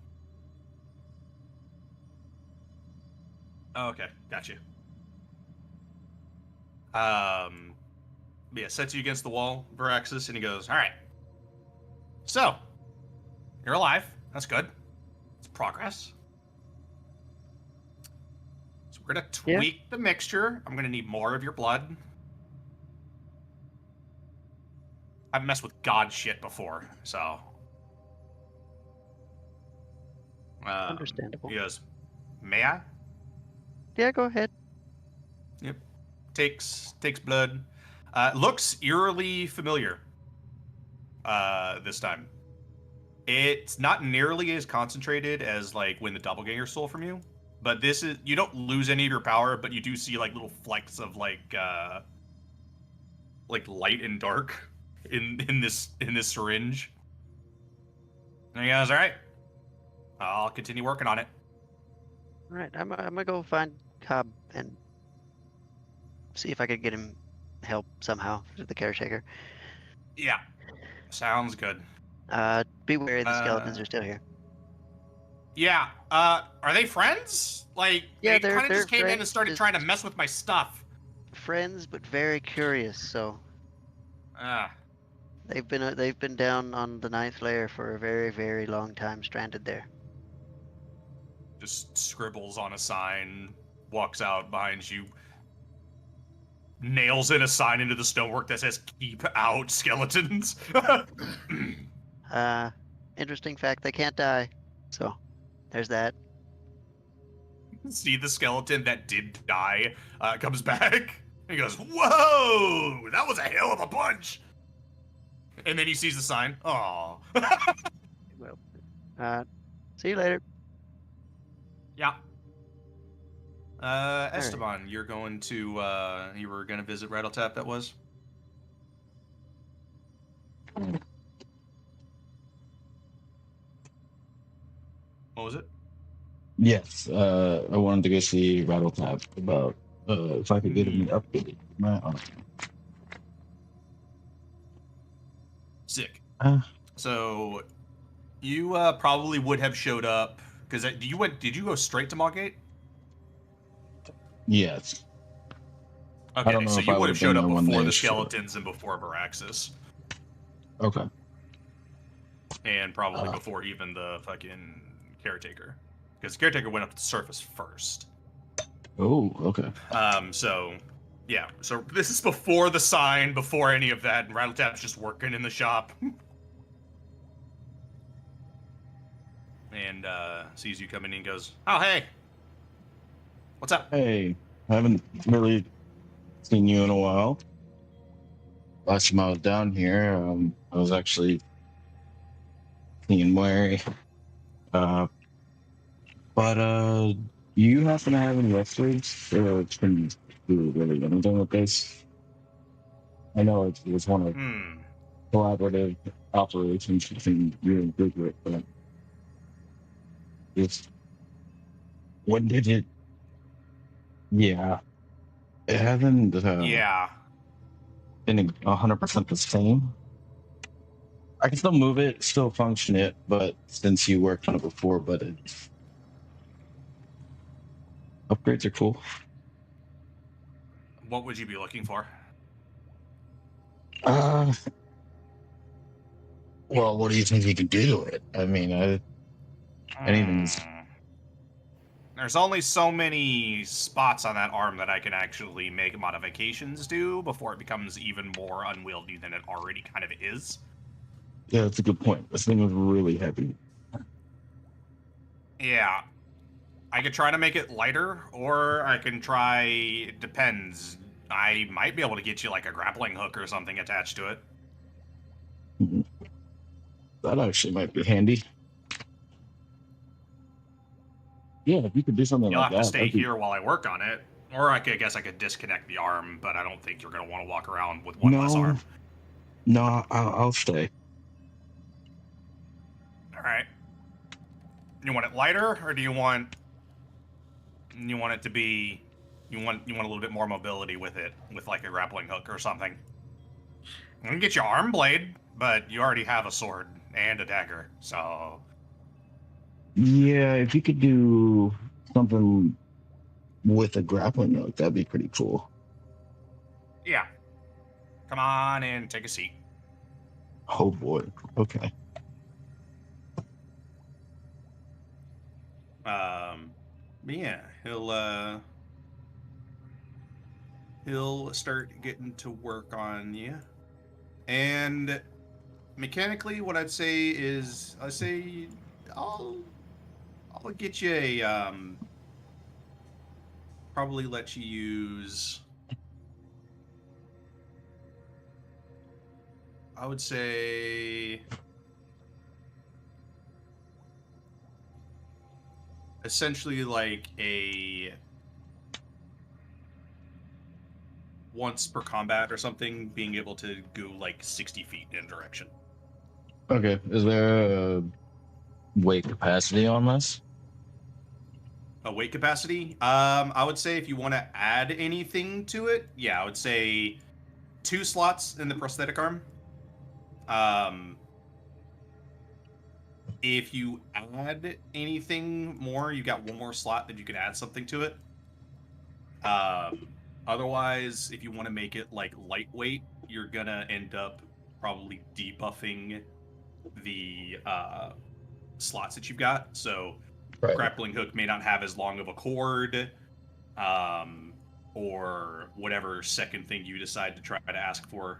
Okay, gotcha. Yeah, sets you against the wall, Viraxis, and he goes, all right. So, you're alive. That's good. It's progress. So we're gonna tweak the mixture. I'm gonna need more of your blood. I've messed with god shit before, so. Understandable. He goes, may I? Yeah, go ahead. Yep. Takes blood. Looks eerily familiar. This time. It's not nearly as concentrated as like when the doppelganger stole from you, but this is, you don't lose any of your power, but you do see like little flecks of like light and dark in this syringe. And he goes, all right, I'll continue working on it. All right, I'm gonna go find Cobb and see if I could get him help somehow to the caretaker. Yeah, sounds good. Be wary the skeletons are still here. Yeah, are they friends? Like, Yeah, they kind of they're just came in and friends, started just- trying to mess with my stuff. Friends, but very curious. So they've been down on the ninth layer for a very, very long time, stranded there. Just scribbles on a sign, walks out behind you, nails in a sign into the stonework that says "Keep out, skeletons." Interesting fact, they can't die. So there's that. See the skeleton that did die comes back. He goes, "Whoa, that was a hell of a punch!" And then he sees the sign. Aw. Well, see you later. Yeah. Esteban, you're going to, you were going to visit Rattletap, that was? What was it? Yes, I wanted to go see Rattletap about if I could get him an update. Sick. Uh. So, you probably would have showed up, because did you go straight to Maugate? Yes. Okay, don't know so if you I would have would've showed been up there when before they the showed up. skeletons and before Viraxis. Okay. And probably before even the fucking caretaker. Because the caretaker went up to the surface first. Oh, okay. So, yeah. So this is before the sign, before any of that, and Rattletap's just working in the shop. And sees you coming in and goes, "Oh, hey. What's up?" Hey, I haven't really seen you in a while. Last time I was down here, I was actually seeing Mary. But you happen to have any records? It's been really anything with this. I know it was one of collaborative operations between you and Bigfoot, but just when did it? Yeah, it hasn't. Yeah. been 100% the same. I can still move it, still function it, but since you worked on it before, but it's upgrades are cool. What would you be looking for? Well, what do you think you could do to it? I mean, anything's. There's only so many spots on that arm that I can actually make modifications to before it becomes even more unwieldy than it already kind of is. Yeah, that's a good point. This thing was really heavy. Yeah. I could try to make it lighter, or I can try... It depends. I might be able to get you like a grappling hook or something attached to it. Mhm. That actually might be handy. Yeah, if you could do something You'll like have to that. stay that'd be- here while I work on it. Or I guess I could disconnect the arm, but I don't think you're going to want to walk around with one less arm. No, I'll stay. All right. You want it lighter, or do you want it to be you want a little bit more mobility with it, with like a grappling hook or something? I can get you arm blade, but you already have a sword and a dagger, so Yeah, if you could do something with a grappling hook, that'd be pretty cool. yeah. Come on and take a seat. Oh boy. Okay. But yeah, he'll start getting to work on you. And mechanically, what I'd say is, I'll get you a probably let you use. I would say essentially like a once per combat or something, being able to go like 60 feet in a direction. Okay. Is there a weight capacity on this? A weight capacity? I would say if you want to add anything to it, yeah, I would say 2 slots in the prosthetic arm. If you add anything more, you got 1 more slot that you could add something to it. Otherwise, if you want to make it like lightweight, you're gonna end up probably debuffing the slots that you've got. So Right. grappling hook may not have as long of a cord, or whatever second thing you decide to try to ask for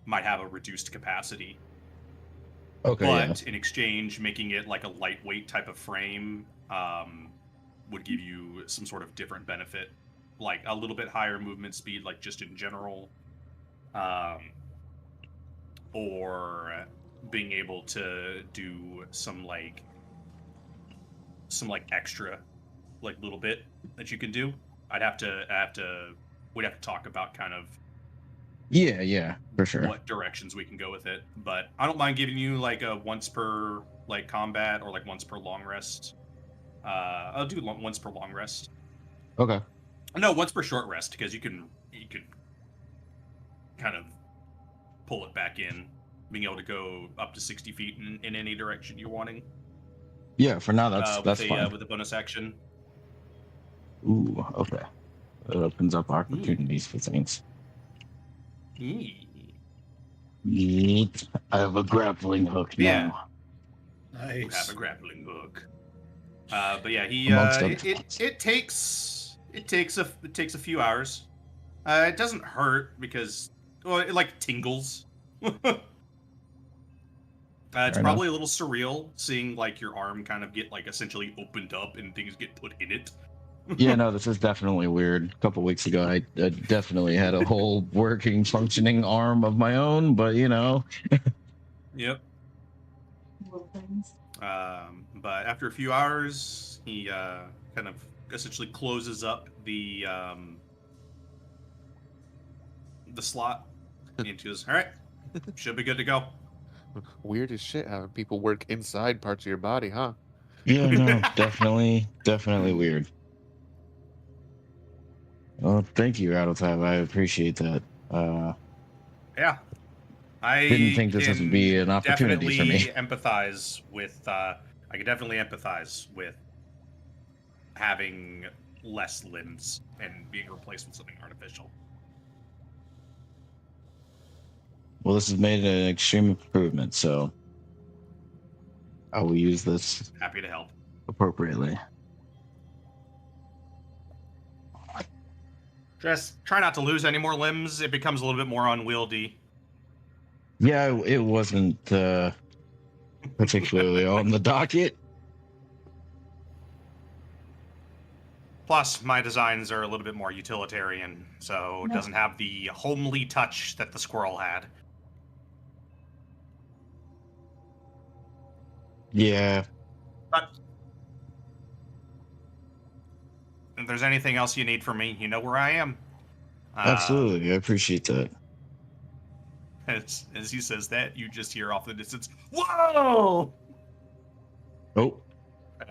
might have a reduced capacity. Okay. But in exchange, making it like a lightweight type of frame would give you some sort of different benefit, like a little bit higher movement speed, like just in general, or being able to do some extra, like little bit that you can do. We'd have to talk about kind of Yeah, for sure. what directions we can go with it, but I don't mind giving you like a once per like combat or like once per long rest. I'll do once per long rest. Okay. No, once per short rest, because you could kind of pull it back in, being able to go up to 60 feet in any direction you're wanting. Yeah, for now that's fine. With a bonus action. Ooh, okay. That opens up opportunities for things. Yeet. I have a grappling hook Yeah. now. You Nice. have a grappling hook. But yeah, Amongst other things. it takes a few hours. It doesn't hurt because it like tingles. It's Fair probably a little surreal seeing like your arm kind of get like essentially opened up and things get put in it. Yeah, no, this is definitely weird. A couple weeks ago, I definitely had a whole working, functioning arm of my own, but you know. Yep. Little things. But after a few hours, he kind of essentially closes up the slot, and he goes, "All right, should be good to go." Weird as shit how people work inside parts of your body, huh? Yeah, no, definitely weird. Well, thank you, Out of Five. I appreciate that. Yeah. I Didn't think this would be an opportunity for me. Empathize with I can definitely empathize with having less limbs and being replaced with something artificial. Well, this has made an extreme improvement, so I will use this Happy to help. appropriately. Just try not to lose any more limbs. It becomes a little bit more unwieldy. Yeah, it wasn't particularly on the docket. Plus, my designs are a little bit more utilitarian, so it doesn't have the homely touch that the squirrel had. Yeah. But if there's anything else you need from me, you know where I am. Absolutely. I appreciate that. As he says that, you just hear off in the distance, "Whoa!" Oh.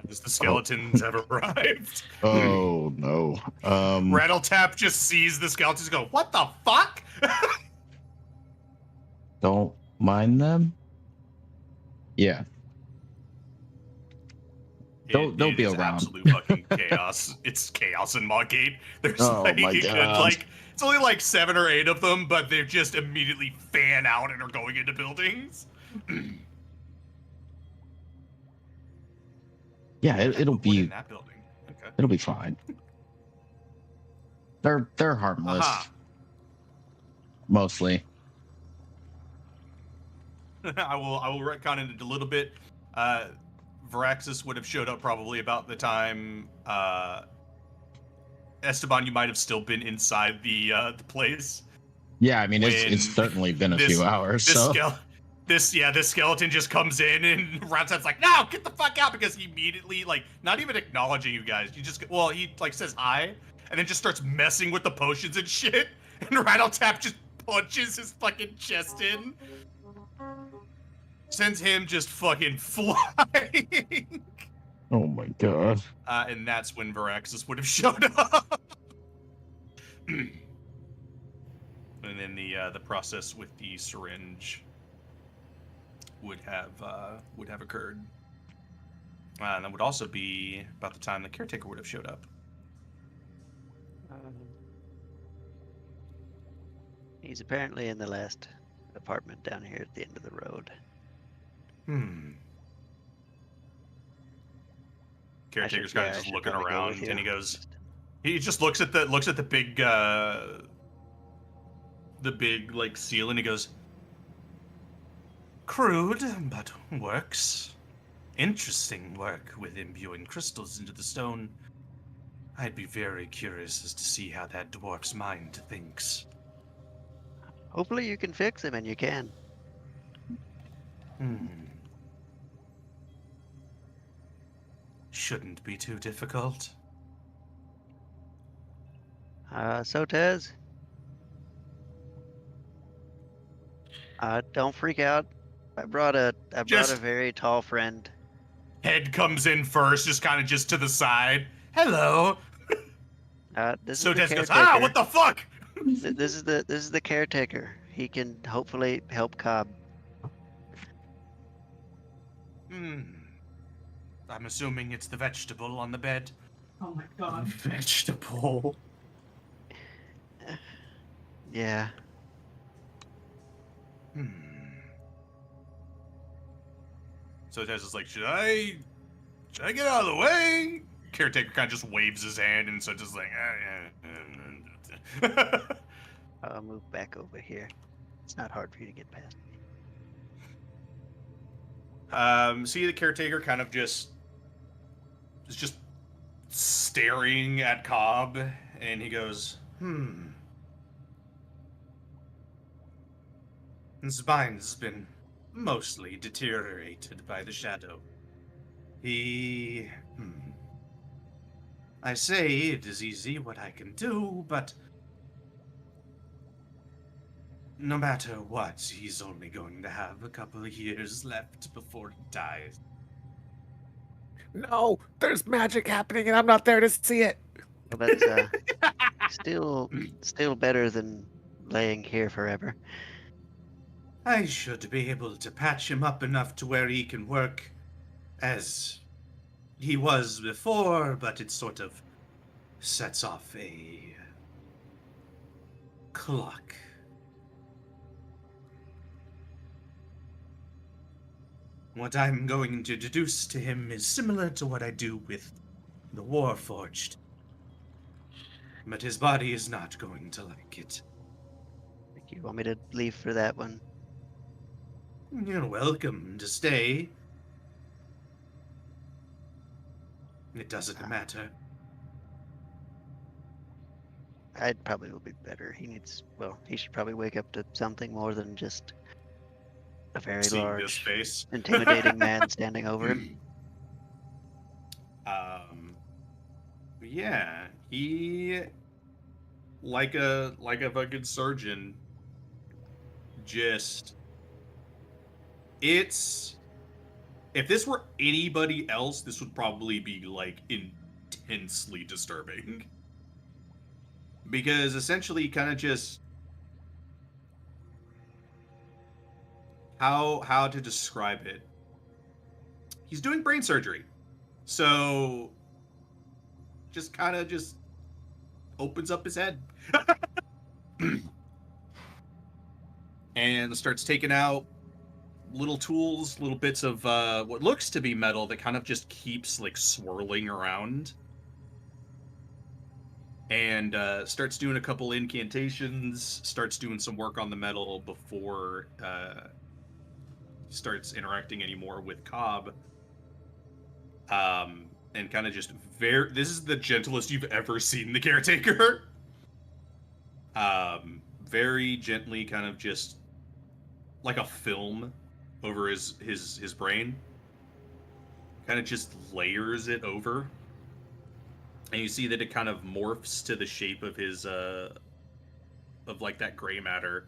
As the skeletons have arrived. Oh no. Rattletap just sees the skeletons go, "What the fuck?" Don't mind them. Yeah. Don't be is around. Absolute fucking chaos. It's chaos in Maugate. There's Oh like my a good, God. like it's only like 7 or 8 of them, but they just immediately fan out and are going into buildings. Yeah, it'll What in be that building. Okay. it'll be fine. They're harmless. Aha. Mostly. I will retcon it a little bit. Varaxis would have showed up probably about the time Esteban, you might have still been inside the place. Yeah, I mean it's When certainly been a this- few hours. This So this skeleton just comes in and Rattletap's like, "No, get the fuck out!" Because he immediately, like, not even acknowledging you guys. He like says hi and then just starts messing with the potions and shit. And Rattletap just punches his fucking chest in. Sends him just fucking flying. oh my god. And that's when Varaxis would have showed up. And then the process with the syringe would have occurred. And that would also be about the time the caretaker would have showed up. He's apparently in the last apartment down here at the end of the road. Caretaker's I kind of just should looking probably go around, with and you. he goes. He just looks at the big like seal, and he goes, "Crude, but works. Interesting work with imbuing crystals into the stone. I'd be very curious as to see how that dwarf's mind thinks." Hopefully you can fix him, and you can. Shouldn't be too difficult. So Tez. Don't freak out. I brought a very tall friend. Head comes in first, just to the side. Hello. This So is the Des goes, caretaker. what the fuck? This is the caretaker. He can hopefully help Cobb. I'm assuming it's the vegetable on the bed. Oh my god. Vegetable. Yeah. So Des is like, should I get out of the way? Caretaker kind of just waves his hand, and so just like, I'll move back over here. It's not hard for you to get past me. See the caretaker kind of is just staring at Cobb, and he goes, His mind's been mostly deteriorated by the shadow. I say it is easy what I can do, but no matter what, he's only going to have a couple of years left before he dies. No, there's magic happening and I'm not there to see it. Well, that's Still better than laying here forever. I should be able to patch him up enough to where he can work as he was before, but it sort of sets off a clock. What I'm going to deduce to him is similar to what I do with the Warforged. But his body is not going to like it. You want me to leave for that one? You're welcome to stay. It doesn't matter. I'd probably will be better. He should probably wake up to something more than just a very Seeing this large, face. intimidating man standing over him. Yeah, he like a fucking surgeon. Just it's if this were anybody else, this would probably be like intensely disturbing. Because essentially kind of just how to describe it. He's doing brain surgery. So just kind of just opens up his head and starts taking out little tools, little bits of what looks to be metal that kind of just keeps like swirling around, and starts doing a couple incantations, starts doing some work on the metal before he starts interacting anymore with Cobb. And kind of just this is the gentlest you've ever seen the caretaker. Very gently, kind of just like a film over his brain. Kind of just layers it over. And you see that it kind of morphs to the shape of his of like that gray matter.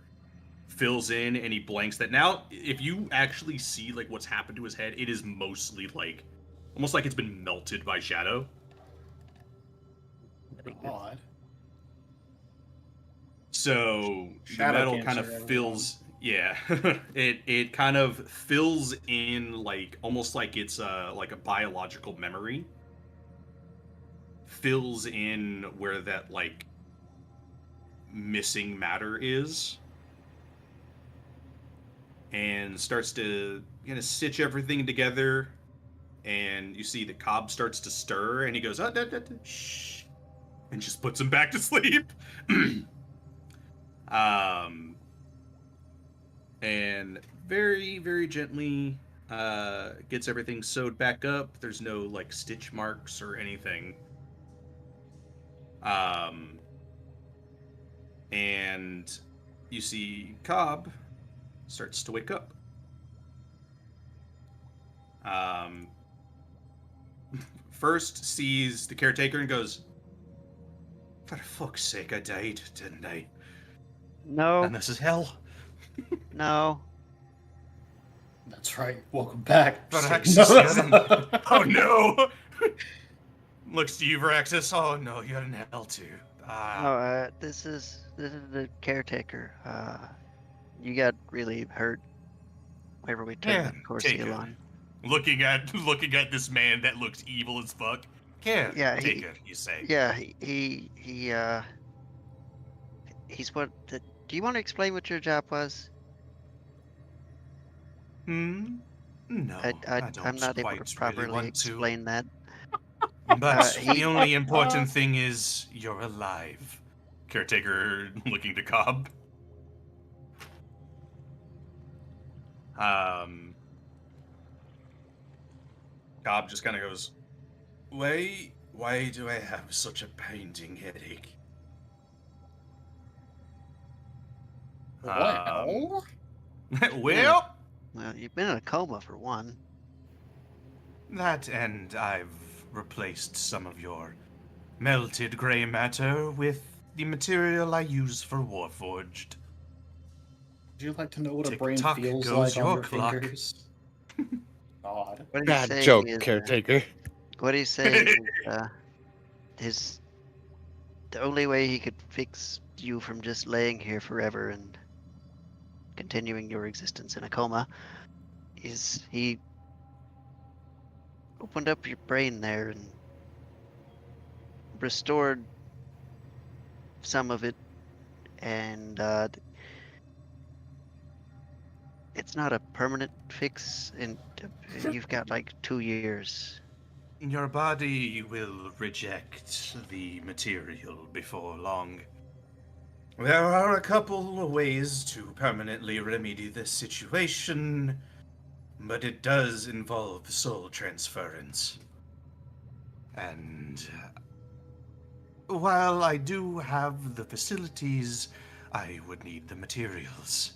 Fills in and he blanks that. Now, if you actually see like what's happened to his head, it is mostly like almost like it's been melted by shadow. Odd. So Shadow the metal cancer kind of everyone. fills. Yeah, it kind of fills in like almost like it's like a biological memory. Fills in where that like missing matter is, and starts to kind of stitch everything together. And you see the Cobb starts to stir, and he goes, shh, and just puts him back to sleep. And very, very gently gets everything sewed back up. There's no like stitch marks or anything. And you see Cobb starts to wake up. First sees the caretaker and goes, "For fuck's sake, I died, didn't I? No, And this is hell." no. That's right. Welcome back. Veraxis, oh no! Looks to you, Veraxis. Oh no, you're in hell too. No, this is the caretaker. You got really hurt whenever we turned the Corseal on. Looking at this man that looks evil as fuck. Caretaker, you say? Yeah, he's what? Do you want to explain what your job was? No, don't I'm not able quite to really properly want to. explain that. But he- the only important thing is you're alive. Caretaker looking to Cobb. Cobb just kind of goes, why do I have such a pounding headache? Well, Well, Well, you've been in a coma for one. that and I've replaced some of your melted grey matter with the material I use for Warforged. would you like to know what a brain Tick-tock feels goes like on your your clock. fingers? God. What he's Bad saying joke, is, caretaker. What he's saying is, his the only way he could fix you from just laying here forever and continuing your existence in a coma is he opened up your brain there and restored some of it, and it's not a permanent fix, and you've got like 2 years. Your body will reject the material before long. There are a couple of ways to permanently remedy this situation, but it does involve soul transference. And while I do have the facilities, I would need the materials.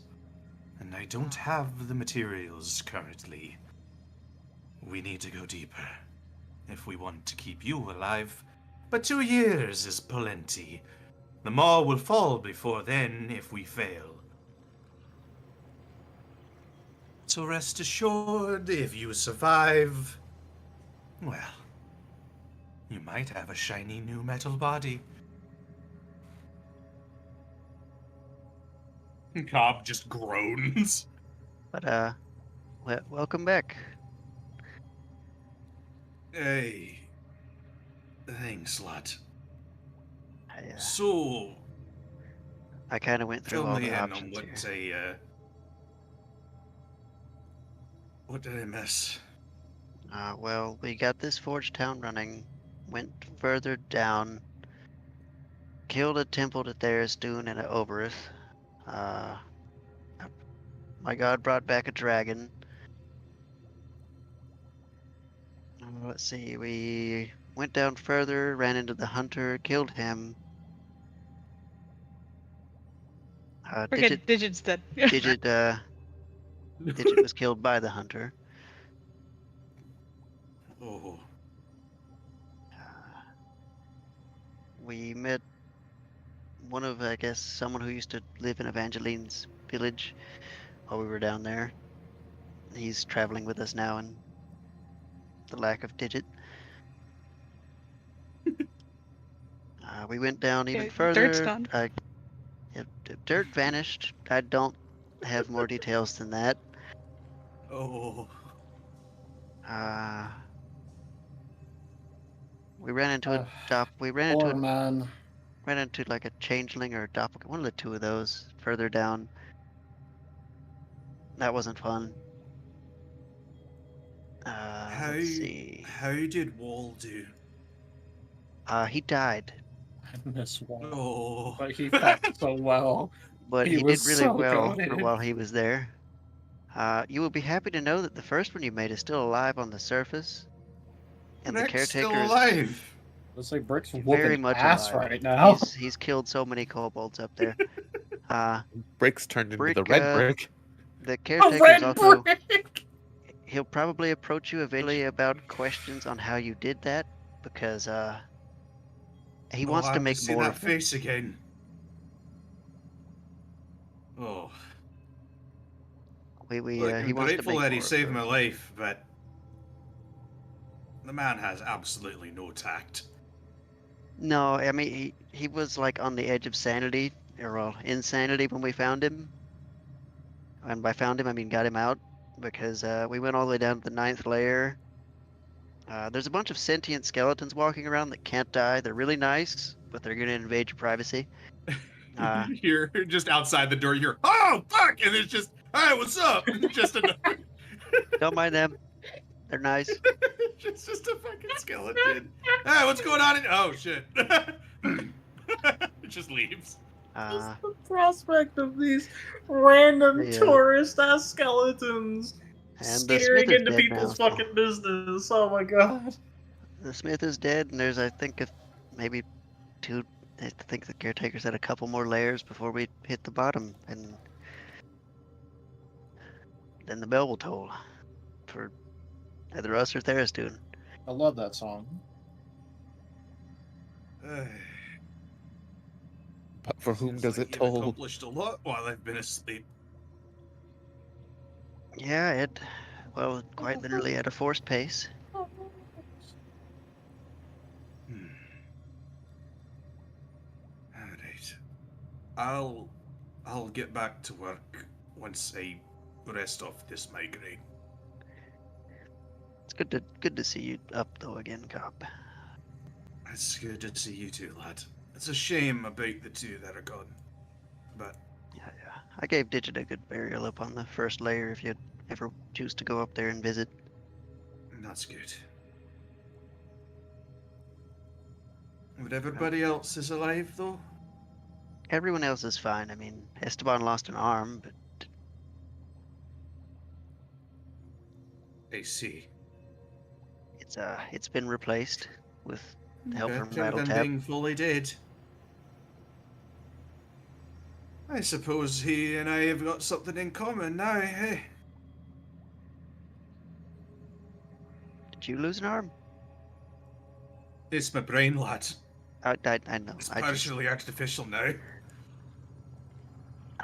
And I don't have the materials currently. We need to go deeper if we want to keep you alive. But 2 years is plenty. The mall will fall before then if we fail. So rest assured, if you survive, well, you might have a shiny new metal body. Cobb just groans. But welcome back. Hey. Thanks, lot. I, So, I kind of went through fill all me the in on options here. what did I miss? Well, we got this Forge Town running, went further down, killed a temple to Tharizdun and an Oberith. My god brought back a dragon. Let's see, we went down further, ran into the hunter, killed him. Forget Digit's dead. Digit was killed by the hunter. Oh, We met one of, I guess, someone who used to live in Evangeline's village while we were down there. He's traveling with us now, and the lack of Digit. We went down even Yeah, further. Dirt's gone. Dirt vanished. I don't have more details than that. oh. We ran into a Poor man. ran into like a changeling or a doppelganger, one of the two of those further down. That wasn't fun. Let's see. How did Wall do? He died, I miss one. Oh, But he fought so well. but He he did was really so well good. for while he was there. You will be happy to know that the first one you made is still alive on the surface, and the Nick's still caretaker is alive. Looks like Brick's very whooping much ass alive. right now. He's killed so many kobolds up there. Bricks turned into the Brick, red brick. The A caretaker's red also. brick! He'll probably approach you eventually about questions on how you did that, because he wants I to want make see more that of them. face again. Oh, Look, I'm he wants to grateful make that he more of saved her. my life, but the man has absolutely no tact. No, I mean he was like on the edge of sanity, or well, insanity when we found him. And by found him, I mean got him out, because we went all the way down to the 9th layer. There's a bunch of sentient skeletons walking around that can't die. They're really nice, but they're gonna invade your privacy. You're just outside the door. You're oh fuck, and it's just hi, what's up? Just another. Don't mind them. They're nice. It's just a fucking skeleton. Hey, what's going on? Oh shit! It just leaves. Just the prospect of these random Yeah. tourist-ass skeletons And the staring Smith is into dead people's now, so- fucking business. Oh my god. The Smith is dead, and there's, I think, maybe two. I think the caretaker's had a couple more layers before we hit the bottom, and then the bell will toll for either us or Tharizdun. I love that song. But for whom Seems does like it you've toll? accomplished a lot while I've been asleep. Yeah, it, well, quite literally at a forced pace. Hmm. I'll get back to work once I rest off this migraine. It's good to see you up though again, Cobb. It's good to see you too, lad. It's a shame about the two that are gone, but Yeah. I gave Digit a good burial up on the first layer if you'd ever choose to go up there and visit. that's good. But everybody else is alive, though? Everyone else is fine. I mean, Esteban lost an arm, but I see. it's been replaced with help from Better than Rattletap. being fully dead. I suppose he and I have got something in common now, hey? Did you lose an arm? It's my brain, lad. I know. It's I partially artificial now.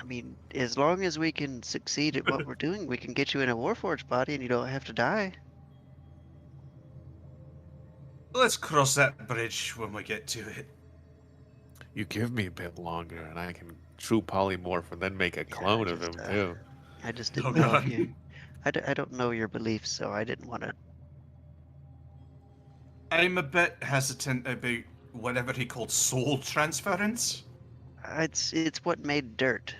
mean, as long as we can succeed at what we're doing, we can get you in a Warforged body and you don't have to die. Let's cross that bridge when we get to it. You give me a bit longer, and I can true polymorph and then make a clone of him just, too. I just Oh, didn't know if God. you. I don't know your beliefs, so I didn't want to. I'm a bit hesitant about whatever he called soul transference. It's what made Dirt.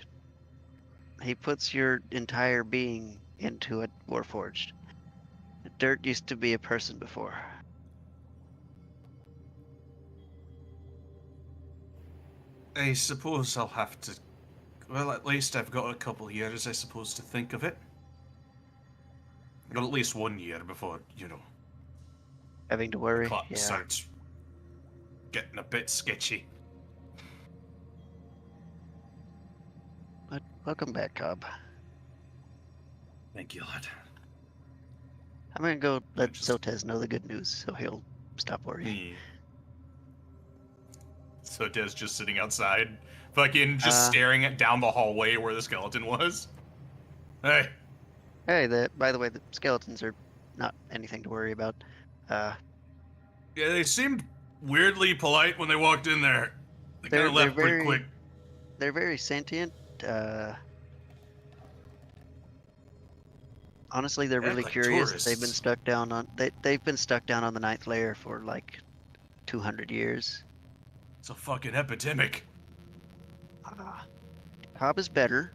He puts your entire being into a Warforged. Dirt used to be a person before. I suppose I'll have to. Well, at least I've got a couple years, I suppose, to think of it. Got at least 1 year before, Having to the worry. clock Yeah. starts getting a bit sketchy. But welcome back, Cobb. Thank you, lad. I'm gonna go let just- Zotez know the good news, so he'll stop worrying. So Des just sitting outside, fucking just Uh, staring at down the hallway where the skeleton was. Hey, Hey, by the way, the skeletons are not anything to worry about. yeah, they seemed weirdly polite when they walked in there. They kind They're- of left they're pretty very- quick. They're very sentient. Honestly, they're Act really like curious. They've been tourists. stuck down on they've been stuck down on the ninth layer for like 200 years. It's a fucking epidemic. Cobb is better.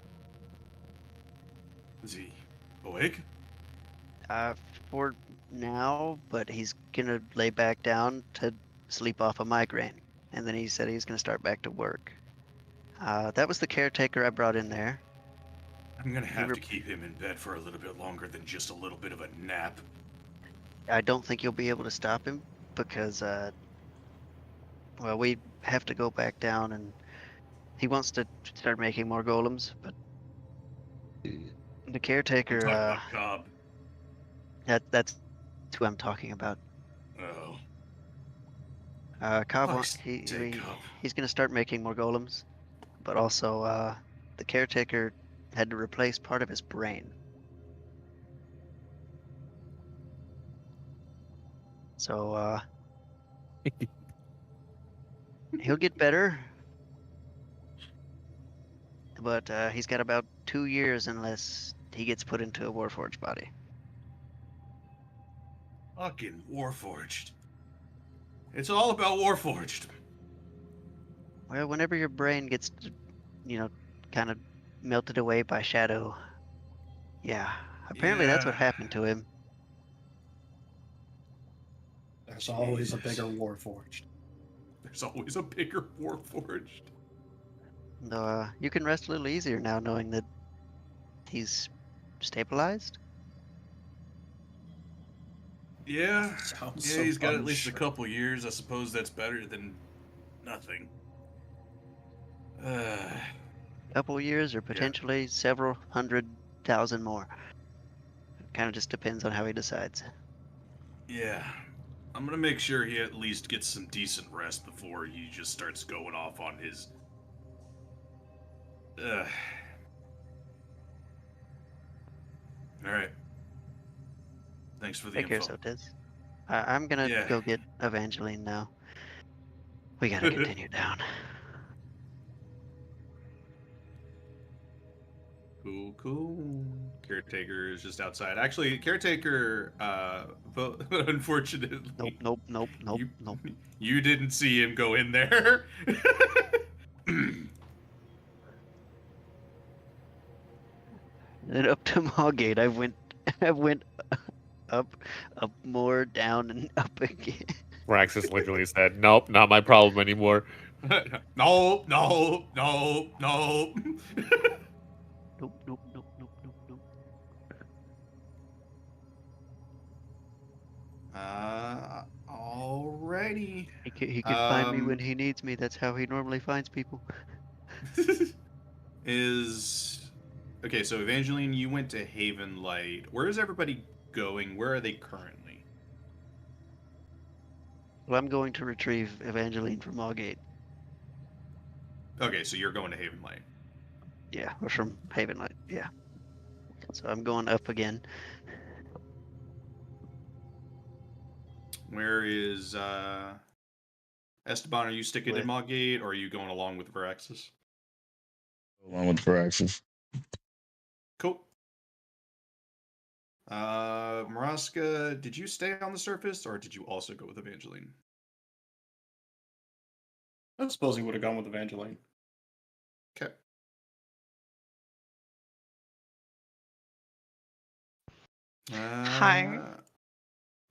Is he awake? For now, but he's gonna lay back down to sleep off a migraine, and then he said he's gonna start back to work. That was the caretaker I brought in there. I'm gonna have re- to keep him in bed for a little bit longer than just a little bit of a nap. I don't think you'll be able to stop him because, well, we have to go back down, and he wants to start making more golems, but the caretaker, I'm talking about Cobb. that's who I'm talking about. Oh, Cobb, Fuck's sake, Cobb. he's gonna start making more golems, but also, the caretaker had to replace part of his brain. So, he'll get better, but he's got about 2 years unless he gets put into a Warforged body. fucking Warforged. It's all about Warforged. Well, whenever your brain gets, kind of melted away by Shadow, yeah, apparently that's what Yeah. happened to him. There's always a Jesus. bigger Warforged. There's always a bigger Warforged. Though you can rest a little easier now knowing that he's stabilized. Yeah. Sounds Yeah, so he's got at least a unsure. couple years. I suppose that's better than nothing. Couple years or potentially several 100,000 more. It kind of just depends on how he decides. Yeah. I'm gonna make sure he at least gets some decent rest before he just starts going off on his. Alright. Thanks for the Take care, info. Sotes. I'm gonna Yeah. go get Evangeline now. We gotta continue down. Cool. Caretaker is just outside. Actually, Caretaker, but unfortunately, Nope. you didn't see him go in there. And up to Maugate, I went up, more, down, and up again. Raxus literally said, "Nope, not my problem anymore." No. Nope. Alrighty. He can find me when he needs me. That's how he normally finds people. Okay, so Evangeline, you went to Haven Light. Where is everybody going? Where are they currently? Well, I'm going to retrieve Evangeline from Maugate. Okay, so you're going to Haven Light. Yeah, or from Haven Light. Yeah. So I'm going up again. Where is Esteban? Are you sticking in Maugate, or are you going along with Veraxis? Along with Veraxis. Cool. Maraska, did you stay on the surface, or did you also go with Evangeline? I suppose he would have gone with Evangeline. Okay. Hi.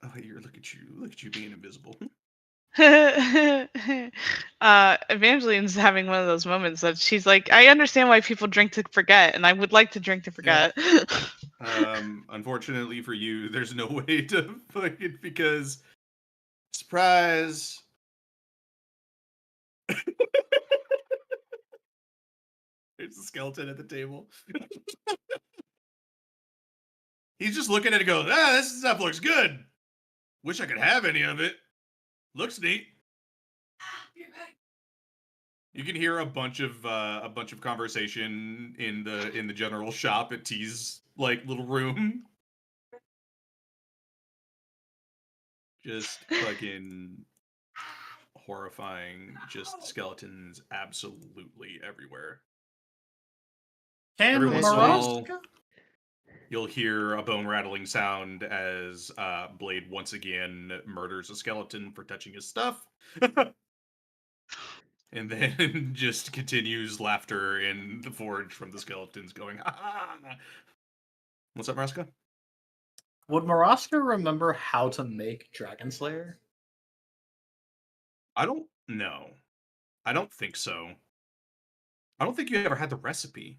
Oh, look at you being invisible. Evangeline's having one of those moments that she's like, I understand why people drink to forget, and I would like to drink to forget. Unfortunately for you, there's no way to fuck it because surprise. There's a skeleton at the table. He's just looking at it and goes, this stuff looks good. Wish I could have any of it. Looks neat. You can hear a bunch of conversation in the general shop at T's like little room. Just fucking horrifying. Just skeletons absolutely everywhere. Can Every once in a while, Maraska? you'll hear a bone rattling sound as Blade once again murders a skeleton for touching his stuff. And then just continues laughter in the forge from the skeletons going, ha ha. What's up, Maraska? Would Maraska remember how to make Dragon Slayer? I don't know. I don't think so. I don't think you ever had the recipe.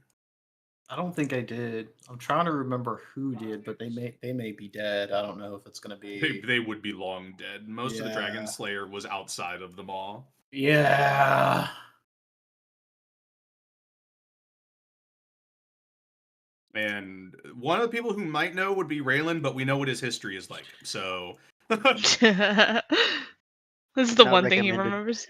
I don't think I did. I'm trying to remember who did, but they may be dead. I don't know if it's gonna be. They would be long dead. Most of the Dragon Yeah. Slayer was outside of the mall. Yeah. And one of the people who might know would be Raylan, but we know what his history is like. So This is the Not one thing he recommended. remembers.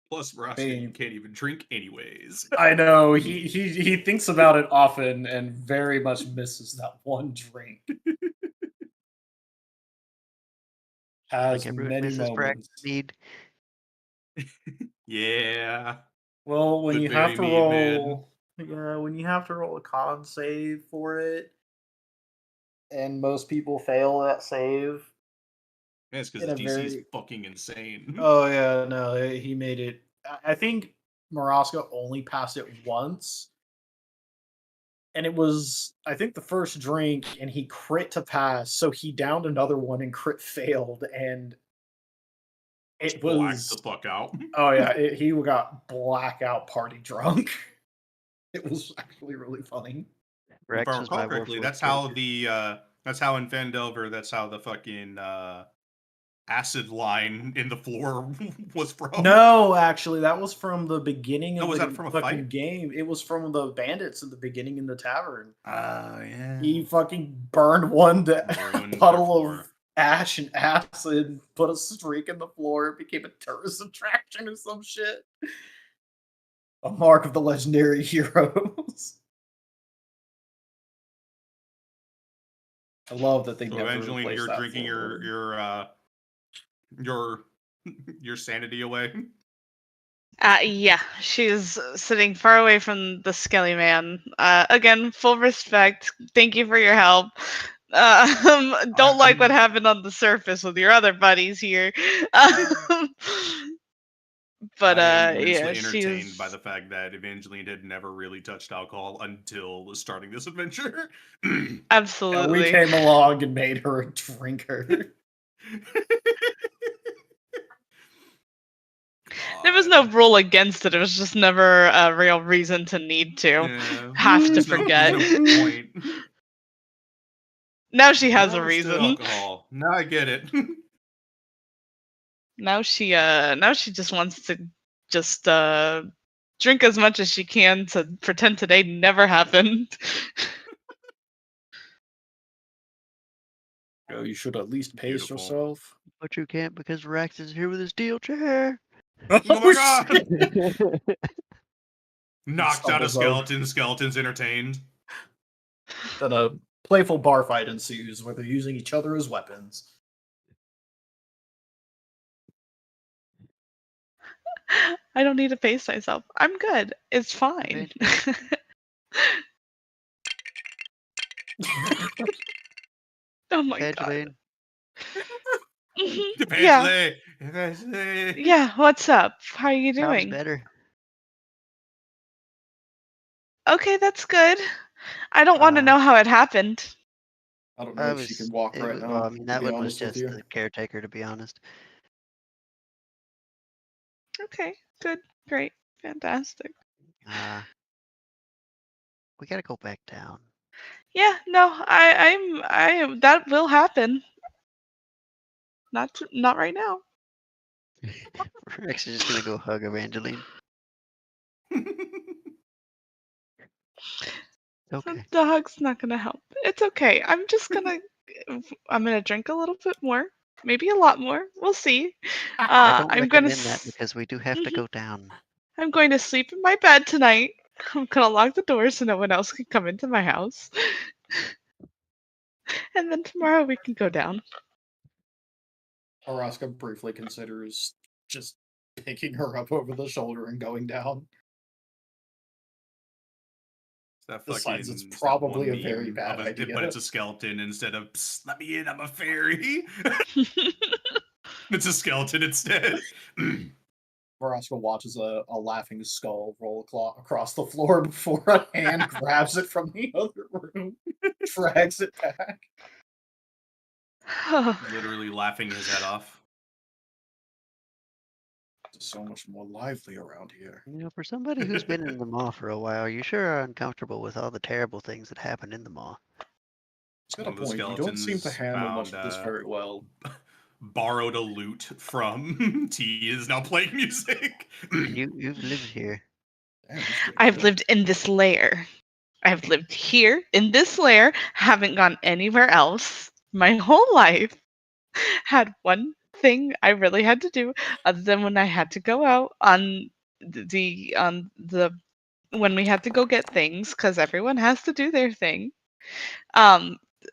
plus Maraska, you can't even drink anyways. I know he thinks about it often and very much misses that one drink. Has Like everyone many misses moments. Mead. Yeah. Well, when Good you have berry to mead, man. roll, yeah, when you have to roll a con save for it, and most people fail that save. Yeah, it's because In the a DC is very- fucking insane. Oh yeah, no, he made it. I think Maraska only passed it once, and it was I think the first drink, and he crit to pass, so he downed another one and crit failed, and it Blacked was the fuck out. oh yeah, he got blackout party drunk. It was actually really funny. If I Rex was my recall correctly, Warforged that's how character. that's how in Fandelver, that's how the fucking acid line in the floor was from. No, actually, that was from the beginning Oh, of was the that from a fucking fight? game. It was from the bandits at the beginning in the tavern. Yeah. He fucking burned one Ruined their puddle floor. of ash and acid, put a streak in the floor, it became a tourist attraction or some shit. A mark of the legendary heroes. I love that they So never eventually replaced you're that drinking floorboard. your sanity away. Yeah, she's sitting far away from the skelly man. Again, full respect. Thank you for your help. Don't like what happened on the surface with your other buddies here. But I am yeah, immensely entertained she's by the fact that Evangeline had never really touched alcohol until starting this adventure. And absolutely. we came along and made her a drinker. There was no rule against it. It was just never a real reason to need to Yeah, have to there's no- forget. there's no point. Now she has a Now it's still reason. alcohol. Now I get it. Now she just wants to just drink as much as she can to pretend today never happened. Oh, you should at least pace Beautiful. yourself. But you can't because Rax is here with his steel chair. Oh my god! shit. Knocked out a Stumbles over. skeleton. Skeleton's entertained. Then a playful bar fight ensues where they're using each other as weapons. I don't need to pace myself. I'm good. It's fine. Oh my god. Evangeline, Mhm. Yeah. Eventually. Eventually. Yeah, what's up? How are you sounds doing? better. Okay, that's good. I don't want to Uh, know how it happened. I don't know I if she was, can walk it right was- now. well, I mean, to that be one was honest with just you. the caretaker, to be honest. Okay, good, great, fantastic. We gotta go back down. Yeah, no, I am. That will happen. Not right now. Rex is just gonna go hug Evangeline. Okay. The hug's not gonna help. It's okay. I'm just gonna. I'm gonna drink a little bit more, maybe a lot more. We'll see. I don't I'm gonna. recommend that because we do have to go down. I'm going to sleep in my bed tonight. I'm gonna lock the door so no one else can come into my house. And then tomorrow we can go down. Araska briefly considers just picking her up over the shoulder and going down. That Besides, it's fucking- that probably one a very meme bad of it, idea. But it's a skeleton instead of "Psst, let me in, I'm a fairy." It's a skeleton instead. Araska watches a laughing skull roll across the floor before a hand grabs it from the other room, drags it back. Literally laughing his head off. It's so much more lively around here. You know, for somebody who's been in the maw for a while, you sure are uncomfortable with all the terrible things that happen in the maw. It's got a One of the point. You don't seem to skeletons handle much found, of this very well. Borrowed a lute from T is now playing music. And you've lived here. Damn, this kid I've good. lived in this lair. I've lived here in this lair, haven't gone anywhere else my whole life. Had one thing I really had to do other than when I had to go out on the when we had to go get things cuz everyone has to do their thing.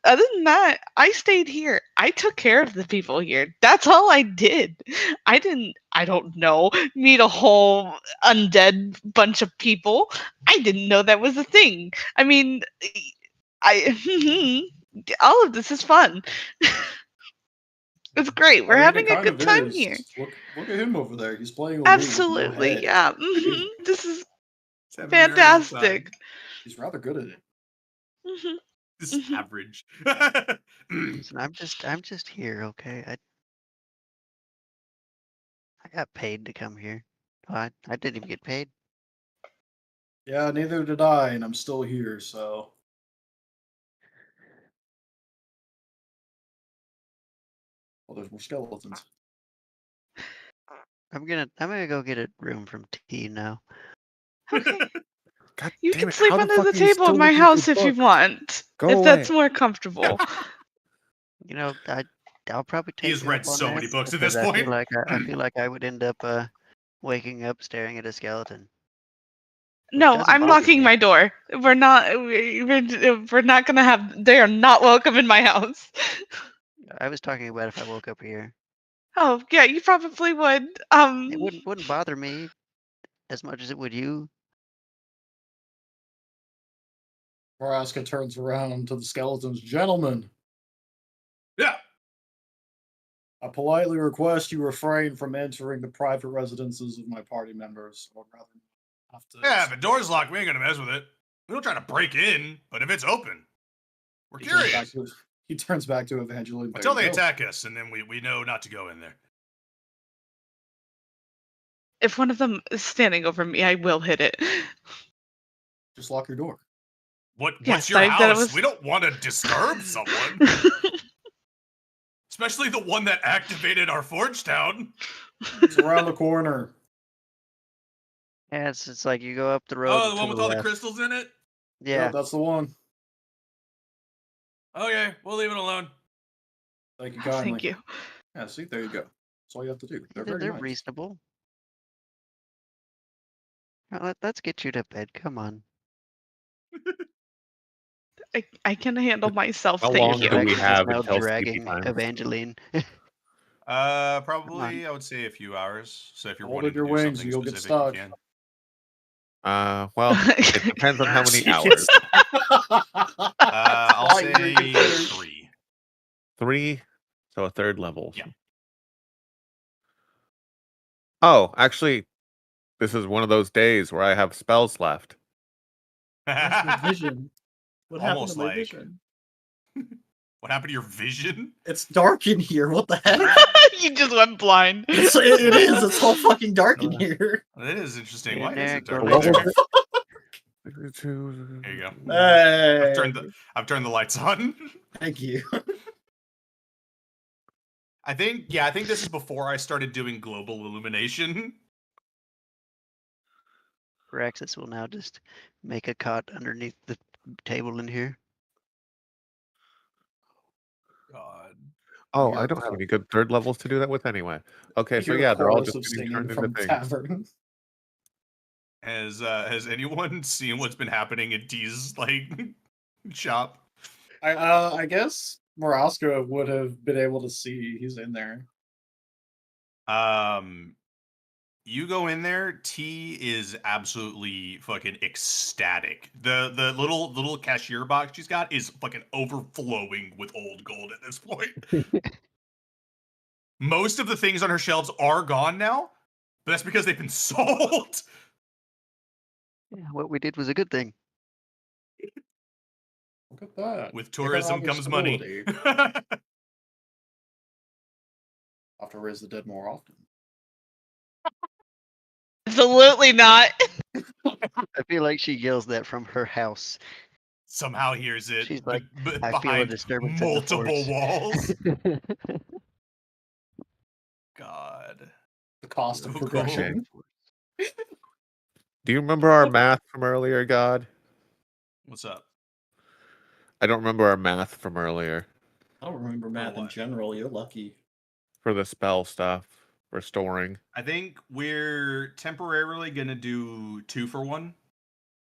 Other than that, I stayed here. I took care of the people here. That's all I did. I don't know, meet a whole undead bunch of people. I didn't know that was a thing. I mean, all of this is fun. It's great. We're I mean, having it a kind good of time is. here. Look at him over there. He's playing a lute with no Absolutely, head. yeah. Amazing. This is He's having a merry old fantastic. time. He's rather good at it. Mhm. This is Mhm. average. Listen, I'm just here, okay? I got paid to come here. Well, I didn't even get paid. Yeah, neither did I, and I'm still here, so. Well, there's more skeletons. I'm gonna go get a room from T now. Okay. God You damn can it, sleep how the under fuck the are you table still at my looking for house if you books? want. Go if that's away. more comfortable. You know, I'll probably take. He has you up read on so that many books at because this I point. feel like I feel like I would end up waking up staring at a skeleton. No, doesn't I'm bother locking me. my door. We're not gonna have. They are not welcome in my house. I was talking about if I woke up here. Oh yeah, you probably would. It wouldn't bother me as much as it would you. Maraska turns around to the skeletons. Gentlemen, Yeah. I politely request you refrain from entering the private residences of my party members. Or rather, have to. Yeah, if the door's locked, we ain't gonna mess with it. We don't try to break in, but if it's open, we're He turns back curious. he turns back to Evangeline. Until There they you go. attack us, and then we know not to go in there. If one of them is standing over me, I will hit it. Just lock your door. What's Yes, your that house? was- We don't want to disturb someone, especially the one that activated our Forge Town. It's around the corner. Yeah, it's like you go up the road. Oh, the to one with all the left. crystals in it? Yeah, That's the one. Okay, we'll leave it alone. Thank you kindly. Thank you. Yeah, see, there you go. That's all you have to do. They're they're very nice. reasonable. Let's get you to bed. Come on. I can handle myself. How Thank long you. do we Rex is have now until sleepy dragging time? Evangeline. Probably I would say a few hours. So if you're Hold wanting in your to do wings, something you'll get specific, stuck. you can. Well, it depends on how many Yes. hours. I'll All you say consider. 3. 3, so a third level. Yeah. Oh, actually, this is one of those days where I have spells left. Where's my vision? What happened Almost to my like- vision? What happened to your vision? It's dark in here. What the heck? You just went blind. it is. It's all fucking dark in here. That is interesting. Yeah, Why is it go dark? there. There you go. Hey, I've turned the lights on. thank you. I think this is before I started doing global illumination. Raxus will now just make a cot underneath the table in here. God. Oh, You're I don't have any good third levels to do that with anyway. Okay, I so hear yeah, a they're all chorus just of getting singing turned into from things. tavern. Has anyone seen what's been happening at D's shop? I guess Maraska would have been able to see he's in there. You go in there, T is absolutely fucking ecstatic. The little cashier box she's got is fucking overflowing with old gold at this point. Most of the things on her shelves are gone now, but that's because they've been sold. Yeah, what we did was a good thing. Look at that. With tourism Economic comes money. stability. I'll have to raise the dead more often. Absolutely not. I feel like she yells that from her house. Somehow hears it She's like, b- I feel a behind disturbance in the multiple force. walls. God. The cost of So progression. Do you remember our math from earlier, God? What's up? I don't remember our math from earlier I don't remember math in what? general. You're lucky. for the spell stuff, restoring. I think we're temporarily gonna do 2 for 1.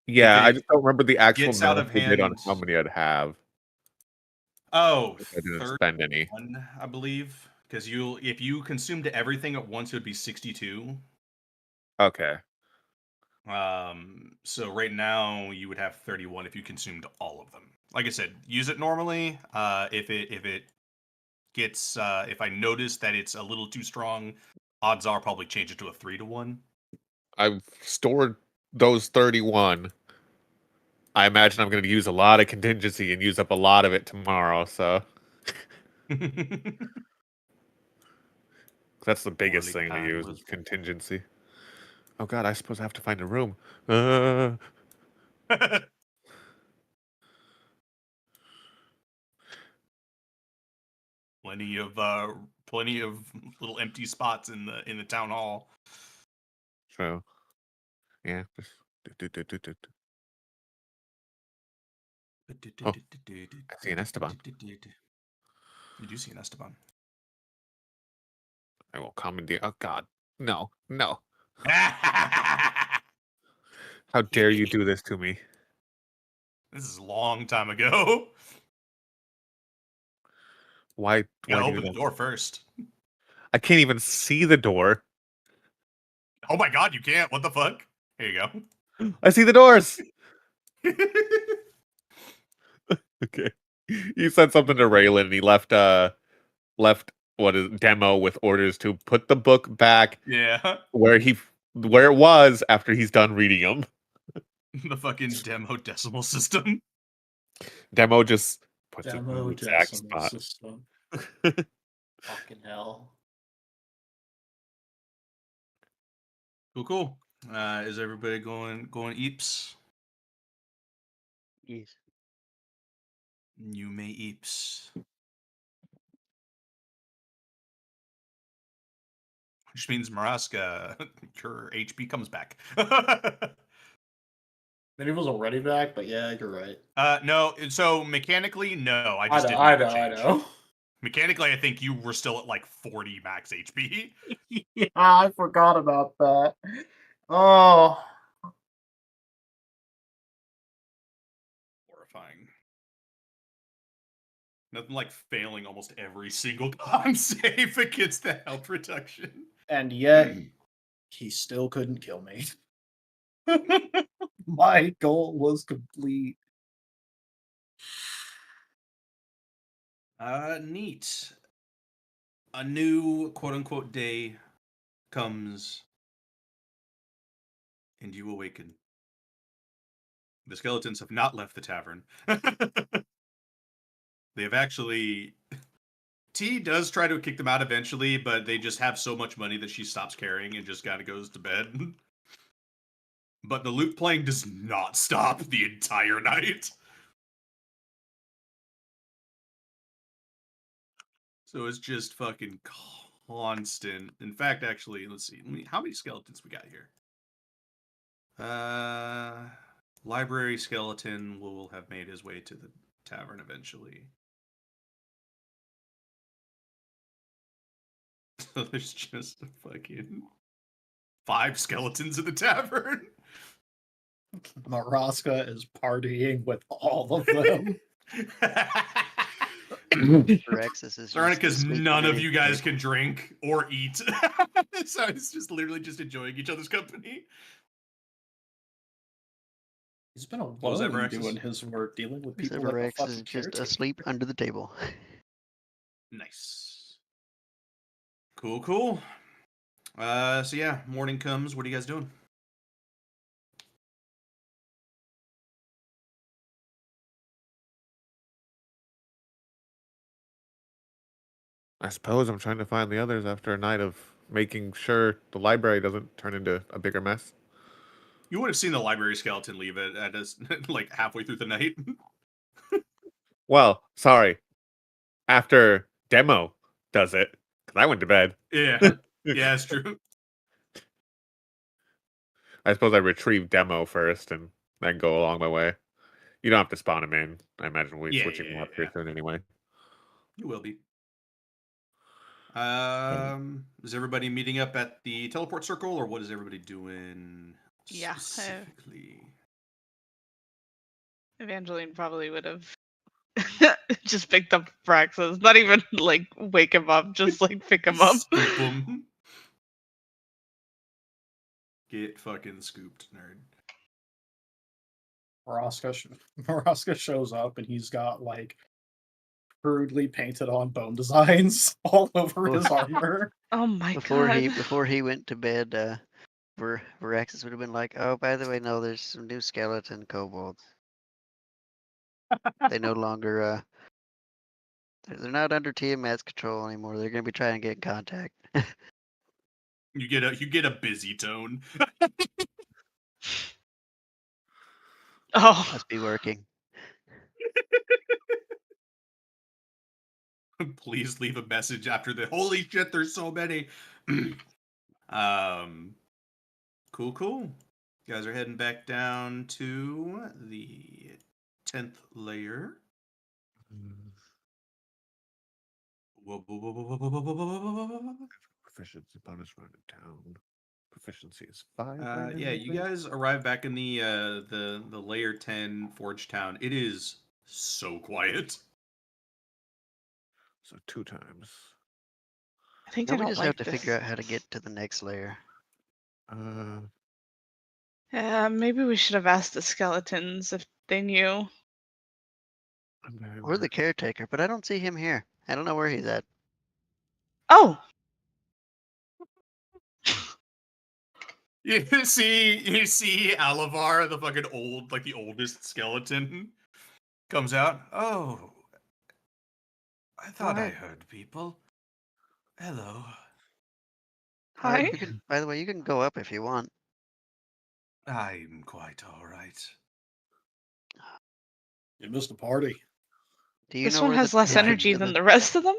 Yeah, I it just don't remember the actual gets out math of we did on hand- how many I'd have. Oh, If I didn't spend any. 31, I believe. Because if you consumed everything at once, it would be 62. Okay. So right now you would have 31 if you consumed all of them. Like I said, use it normally. If it gets if I notice that it's a little too strong, odds are I'll probably change it to a 3-1. I've stored those 31. I imagine I'm going to use a lot of contingency and use up a lot of it tomorrow, so that's the biggest Poorly thing to use timed. is contingency. Oh god, I suppose I have to find a room. Plenty of little empty spots in the town hall. So, yeah. Just Oh, I see an Esteban. You do see an Esteban. I will commandeer. Oh god, no, no! How dare you do this to me? This is a long time ago. Why? You gotta Why open do the that? door first. I can't even see the door. Oh my god, you can't. What the fuck? Here you go. I see the doors. Okay. You said something to Raylan, and he left what is Demo with orders to put the book back Yeah. where it was after he's done reading them. The fucking demo decimal system. Demo just puts it in Demo the exact decimal spot. system. Fucking hell. Cool. Is everybody going eeps? Yes. You may eeps. Which means Maraska, your HP comes back. Maybe it was already back, but yeah, you're right. No, so mechanically, no. I I just know, didn't I make the know, I change. know. Mechanically, I think you were still at like 40 max HP. Yeah, I forgot about that. Oh. Horrifying. Nothing like failing almost every single con save against the health reduction. And yet, he still couldn't kill me. My goal was complete. Neat. A new quote unquote day comes and you awaken. The skeletons have not left the tavern. They have actually. T does try to kick them out eventually, but they just have so much money that she stops caring and just kind of goes to bed. But the loot playing does not stop the entire night. So it's just fucking constant. In fact, actually, let's see. How many skeletons we got here? Library skeleton will have made his way to the tavern eventually. So there's just a fucking 5 skeletons in the tavern. Maraska is partying with all of them. Firaxis is Sorry, just because asleep none of underneath you the guys table. can drink or eat. So it's just literally just enjoying each other's company. He's been was that, alone Viraxis? doing his work, dealing with people Except like a Firaxis fucking is just caretaker. asleep under the table. Nice. Cool. So yeah, morning comes. What are you guys doing? I suppose I'm trying to find the others after a night of making sure the library doesn't turn into a bigger mess. You would have seen the library skeleton leave it at us like halfway through the night. Well, sorry. After Demo does it, because I went to bed. Yeah, it's true. I suppose I retrieve Demo first and then go along my way. You don't have to spawn him in. I imagine we'll be switching them up pretty soon anyway. You will be. Is everybody meeting up at the teleport circle, or what is everybody doing Yeah, specifically? Evangeline probably would have just picked up Praxis. Not even like wake him up, just like pick him up. Scoop him. Get fucking scooped, nerd. Maraska shows up and he's got like crudely painted on bone designs all over his armor. Oh my Before god. before he went to bed, Viraxis would have been like, "Oh, by the way, no, there's some new skeleton kobolds. They no longer they're not under Tiamat's control anymore. They're gonna be trying to get in contact." You get a busy tone. Oh, Must be working. Please leave a message after the holy shit, there's so many. Cool. You guys are heading back down to the 10th layer. Proficiency bonus run in town. Proficiency is 5. Yeah, you guys arrive back in the layer 10 Forge Town. It is so quiet. So 2 times. I think Now I we don't just like have to this. figure out how to get to the next layer. Maybe we should have asked the skeletons if they knew. Or the caretaker, but I don't see him here. I don't know where he's at. Oh, You see Alavar, the fucking old, like the oldest skeleton, comes out. Oh, I thought I right. heard people. Hello. hi. You can, by the way, you can go up if you want. I'm quite all right. You missed the party. Do you This know one where has the less entrance energy to than the rest of them.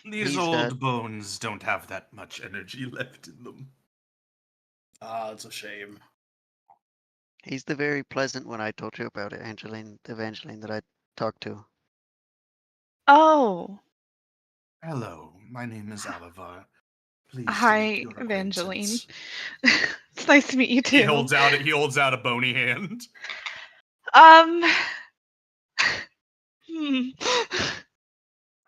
These He's, old bones don't have that much energy left in them. Ah, it's a shame. He's the very pleasant one I told you about, Evangeline that I talked to. Oh, Hello, my name is Alavar. Pleased to hi, make your Evangeline. acquaintance. It's nice to meet you too. He holds out a bony hand. Um. hmm.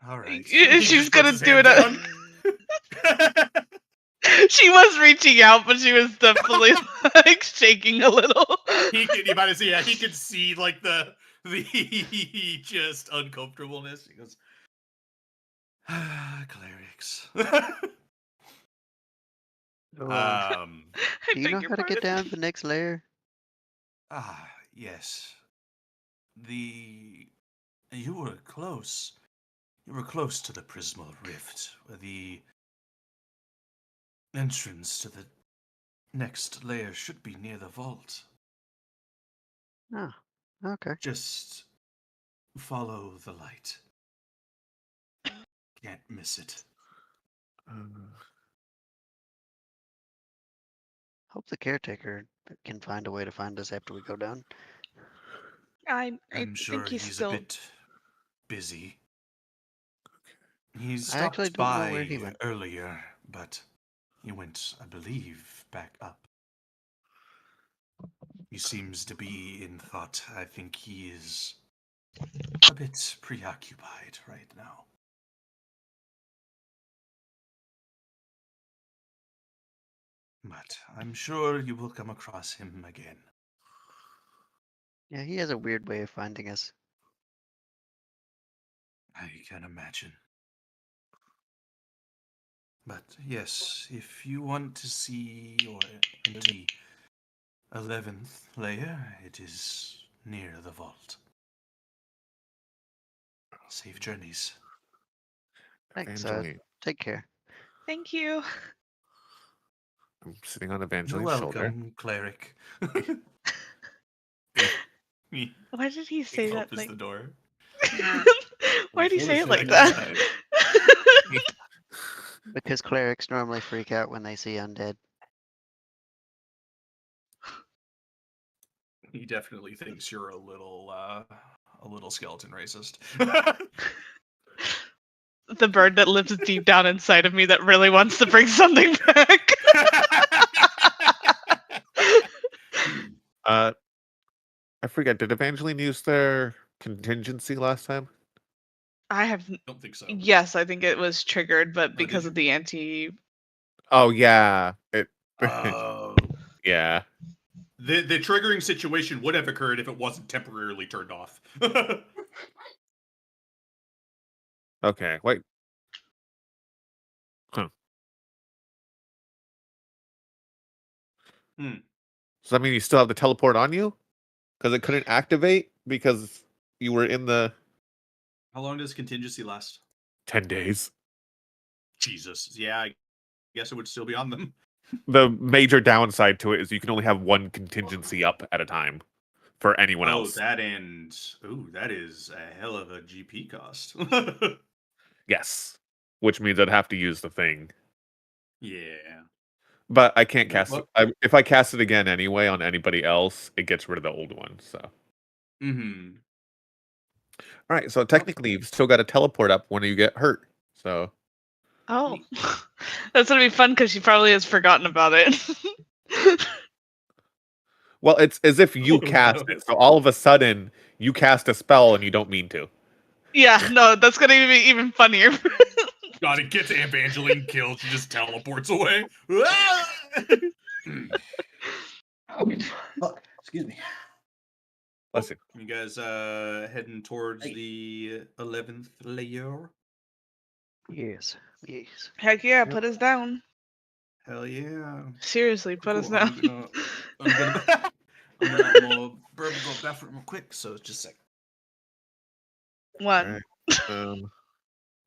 All right. She's He just gonna puts his do hand it. down. She was reaching out, but she was definitely like shaking a little. You might see, yeah, he could see like the just uncomfortableness. He goes, clerics. So, I do you beg know your how to get pardon. down to the next layer? Yes. You were close. You were close to the Prismal Rift, where the entrance to the next layer should be near the vault. Oh, okay. Just follow the light. Can't miss it. Hope the caretaker can find a way to find us after we go down. I I'm sure think he's he's still. a bit busy. He I actually stopped don't know by where he went. earlier, but he went, I believe, back up. He seems to be in thought. I think he is a bit preoccupied right now. But I'm sure you will come across him again. Yeah, he has a weird way of finding us. I can imagine. But yes, if you want to see or enter the 11th layer, it is near the vault. Safe journeys. Thanks, Evangeline. take care. Thank you. I'm sitting on You're Evangeline's shoulder. welcome, cleric. He Why did he say that? opens Like, the door. why did he say it like Shit. that? Because clerics normally freak out when they see undead. He definitely thinks you're a little skeleton racist. The bird that lives deep down inside of me that really wants to bring something back. I forget. Did Evangeline use their contingency last time? I have. Don't think so. Yes, I think it was triggered, but did because you? of the anti. Oh yeah. It. Oh. Yeah. The triggering situation would have occurred if it wasn't temporarily turned off. Okay. Wait. Huh. Hmm. Does that mean you still have the teleport on you? Because it couldn't activate because you were in the How long does contingency last? 10 days. Jesus. Yeah, I guess it would still be on them. The major downside to it is you can only have one contingency up at a time for anyone else. That is a hell of a GP cost. Yes. Which means I'd have to use the thing. Yeah. But I can't Yeah, cast well- it. If I cast it again anyway on anybody else, it gets rid of the old one. So, Mm-hmm. all right. So technically, you've still got to teleport up when you get hurt. So, Oh, that's gonna be fun because she probably has forgotten about it. well, it's as if you Oh, cast no. it. So all of a sudden, you cast a spell and you don't mean to. Yeah, no, that's gonna be even funnier. God, it gets Evangeline killed. She just teleports away. Excuse me. Bless you. You guys heading towards the 11th layer? Yes. Yes. Heck yeah, put us down. Hell yeah. Seriously, put us Cool, down. I'm gonna go bathroom real quick, so just a second. One. Alright.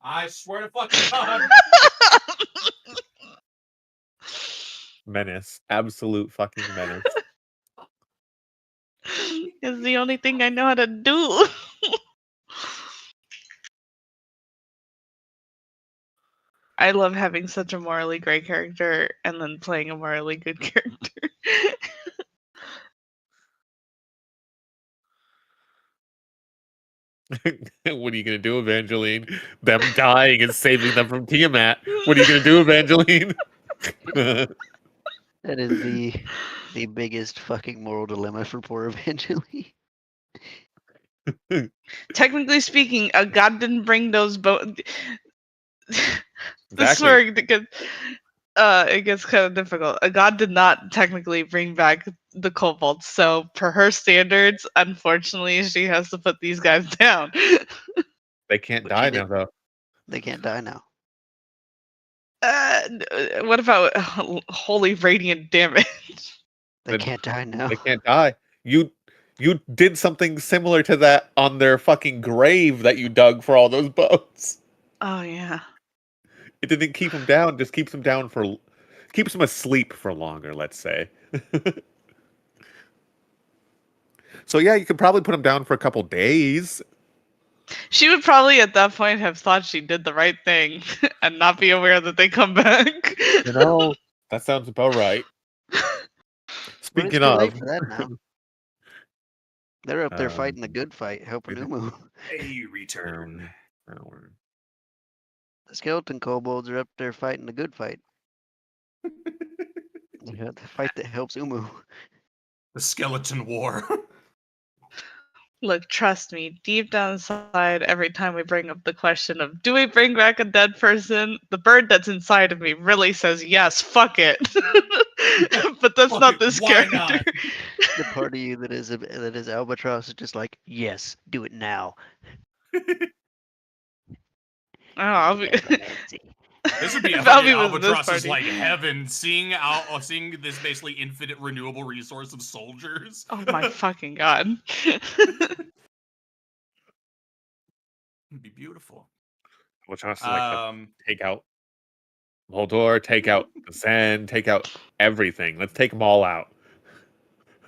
I swear to fucking God. Menace. Absolute fucking menace. It's the only thing I know how to do. I love having such a morally gray character and then playing a morally good character. What are you gonna do, Evangeline? Them dying and saving them from Tiamat. What are you gonna do, Evangeline? That is the biggest fucking moral dilemma for poor Evangeline. Technically speaking, a god didn't bring those bones. This is Exactly. where it gets kind of difficult. A god did not technically bring back the kobolds, so per her standards, unfortunately, she has to put these guys down. They can't But die she now, though. They can't die now. What about holy radiant damage? They They- can't die now. They can't die. You did something similar to that on their fucking grave that you dug for all those bones. Oh yeah. It didn't keep them down. Just keeps them down for keeps them asleep for longer. Let's say. So yeah, you could probably put them down for a couple days. She would probably at that point have thought she did the right thing and not be aware that they come back. You know, that sounds about right. But it's Speaking too late of, for that now. They're up there Um, fighting the good fight, helping good- Umu. A return. The skeleton kobolds are up there fighting the good fight. The fight that helps Umu. The skeleton war. Look, trust me, deep down inside, every time we bring up the question of do we bring back a dead person, the bird that's inside of me really says yes, fuck it. But that's Fuck not it, this why character. not? The part of you that is Albatross is just like, yes, do it now. Oh, I'll be... This would be a If Albie fucking was in this Albatross's party. like heaven, seeing this basically infinite renewable resource of soldiers. Oh my fucking god. It'd be beautiful. which has to like Um, take out Moldor, take out Zen, take out everything. Let's take them all out.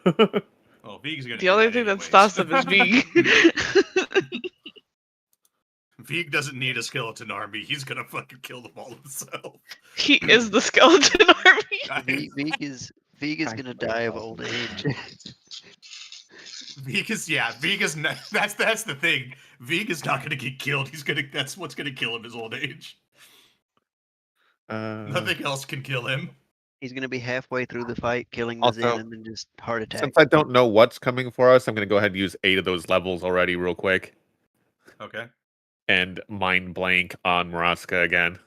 well, Vig's gonna. The do only that thing that anyways. stops them is Vig. Vig doesn't need a skeleton army. He's gonna fucking kill them all himself. He is the skeleton army. Vig is gonna die of old age. Vig is not, that's the thing. Vig is not gonna get killed. That's what's gonna kill him is old age. Nothing else can kill him. He's gonna be halfway through the fight, killing the Also, Zen, and then just heart attack. Since I don't know what's coming for us, I'm going to go ahead and use 8 of those levels already real quick. Okay. And mind blank on Maraska again.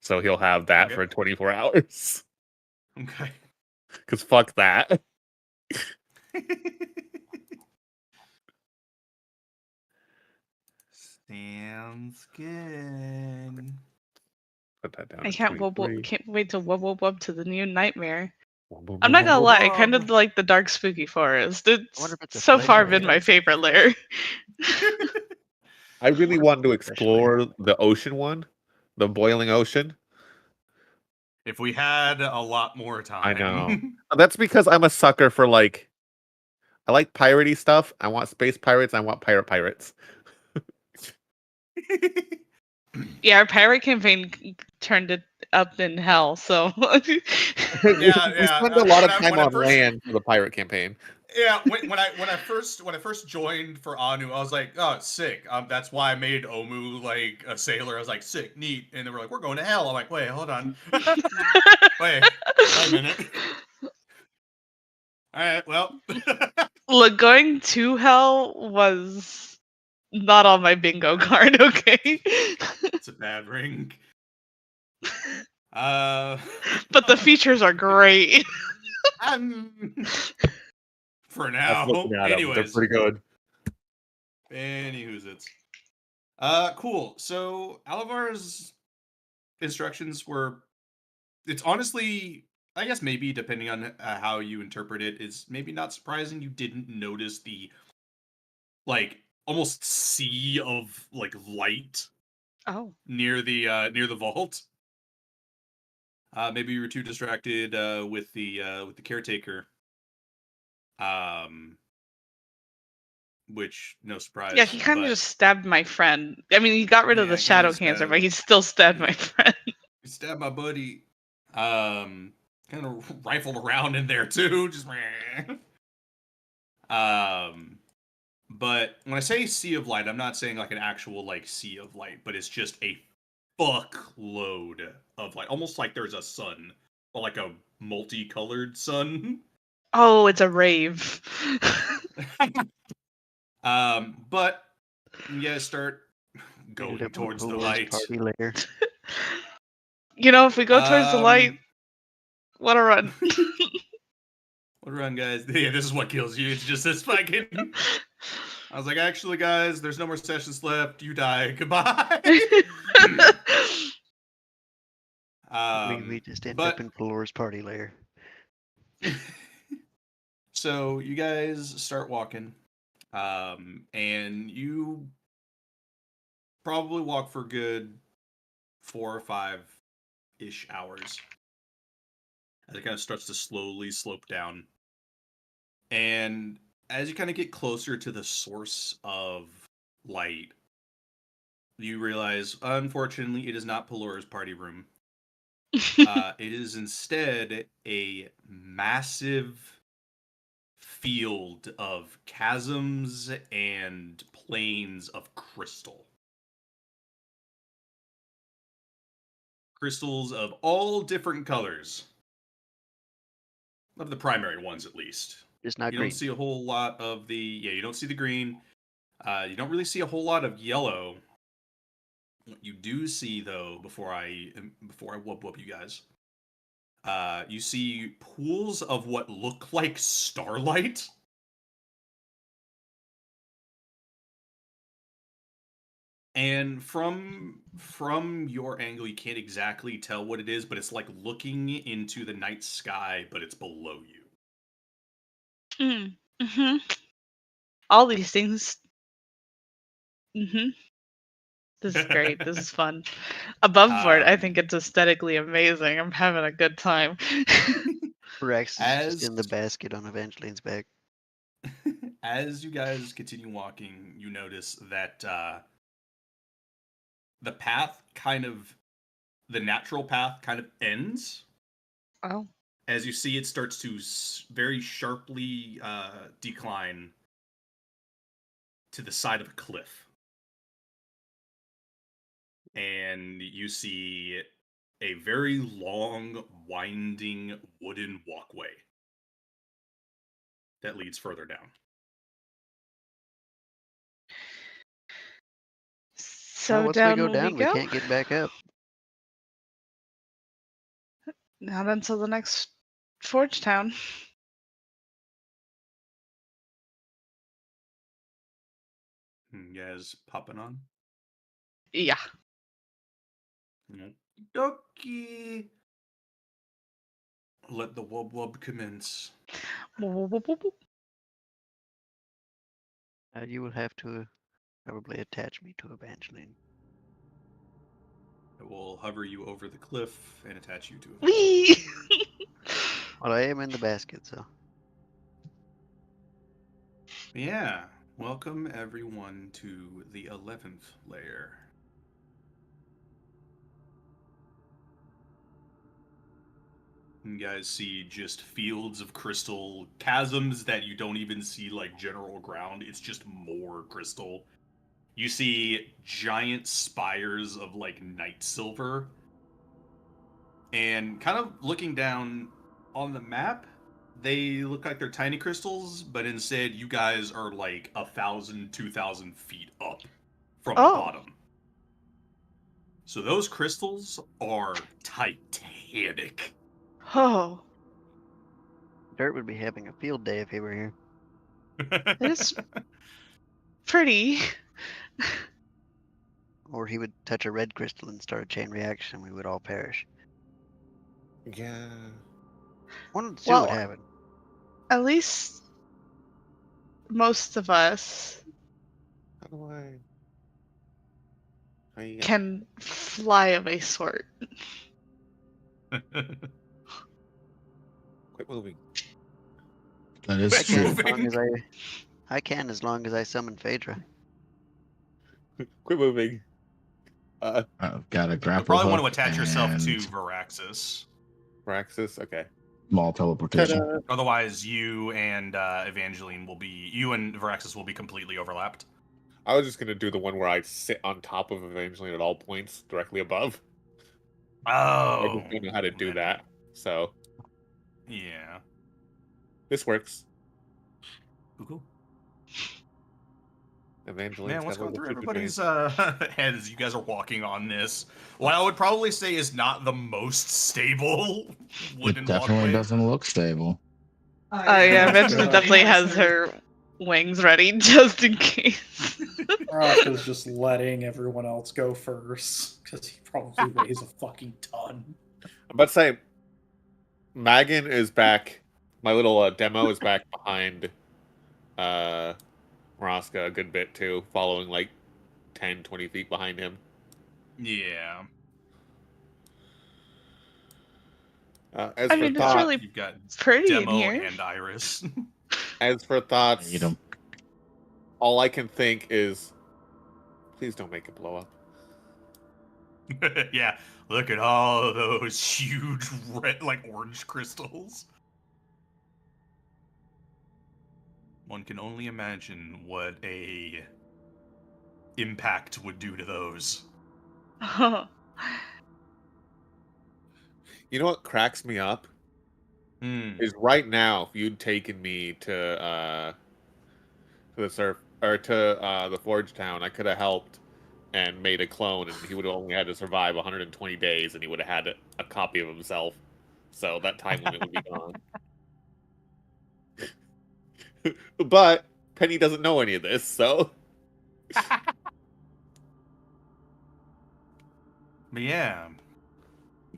So he'll have that Okay. for 24 hours. Okay. Because fuck that. Sounds good. Put that down. I at can't 23. can't wait to wub to the new nightmare. Wub, wub, I'm wub, not wub, gonna wub. lie, I kind of like the dark spooky forest. wonder It's if it's a so far flashlight. been my favorite lair. I really Wonder if wanted to it's a special explore the ocean one, the boiling ocean. If we had a lot more time. I know. That's because I'm a sucker for like, I like piratey stuff. I want space pirates. I want pirates. Yeah, our pirate campaign turned it up in hell, so we yeah, spend a lot of when I- time when I on first- land for the pirate campaign. Yeah, when I first joined for Anu, I was like, oh, sick. That's why I made Omu like a sailor. I was like, sick, neat. And they were like, we're going to hell. I'm like, wait, hold on. wait a minute. All right, well. look, going to hell was not on my bingo card, okay? It's a bad ring. But the features are great. For That's now. looking at 'em. They're Anyways. pretty good. Anywho's it's. Cool. So Alavar's instructions were. It's honestly, I guess maybe depending on how you interpret it, is maybe not surprising you didn't notice the like almost sea of like light Oh. near the vault. Maybe you were too distracted with the caretaker. Which no surprise. Yeah, he kind of but just stabbed my friend. I mean, he got rid of Yeah, the he shadow kinda cancer, stabbed- but he still stabbed my friend. he stabbed my buddy. Kind of rifled around in there too, just. But when I say sea of light, I'm not saying like an actual like sea of light, but it's just a fuckload of light, almost like there's a sun, or like a multicolored sun. Oh, it's a rave. But you guys start going Ended up on towards the Polaroid's light. Party layer. You know, if we go towards the light, what a run. What a run, guys. Yeah, this is what kills you. It's just this fucking. I was like, actually, guys, there's no more sessions left. You die. Goodbye. We just end up in Polaroid's Party layer. So you guys start walking, and you probably walk for a good 4 or 5-ish hours as it kind of starts to slowly slope down. And as you kind of get closer to the source of light, you realize, unfortunately, it is not Pelora's party room. It is instead a massive field of chasms and plains of crystal. Crystals of all different colors. Of the primary ones, at least. Just not You green. don't see a whole lot of the... Yeah, you don't see the green. You don't really see a whole lot of yellow. What you do see, though, before I whoop you guys, you see pools of what look like starlight. And from your angle, you can't exactly tell what it is, but it's like looking into the night sky, but it's below you. Mm-hmm. All these things. Mm-hmm. This is great. This is fun. Above board, I think it's aesthetically amazing. I'm having a good time. Rex is As- just in the basket on Evangeline's back. As you guys continue walking, you notice that the path the natural path kind of ends. Oh. As you see, it starts to very sharply decline to the side of a cliff. And you see a very long, winding wooden walkway that leads further down. So Well, once down we go will down, we go? can't get back up. Not until the next Forge Town. You guys popping on? Yeah. Doki. Let the wub wub commence. You will have to probably attach me to Evangeline. It will hover you over the cliff and attach you to it. Whee! Well, I am in the basket, so. Yeah. Welcome everyone to the 11th layer. You guys see just fields of crystal, chasms that you don't even see like general ground. It's just more crystal. You see giant spires of like night silver. And kind of looking down on the map, they look like they're tiny crystals, but instead you guys are like 1,000, 2,000 feet up from the bottom. So those crystals are titanic. Oh. Kurt would be having a field day if he were here. It's pretty. Or he would touch a red crystal and start a chain reaction and we would all perish. Yeah. One of the two Well, would happen. At least most of us How do I? How you get- can fly of a sort. Quit moving. That is I can true. as long as I can as long as I summon Phaedra. Quit moving. I've got a You grapple probably want to hook attach yourself to and Varaxis. Praxis. Okay. small teleportation. Ta-da. Otherwise, you and Evangeline will be, you and Varaxis will be completely overlapped. I was just gonna do the one where I sit on top of Evangeline at all points, directly above. I Oh, just don't know how to do then- that. So Yeah. this works. Cool. Evangeline's Man, what's got a going through little everybody's supertrain. head as you guys are walking on this? What I would probably say is not the most stable wooden It definitely walkway. doesn't look stable. Oh yeah, Evangeline Yeah. definitely has her wings ready just in case. Rock is just letting everyone else go first because he probably weighs a fucking ton. I'm about to say, Megan is back. My little demo is back behind Maraska a good bit too, following like 10, 20 feet behind him. Yeah. As I for mean, it's thoughts, really You've got pretty in Demo here. and Iris. as for thoughts, You don't. all I can think is, please don't make it blow up. Yeah, look at all of those huge red, like orange crystals. One can only imagine what a impact would do to those. You know what cracks me up Hmm. is right now. If you'd taken me to the surf or to the Forge Town, I could have helped and made a clone, and he would have only had to survive 120 days, and he would have had a copy of himself. So that time limit would be gone. But Penny doesn't know any of this, so But yeah,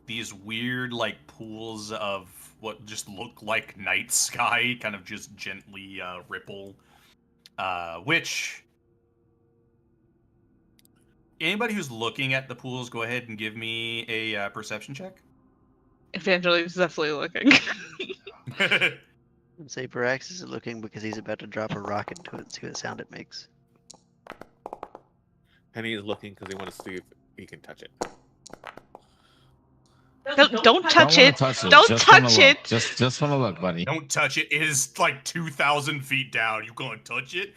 these weird like pools of what just look like night sky kind of just gently ripple. Which anybody who's looking at the pools, go ahead and give me a perception check. Evangeline's definitely looking. And say Varaxis is looking because he's about to drop a rock into it and see what sound it makes. Penny is looking because he wants to see if he can touch it. Don't touch wanna it. touch it. Don't Just wanna touch look. it. Just want to look, buddy. Don't touch it. It is like 2,000 feet down. You gonna touch it?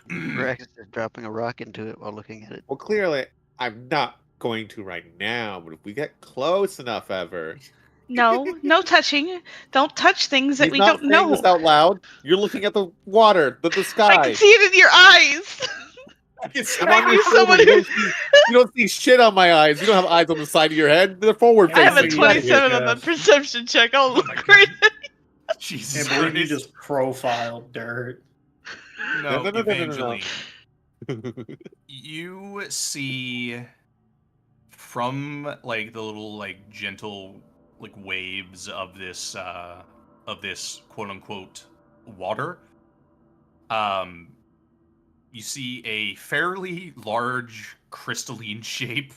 Varaxis is dropping a rock into it while looking at it. Well, clearly, I'm not going to right now, but if we get close enough ever. No, no touching. Don't touch things that He's we not don't saying know. this out loud. You're looking at the water, the I sky. can see it in your eyes. I'm on Are your you someone shoulder. who- You don't see shit on my eyes. You don't have eyes on the side of your head. They're forward I have a facing. 27 on Yeah. the perception check. I'll Oh look my right. Jesus Can't believe you Christ. just profiled dirt. No, No. Evangeline. You see from like the little like gentle like waves of this quote unquote water. You see a fairly large crystalline shape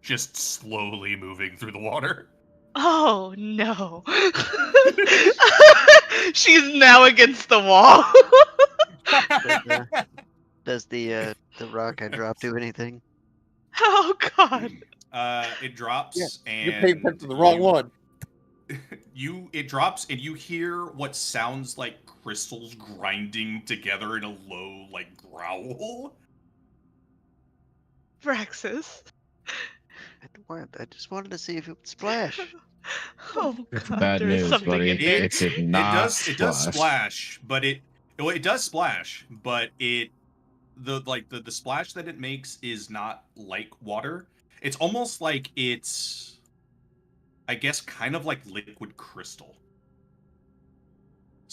just slowly moving through the water. Oh no. She's now against the wall. Does the rock I dropped do anything? Oh god. It drops Yeah, and You're paying attention to the wrong one. It drops and you hear what sounds like crystals grinding together in a low like growl. Praxis. I just wanted to see if it would splash. Oh It's god, bad there is news, something buddy. in there. It did not It does splash, but it does splash, but the splash that it makes is not like water. It's almost like it's, I guess, kind of like liquid crystal.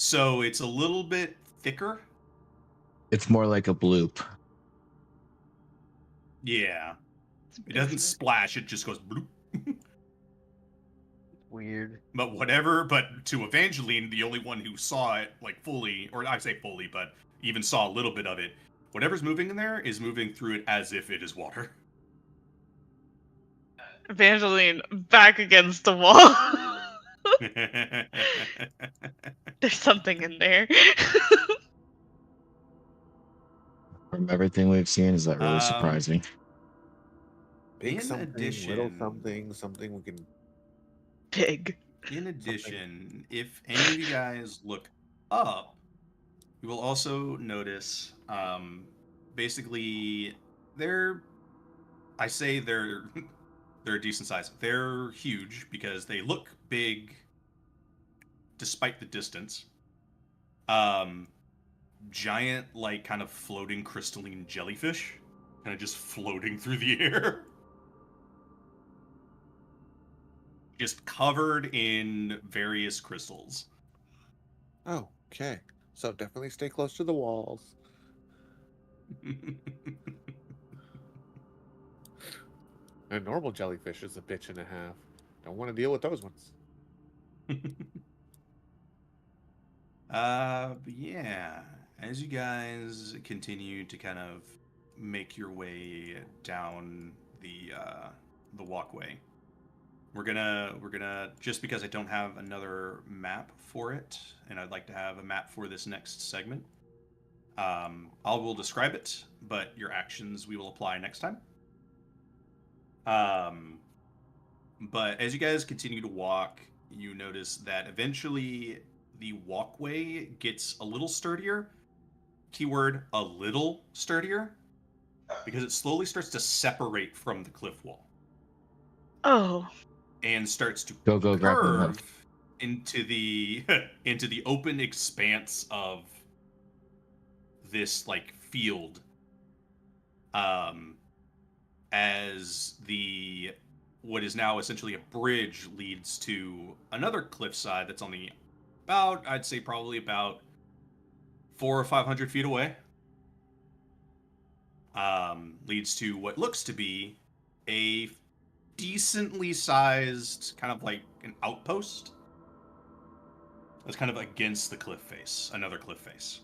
So it's a little bit thicker. It's more like a bloop. Yeah. It doesn't splash, it just goes bloop. Weird. But to Evangeline, the only one who saw it like fully, or I say fully, but even saw a little bit of it, whatever's moving in there is moving through it as if it is water. Evangeline back against the wall. There's something in there. From everything we've seen, is that really surprising? Big In something, little addition- something, something we can. Pig. In addition, if any of you guys look up, you will also notice, basically, they're a decent size. They're huge because they look big despite the distance. Giant, like, kind of floating crystalline jellyfish, kind of just floating through the air. Just covered in various crystals. Oh, okay. So definitely stay close to the walls. A normal jellyfish is a bitch and a half. Don't want to deal with those ones. But yeah, as you guys continue to kind of make your way down the walkway, we're gonna just because I don't have another map for it, and I'd like to have a map for this next segment. I will describe it, but your actions we will apply next time. But as you guys continue to walk, you notice that eventually the walkway gets a little sturdier. Keyword, a little sturdier, because it slowly starts to separate from the cliff wall Oh. and starts to Go grappling hook. curve into the into the open expanse of this like field. As the what is now essentially a bridge leads to another cliffside that's on the I'd say probably about 400 or 500 feet away. Leads to what looks to be a decently sized kind of like an outpost that's kind of against the cliff face, another cliff face.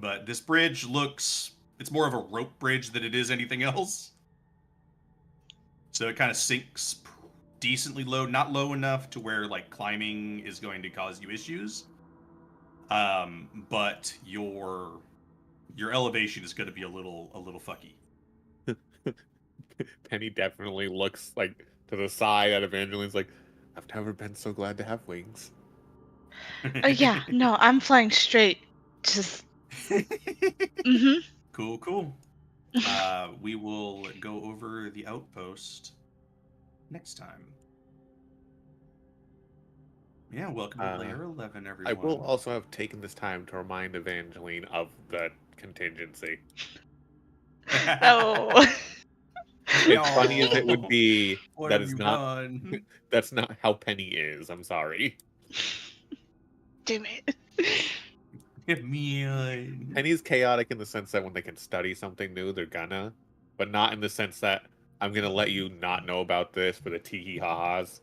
But this bridge it's more of a rope bridge than it is anything else. So it kind of sinks decently low, not low enough to where like climbing is going to cause you issues. But your elevation is going to be a little fucky. Penny definitely looks like to the side at Evangeline's like, I've never been so glad to have wings. Yeah, no, I'm flying straight. Just. Mm-hmm. Cool. We will go over the outpost next time. Yeah, welcome to Layer 11, everyone. I will also have taken this time to remind Evangeline of the contingency. No. As funny as it would be, What that have is you not done? that's not how Penny is. I'm sorry. Damn it. Man. Penny's chaotic in the sense that when they can study something new, they're gonna, but not in the sense that I'm gonna let you not know about this for the tee ha-has.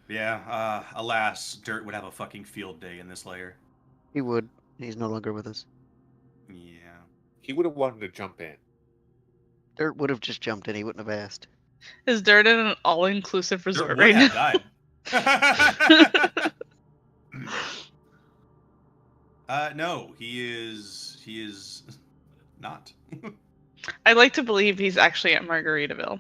Yeah, alas, Dirt would have a fucking field day in this layer. He would. He's no longer with us. Yeah. He would have wanted to jump in. Dirt would have just jumped in. He wouldn't have asked. Is Dirt in an all-inclusive Dirt resort would right have now? died. No, he is not. I like to believe he's actually at Margaritaville.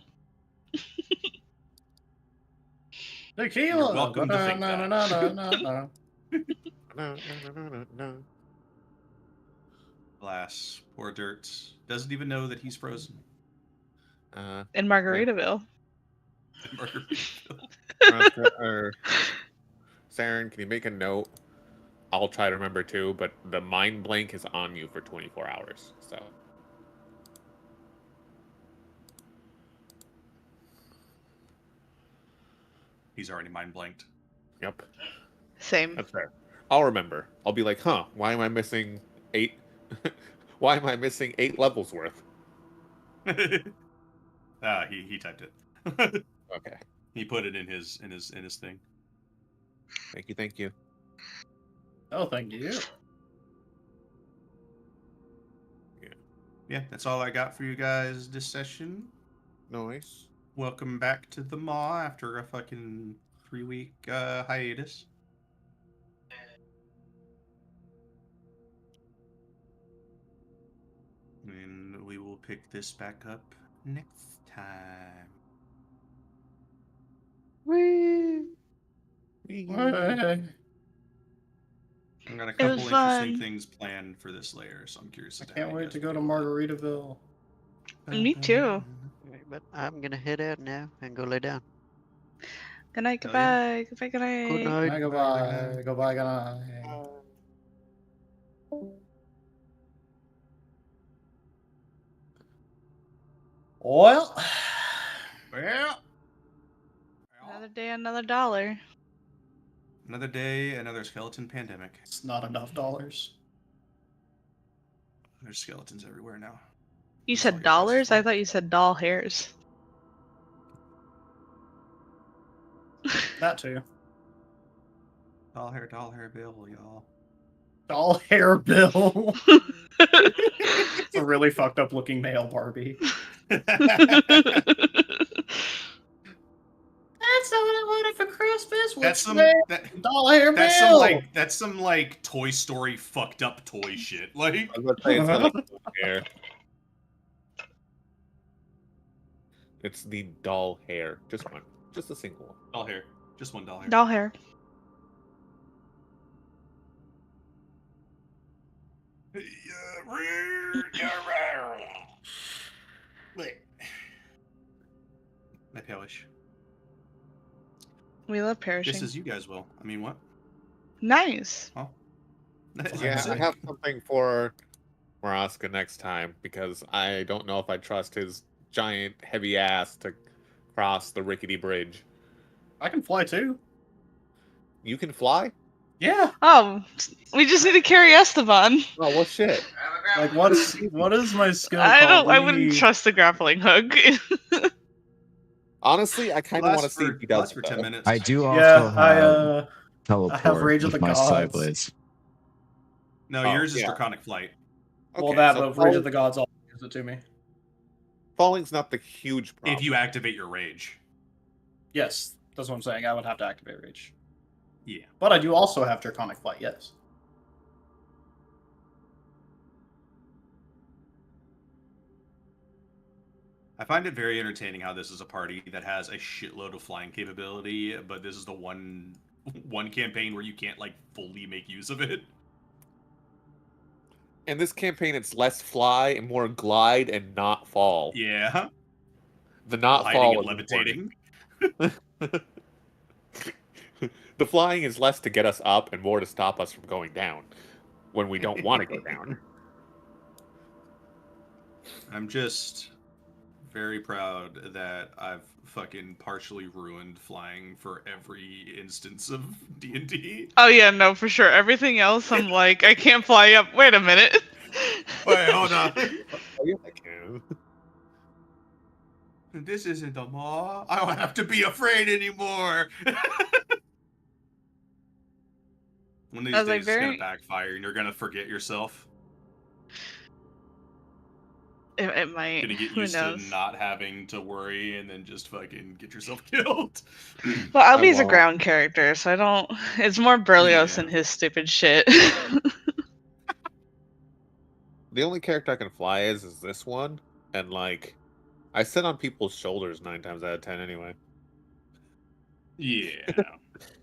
Tequila. You're welcome to think that. No. Alas, poor Dirt doesn't even know that he's frozen. In Margaritaville. Saren, can you make a note? I'll try to remember too, but the mind blank is on you for 24 hours. So. He's already mind blanked. Yep, Same. that's fair. I'll remember. I'll be like, huh? Why am I missing 8? Why am I missing 8 levels worth? He typed it. Okay. He put it in his thing. Thank you. Oh, thank you. Yeah, that's all I got for you guys this session. Nice. Welcome back to the Maw after a fucking 3-week hiatus. And we will pick this back up next time. Whee! I've got a It couple was interesting fun. things planned for this layer, so I'm curious. I as how can't you wait guys to will go to feel about it. Margaritaville. Me too. Right, but I'm gonna head out now and go lay down. Good night, Hell yeah. goodbye. Goodbye, good night. Good night. Bye, goodbye. Goodbye, good night. Well, Well, Another day, another dollar. another day, another skeleton pandemic. it's not enough dollars. There's skeletons everywhere now. You That's all said your guys' dollars? I fault. thought you said doll hairs. That too. Doll hair bill, y'all. Doll hair Bill. It's a really fucked up looking male Barbie. That's not what I wanted for Christmas. That's some doll hair that's Bill. some like Toy Story fucked up toy shit. Like I was about to say it's not like hair. It's the doll hair. Just one. Just a single one. doll hair. Just one doll hair. Doll hair. I perish. We love perishing. Just as you guys will. I mean, what? Nice. Huh? Yeah, I have something for Maraska next time because I don't know if I trust his giant heavy ass to cross the rickety bridge. I can fly too. You can fly? Yeah. Oh, we just need to carry Esteban. Oh well, shit. Like what is my skill? I called? don't. Let I wouldn't me- trust the grappling hook. Honestly, I kind of want to see if he does for it, 10 though. minutes. I do also Yeah, have teleport have Rage of with the my Gods. Skyblades. No, Oh, yours is yeah. Draconic Flight. well, Okay, that so but Rage of the Gods also gives it to me. falling's not the huge problem. If you activate your rage. Yes, that's what I'm saying. I would have to activate Rage, Yeah. but I do also have Draconic Flight. Yes. I find it very entertaining how this is a party that has a shitload of flying capability, but this is the one campaign where you can't like fully make use of it. In this campaign, it's less fly and more glide and not fall. Yeah. The not Gliding fall and is important. levitating. The flying is less to get us up and more to stop us from going down when we don't want to go down. I'm just very proud that I've fucking partially ruined flying for every instance of D&D. Oh yeah, no, for sure. Everything else, I'm like, I can't fly up. Wait a minute. Wait, hold on. Oh, yeah, I can. This isn't the mall. I don't have to be afraid anymore. One of these I was days like, it's very- gonna backfire and you're gonna forget yourself. It might. Gonna get Who used knows? to not having to worry and then just fucking get yourself killed. Well, I Albie's a won't. ground character, so I don't. It's more Berlioz Yeah. and his stupid shit. The only character I can fly is this one, and like, I sit on people's shoulders 9 times out of 10 anyway, Yeah.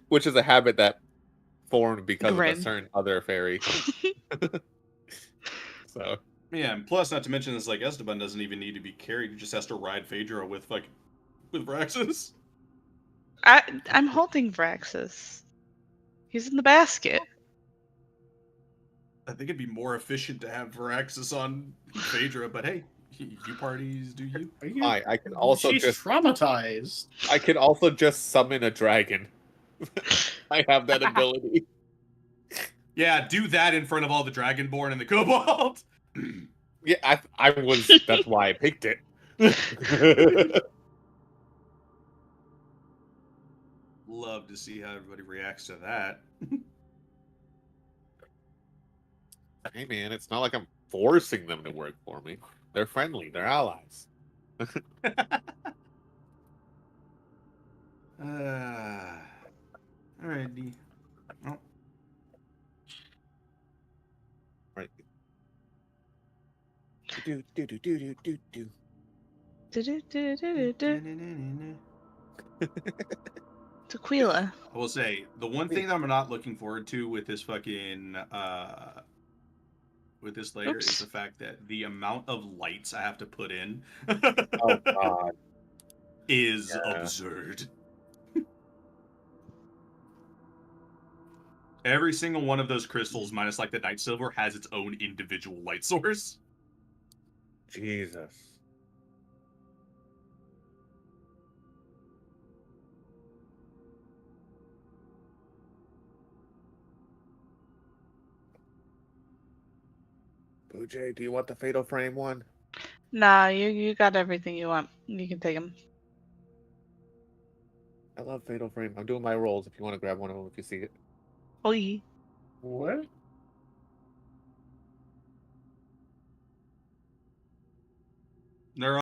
which is a habit that formed because Grin. of a certain other fairy. So Yeah, and plus, not to mention, it's like Esteban doesn't even need to be carried. He just has to ride Phaedra with Vraxus. I'm holding Vraxus. He's in the basket. I think it'd be more efficient to have Vraxus on Phaedra, but hey, You parties, do you? Are you? I can also She's just traumatized. I can also just summon a dragon. I have that ability. Yeah, do that in front of all the Dragonborn and the Kobold. Yeah, I was. That's why I picked it. Love to see how everybody reacts to that. Hey man, it's not like I'm forcing them to work for me. They're friendly. They're allies. Alrighty. Oh. Right. Do do do do do do do. Du-du-du-du-du-du. Tequila. I will say the one thing that I'm not looking forward to with this fucking with this layer is Oops. the fact that the amount of lights I have to put in Oh god. is Yeah. absurd. Every single one of those crystals, minus like the night silver, has its own individual light source. Jesus. Boojay, do you want the Fatal Frame one? Nah, you got everything you want. You can take them. I love Fatal Frame. I'm doing my rolls if you want to grab one of them if you see it. Oh, yeah. What?